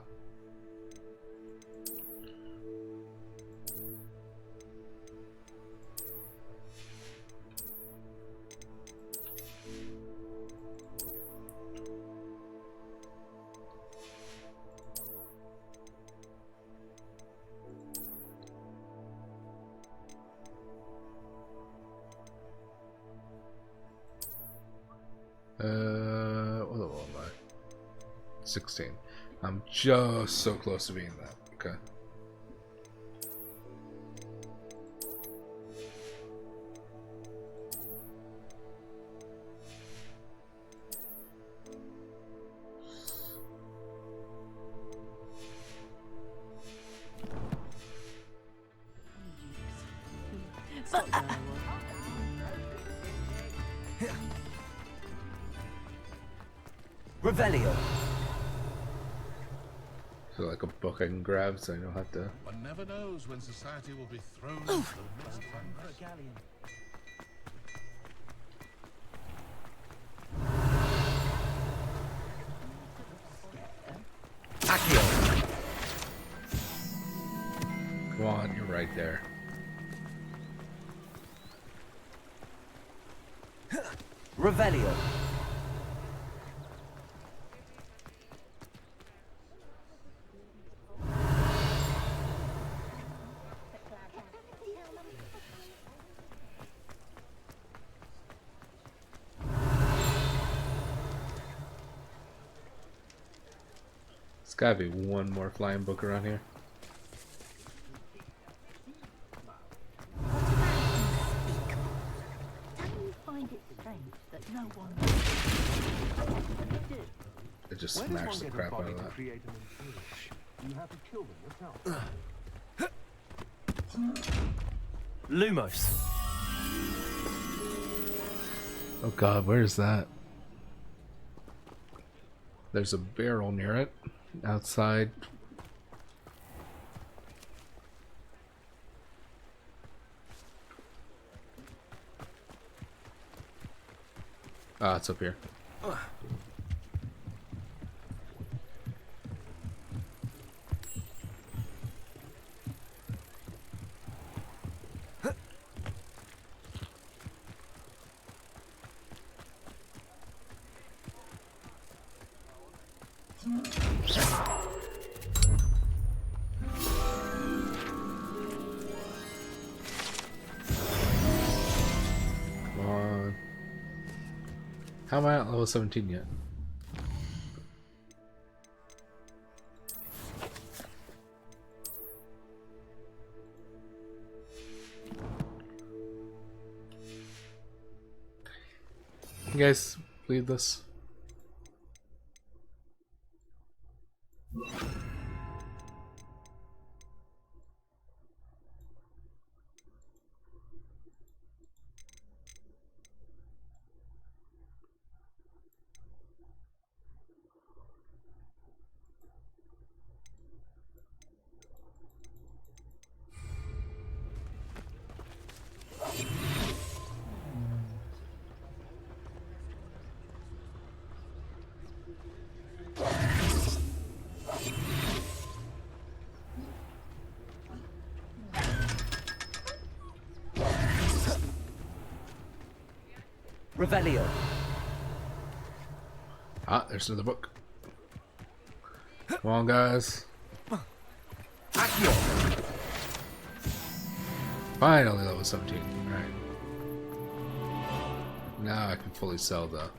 What level am I? 16. I'm just so close to being that. Okay. Revelio. So like a book I can grab so I don't have to. One never knows when society will be thrown into the midst of unrest. Come on, you're right there. Revelio. There's gotta be one more flying book around here. I just smashed the crap out of that. You have to kill them yourself. Lumos. Oh god, where's that? There's a barrel near it. Outside. Ah, it's up here. Come on. How am I at level 17 yet? You guys leave this. Revelio. Ah, there's another book. Come on, guys. Finally, level 17. Alright. Now I can fully sell the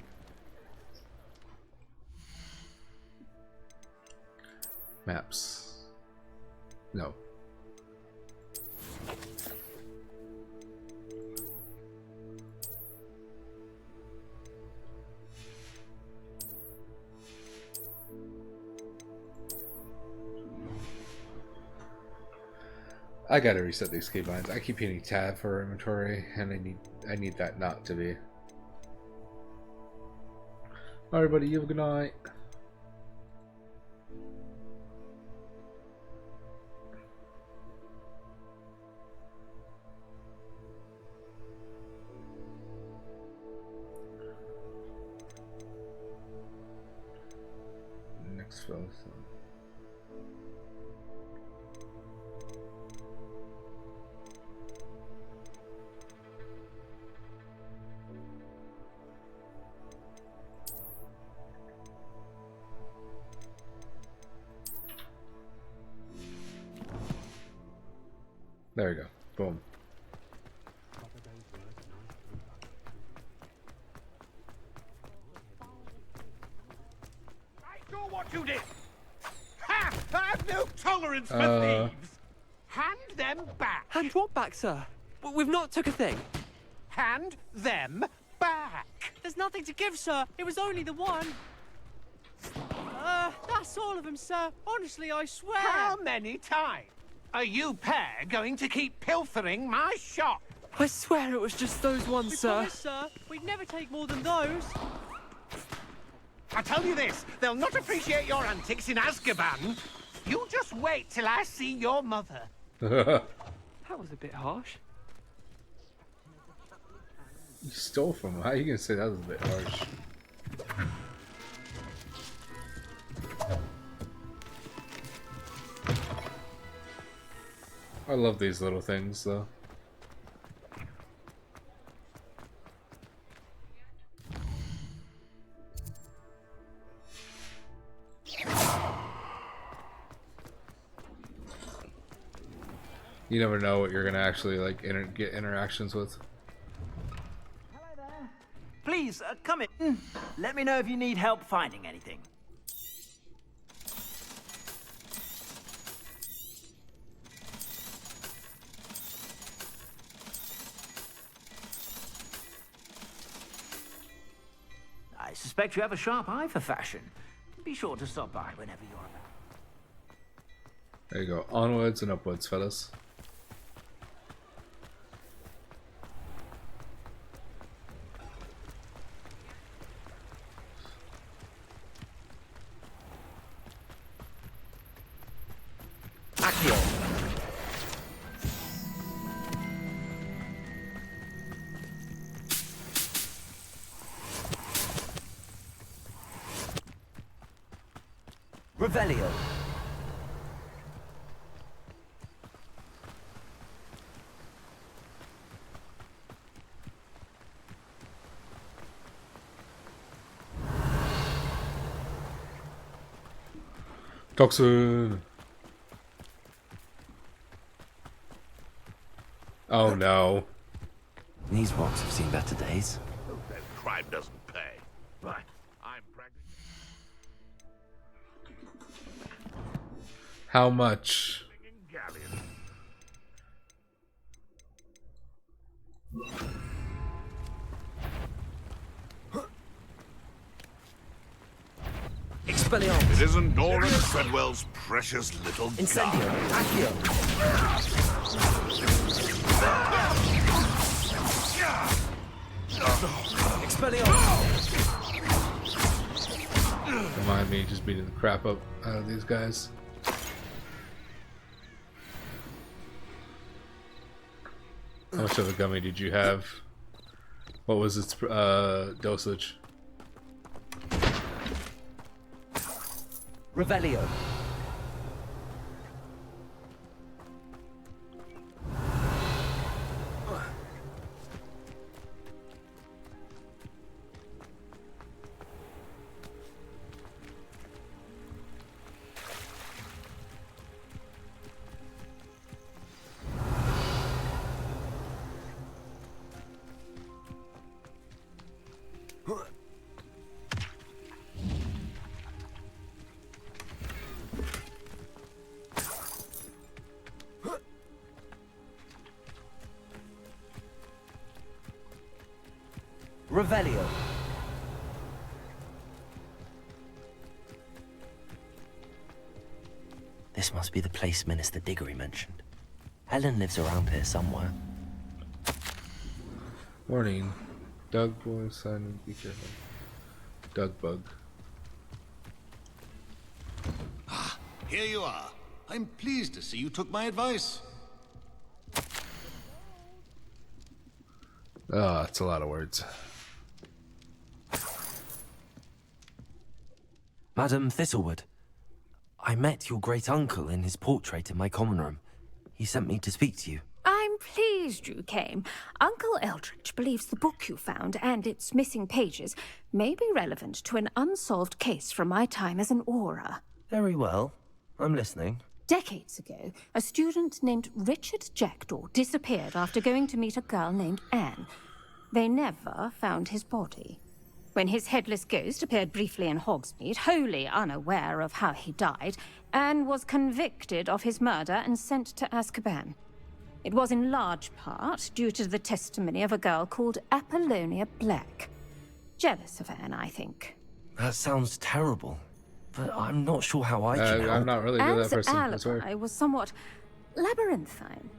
maps. No. I gotta reset these keybinds. I keep hitting tab for inventory, and I need that not to be. Alright, buddy, you have a good night. Next fellow. There we go. Boom. I saw what you did. Ha! I have no tolerance for thieves. Hand them back. Hand what back, sir? We've not took a thing. Hand them back. There's nothing to give, sir. It was only the one. That's all of them, sir. Honestly, I swear. How many times are you pair going to keep pilfering my shop? I swear it was just those ones, We sir. promise, sir. We'd never take more than those. I tell you this, they'll not appreciate your antics in Azkaban. You just wait till I see your mother. That was a bit harsh. You stole from him. How are you gonna say that was a bit harsh? I love these little things, though. You never know what you're gonna actually like get interactions with. Please, come in. Let me know if you need help finding anything. I suspect you have a sharp eye for fashion. Be sure to stop by whenever you're about. There you go. Onwards and upwards, fellas. Revelio. Toxin. Oh no. These rocks have seen better days. That crime doesn't pay. Right. I'm practicing. How much? Expelliarmus. It isn't Nora Treadwell's precious little Incendio. Accio. Expelliarmus. Don't mind me just beating the crap up out of these guys. How much of a gummy did you have? What was its dosage? Revelio. Revelio. This must be the place Minister Diggory mentioned. Helen lives around here somewhere. Warning. Doug boy, son, be careful. Doug bug. Ah, here you are. I'm pleased to see you took my advice. Oh, that's a lot of words. Madam Thistlewood, I met your great-uncle in his portrait in my common room. He sent me to speak to you. I'm pleased you came. Uncle Eldridge believes the book you found and its missing pages may be relevant to an unsolved case from my time as an aura. Very well. I'm listening. Decades ago, a student named Richard Jackdaw disappeared after going to meet a girl named Anne. They never found his body. When his headless ghost appeared briefly in Hogsmeade, wholly unaware of how he died, Anne was convicted of his murder and sent to Azkaban. It was in large part due to the testimony of a girl called Apollonia Black. Jealous of Anne, I think. That sounds terrible, but I'm not sure how I can help. I'm not really good at that person. I Anne's swear. alibi was somewhat labyrinthine.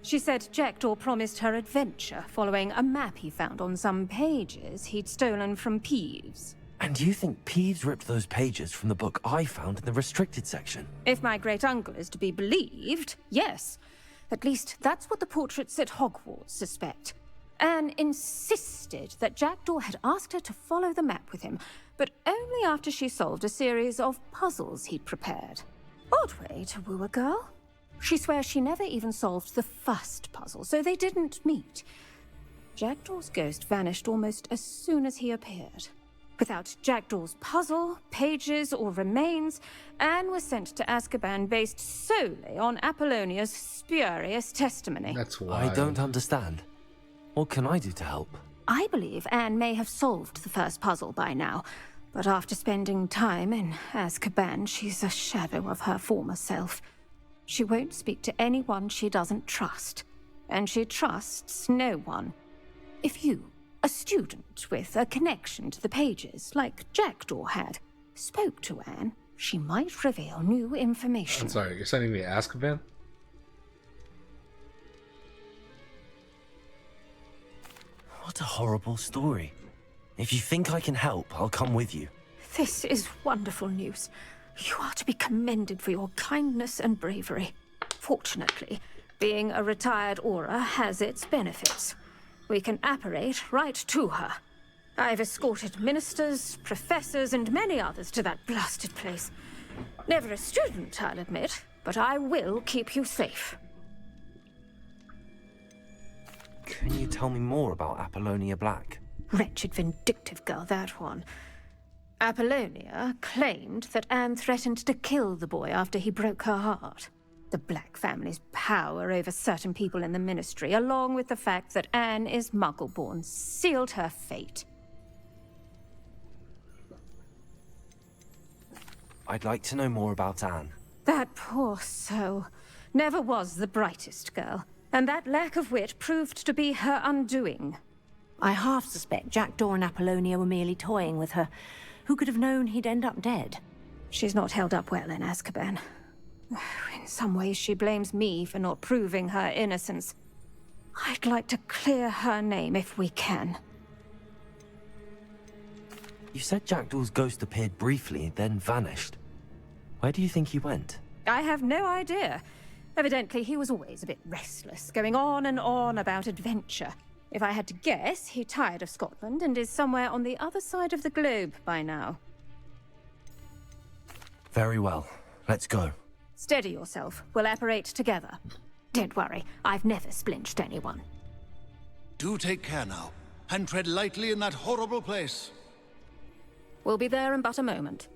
She said Jackdaw promised her adventure following a map he found on some pages he'd stolen from Peeves. And you think Peeves ripped those pages from the book I found in the restricted section? If my great-uncle is to be believed, yes. At least that's what the portraits at Hogwarts suspect. Anne insisted that Jackdaw had asked her to follow the map with him, but only after she solved a series of puzzles he'd prepared. Odd way to woo a girl. She swears she never even solved the first puzzle, so they didn't meet. Jackdaw's ghost vanished almost as soon as he appeared. Without Jackdaw's puzzle, pages, or remains, Anne was sent to Azkaban based solely on Apollonia's spurious testimony. That's why. I don't understand. What can I do to help? I believe Anne may have solved the first puzzle by now, but after spending time in Azkaban, she's a shadow of her former self. She won't speak to anyone she doesn't trust, and she trusts no one. If you, a student with a connection to the pages, like Jackdaw had, spoke to Anne, she might reveal new information. I'm sorry, you're sending me to Azkaban? What a horrible story. If you think I can help, I'll come with you. This is wonderful news. You are to be commended for your kindness and bravery. Fortunately, being a retired aura has its benefits. We can apparate right to her. I've escorted ministers, professors, and many others to that blasted place. Never a student, I'll admit, but I will keep you safe. Can you tell me more about Apollonia Black? Wretched, vindictive girl, that one. Apollonia claimed that Anne threatened to kill the boy after he broke her heart. The Black family's power over certain people in the Ministry, along with the fact that Anne is Muggle-born, sealed her fate. I'd like to know more about Anne. That poor soul never was the brightest girl, and that lack of wit proved to be her undoing. I half suspect Jackdaw and Apollonia were merely toying with her. Who could have known he'd end up dead? She's not held up well in Azkaban. In some ways, she blames me for not proving her innocence. I'd like to clear her name if we can. You said Jackdaw's ghost appeared briefly, then vanished. Where do you think he went? I have no idea. Evidently, he was always a bit restless, going on and on about adventure. If I had to guess, he tired of Scotland and is somewhere on the other side of the globe by now. Very well. Let's go. Steady yourself. We'll apparate together. Don't worry, I've never splinched anyone. Do take care now, and tread lightly in that horrible place. We'll be there in but a moment.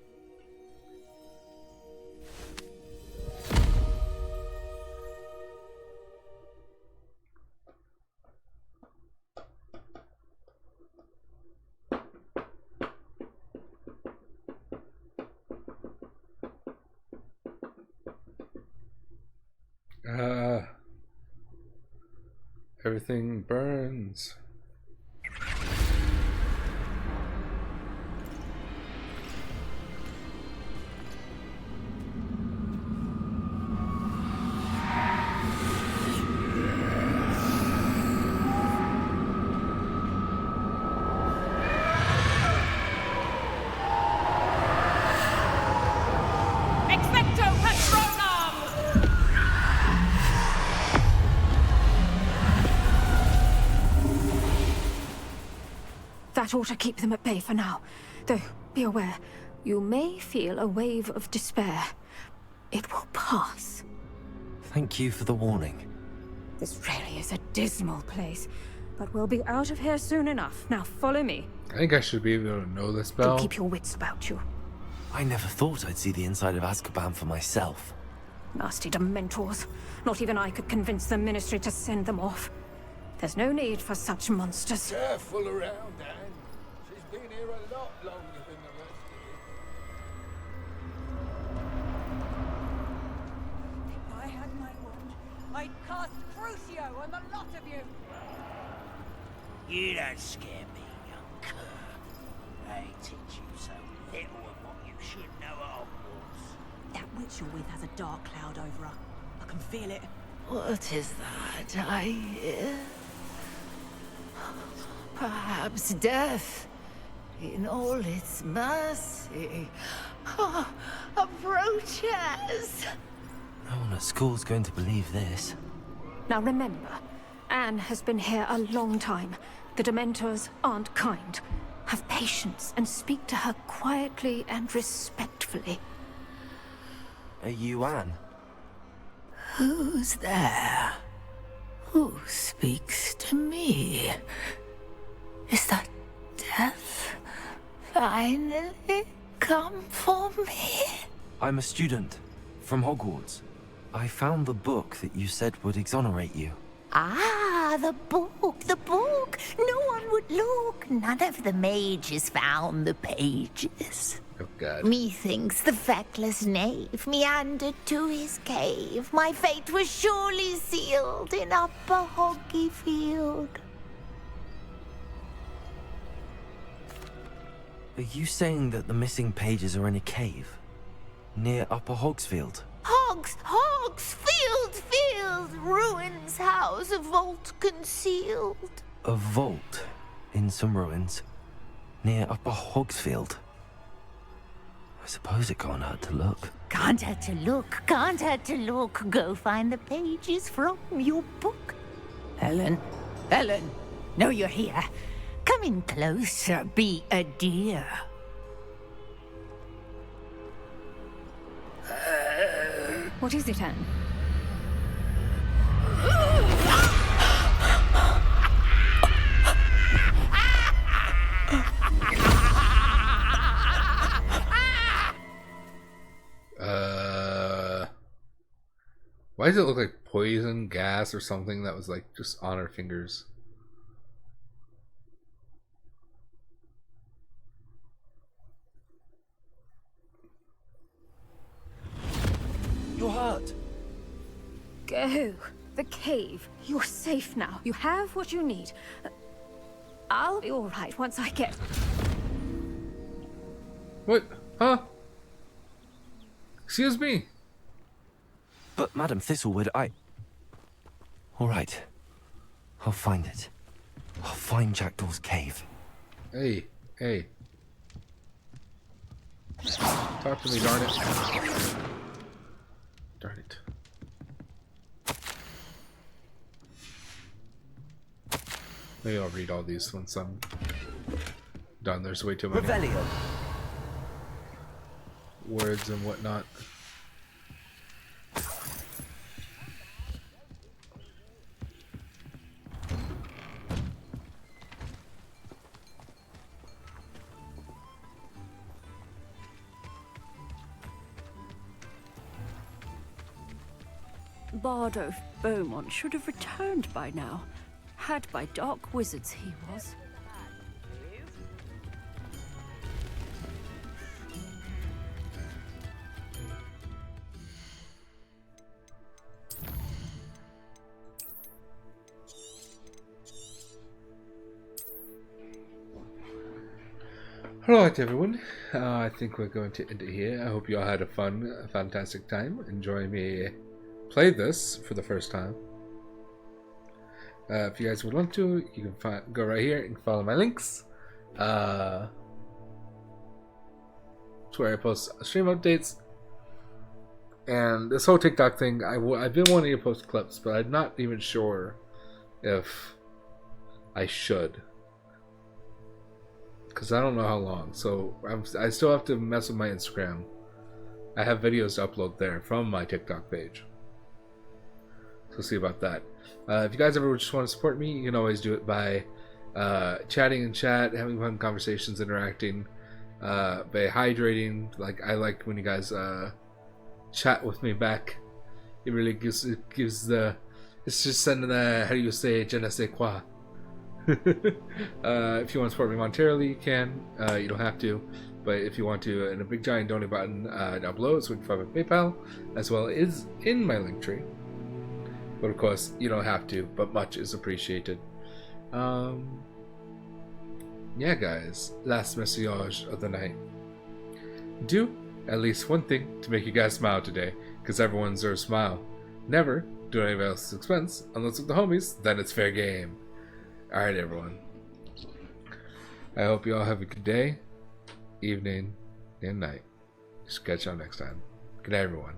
Everything burns. That ought to keep them at bay for now. Though, be aware, you may feel a wave of despair. It will pass. Thank you for the warning. This really is a dismal place, but we'll be out of here soon enough. Now follow me. I think I should be able to know this spell. And keep your wits about you. I never thought I'd see the inside of Azkaban for myself. Nasty Dementors. Not even I could convince the Ministry to send them off. There's no need for such monsters. Careful around, Anne. She's been here a lot longer than the rest of you. If I had my wand, I'd cast Crucio on the lot of you. You don't scare me, young cur. They teach you so little of what you should know at Hogwarts. That witch you're with has a dark cloud over her. I can feel it. What is that I hear? Perhaps death, in all its mercy, approaches. No one at school's going to believe this. Now remember, Anne has been here a long time. The Dementors aren't kind. Have patience and speak to her quietly and respectfully. Are you Anne? Who's there? Who speaks to me? Is that death finally come for me? I'm a student from Hogwarts. I found the book that you said would exonerate you. Ah, the book, the book. No one would look. None of the mages found the pages. Oh, God. Methinks the feckless knave meandered to his cave. My fate was surely sealed in Upper Hoggyfield. Are you saying that the missing pages are in a cave? Near Upper Hogsfield? Field, ruins house, a vault concealed. A vault in some ruins near Upper Hogsfield. I suppose it can't hurt to look. Can't hurt to look. Go find the pages from your book. Helen, know you're here. Come in closer, be a dear. What is it, Anne? Why does it look like poison gas or something that was like just on her fingers? You're hurt. Go. The cave. You're safe now. You have what you need. I'll be all right once I get... What? Huh? Excuse me. But, Madam Thistlewood, All right. I'll find it. I'll find Jackdaw's cave. Hey, hey. Talk to me, darn it. Darn it. Maybe I'll read all these once I'm done. There's way too many words and whatnot. Bardolph Beaumont should have returned by now. Had by dark wizards he was. Alright everyone, I think we're going to end it here. I hope you all had a fantastic time enjoying me play this for the first time. If you guys would want to, you can go right here and follow my links. It's where I post stream updates. And this whole TikTok thing, I've been wanting to post clips, but I'm not even sure if I should. Because I don't know how long, so I still have to mess with my Instagram. I have videos to upload there from my TikTok page. So see about that. If you guys ever just want to support me, you can always do it by chatting in chat, having fun conversations, interacting, by hydrating. Like I like when you guys chat with me back. It really gives the, it's just sending the, how do you say, je ne sais quoi. If you want to support me monetarily, you can. You don't have to, but if you want to, and a big giant donate button down below, it's with PayPal, as well as in my link tree. But of course, you don't have to, but much is appreciated. Yeah, guys, last message of the night. Do at least one thing to make you guys smile today, because everyone deserves a smile. Never do it at anybody else's expense, unless with the homies, then it's fair game. Alright everyone, I hope you all have a good day, evening, and night. Just catch y'all next time. Good night everyone.